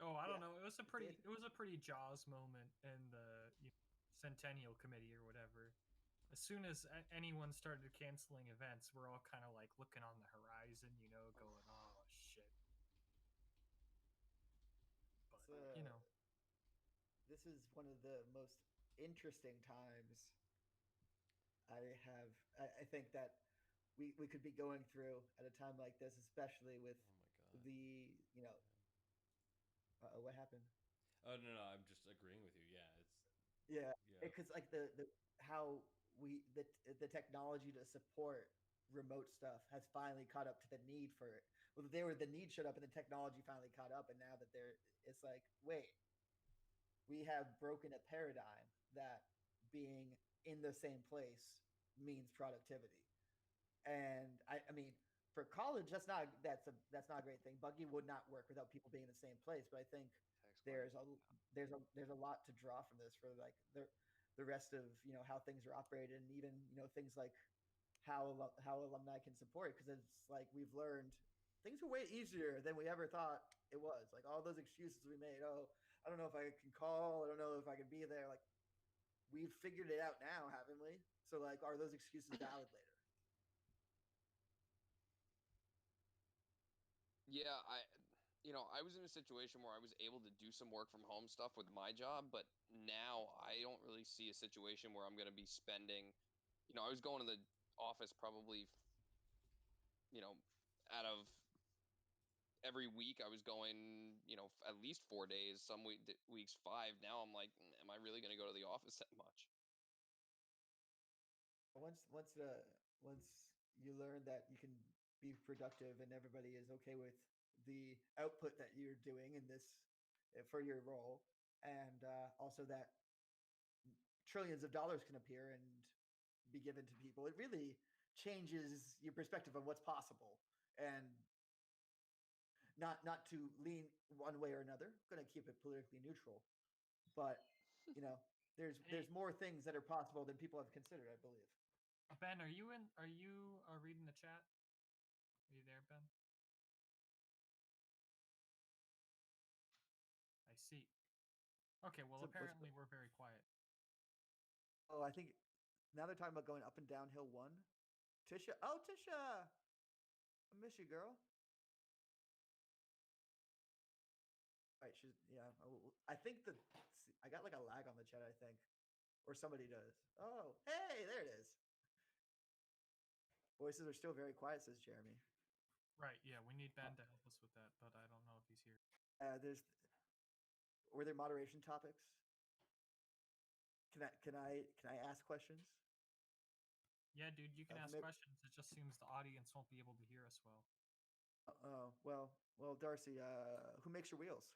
Oh, I don't Yeah, know. It was a it did. pretty Jaws moment in the Centennial Committee or whatever. As soon as anyone started canceling events, we're all kind of like looking on the horizon, going, "Oh shit." But This is one of the most interesting times I think that we could be going through at a time like this, especially with Oh my god. the what happened? Oh no, I'm just agreeing with you. Yeah, Yeah, yeah. because like the how the technology to support remote stuff has finally caught up to the need for it. Well, the need showed up and the technology finally caught up, and now that it's like, wait, we have broken a paradigm that being in the same place means productivity. And I mean, for college, that's not a great thing. Buggy would not work without people being in the same place. But I think there's a there's a lot to draw from this for like the rest of how things are operated, and even things like how alumni can support, because it's like we've learned things are way easier than we ever thought it was. Like all those excuses we made. Oh, I don't know if I can call. I don't know if I can be there. Like we've figured it out now, haven't we? So like, are those excuses valid later? Yeah, I was in a situation where I was able to do some work from home stuff with my job, but now I don't really see a situation where I'm going to be spending, I was going to the office probably, out of every week I was going, at least 4 days, some weeks 5. Now I'm like, am I really going to go to the office that much? Once you learn that you can be productive and everybody is okay with the output that you're doing in this for your role, and also that trillions of dollars can appear and be given to people, it really changes your perspective of what's possible. And not to lean one way or another, I'm going to keep it politically neutral, but there's more things that are possible than people have considered, I believe. Ben, are you reading the chat? Are you there, Ben? I see. Okay, well, apparently we're very quiet. Oh, I think now they're talking about going up and down hill 1. Tisha. Oh, Tisha. I miss you, girl. All right, I think I got like a lag on the chat, I think. Or somebody does. Oh, hey, there it is. Voices are still very quiet, says Jeremy. Right, yeah, we need Ben to help us with that, but I don't know if he's here. Were there moderation topics? Can I ask questions? Yeah, dude, you can ask questions. It just seems the audience won't be able to hear us well. Oh, well, Darcy, who makes your wheels?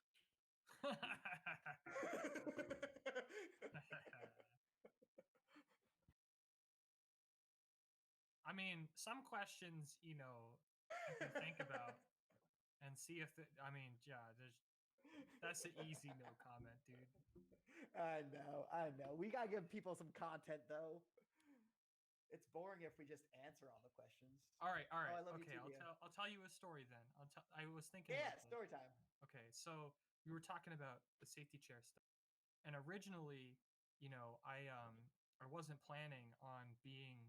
I mean, some questions, you can think about and see if that's an easy no comment, dude. I know. We gotta give people some content, though. It's boring if we just answer all the questions. All right. Oh, I love okay, you too, I'll tell you a story then. I was thinking. Yeah, story time. Okay, so we were talking about the safety chair stuff, and originally, I wasn't planning on being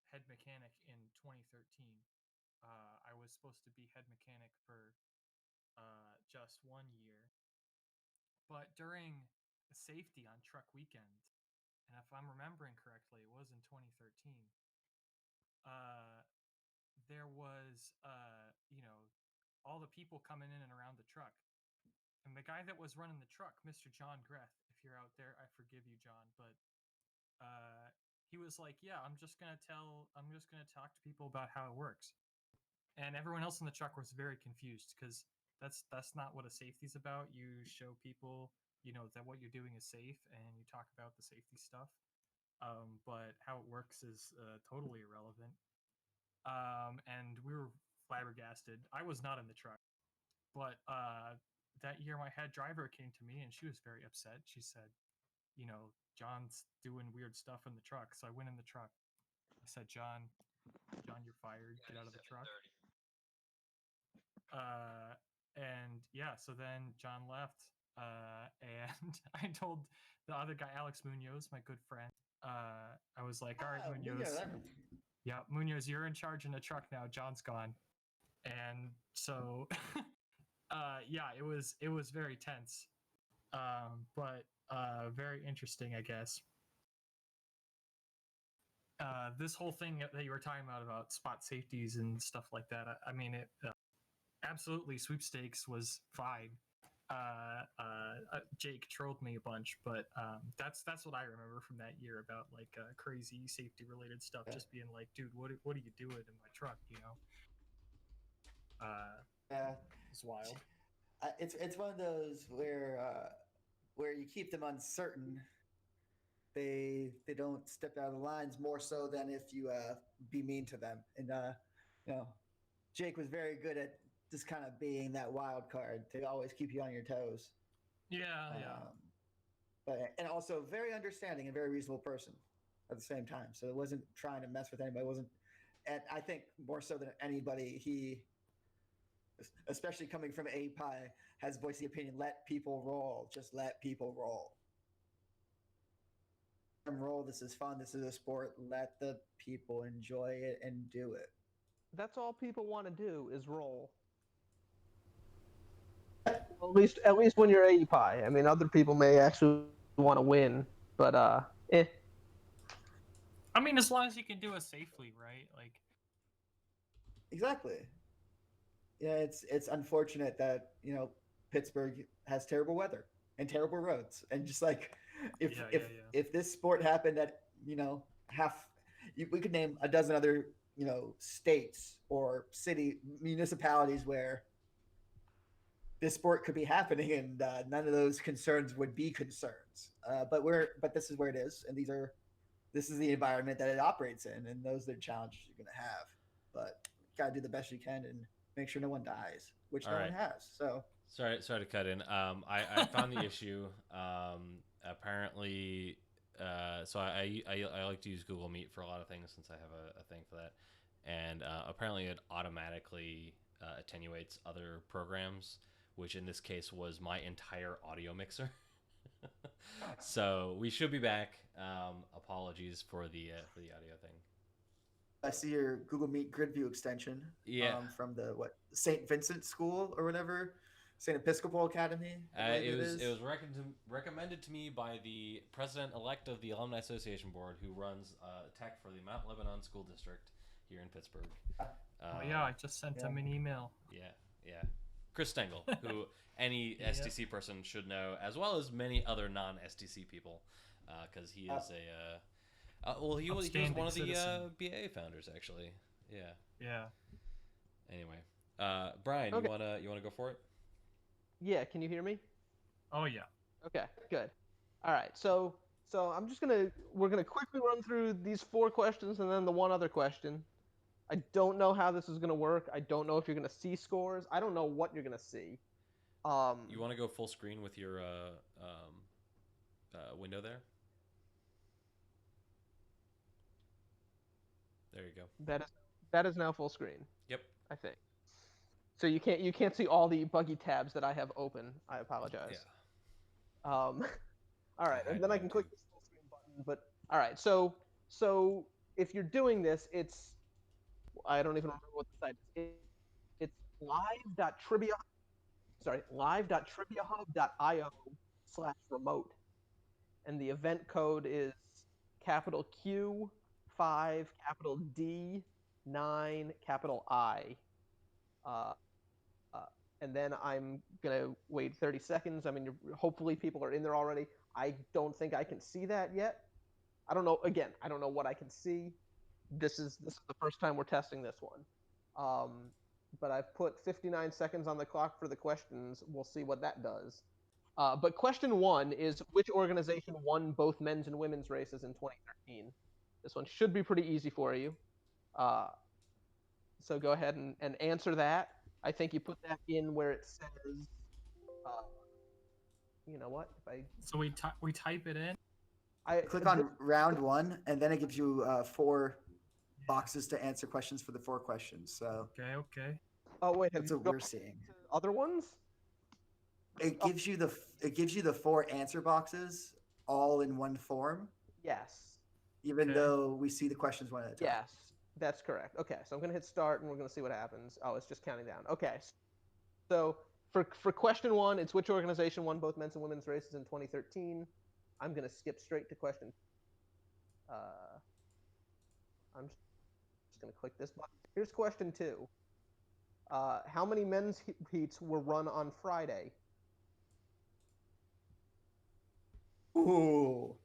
head mechanic in 2013. I was supposed to be head mechanic for just 1 year, but during the safety on truck weekend, and if I'm remembering correctly, it was in 2013. There was all the people coming in and around the truck, and the guy that was running the truck, Mr. John Greth, if you're out there, I forgive you, John, but he was like, yeah, I'm just gonna talk to people about how it works. And everyone else in the truck was very confused, because that's not what a safety's about. You show people that what you're doing is safe, and you talk about the safety stuff, but how it works is totally irrelevant. And we were flabbergasted. I was not in the truck, but that year my head driver came to me and she was very upset. She said, John's doing weird stuff in the truck. So I went in the truck. I said, John, you're fired. Get out of the truck. And yeah, so then John left. And I told the other guy, Alex Munoz, my good friend, I was like, all right, Munoz. Yeah, Munoz, you're in charge in the truck now. John's gone. And so, yeah, it was very tense, but very interesting, I guess. This whole thing that you were talking about spot safeties and stuff like that, I mean, it absolutely sweepstakes was fine. Jake trolled me a bunch, but that's what I remember from that year about like crazy safety related stuff. Yeah. Just being like, dude, what are you doing in my truck? Yeah, it's wild. It's one of those where you keep them uncertain. They don't step out of the lines more so than if you be mean to them. And Jake was very good at just kind of being that wild card to always keep you on your toes. Yeah. And also very understanding and very reasonable person at the same time. So it wasn't trying to mess with anybody. It wasn't and I think more so than anybody, he, especially coming from API, has voiced the opinion: let people roll, just let people roll. Roll. This is fun. This is a sport. Let the people enjoy it and do it. That's all people want to do is roll. At least when you're API. I mean, other people may actually want to win, but I mean, as long as you can do it safely, right? Like, exactly. Yeah, it's unfortunate that Pittsburgh has terrible weather and terrible roads, and just like if this sport happened at we could name a dozen other states or city municipalities where this sport could be happening, and none of those concerns would be concerns. But this is where it is, and this is the environment that it operates in, and those are the challenges you're going to have. But you gotta do the best you can and make sure no one dies, which no one has. So sorry to cut in. I found the issue. Apparently, so I like to use Google Meet for a lot of things since I have a thing for that, and apparently it automatically attenuates other programs, which in this case was my entire audio mixer. So we should be back. Apologies for the audio thing. I see your Google Meet grid view extension. Yeah. From the St. Vincent School or whatever, St. Episcopal Academy. It was recommended to me by the president-elect of the Alumni Association Board, who runs tech for the Mount Lebanon School District here in Pittsburgh. I just sent him an email. Yeah. Chris Stengel, who any STC person should know, as well as many other non-STC people, because he is he was one of the BA founders, actually. Yeah. Yeah. Anyway, Brian, okay. you wanna go for it? Yeah. Can you hear me? Oh yeah. Okay. Good. All right. So we're gonna quickly run through these 4 questions and then the one other question. I don't know how this is going to work. I don't know if you're going to see scores. I don't know what you're going to see. You want to go full screen with your window there? There you go. That is now full screen. Yep. I think. So you can't see all the Buggy tabs that I have open. I apologize. Yeah. All right, and then I can click this full screen button. But all right, so if you're doing this, I don't even remember what the site is. It's live.triviahub.io/remote. And the event code is capital Q 5, capital D 9, capital I. And then I'm going to wait 30 seconds. I mean, hopefully people are in there already. I don't think I can see that yet. I don't know. Again, I don't know what I can see. This is the first time we're testing this one. But I've put 59 seconds on the clock for the questions. We'll see what that does. But question 1 is, which organization won both men's and women's races in 2013? This one should be pretty easy for you. So go ahead and answer that. I think you put that in where it says, you know what? So we type it in. Click on round 1, and then it gives you 4 boxes to answer questions for the 4 questions. So okay. Oh wait, that's what we're seeing. Other ones? It gives you the 4 answer boxes all in one form. Yes. Even though we see the questions one at a time. Yes, that's correct. Okay, so I'm going to hit start, and we're going to see what happens. Oh, it's just counting down. Okay, so for question 1, it's which organization won both men's and women's races in 2013. I'm going to skip straight to question. I'm just going to click this button. Here's question 2. How many men's heats were run on Friday? Ooh.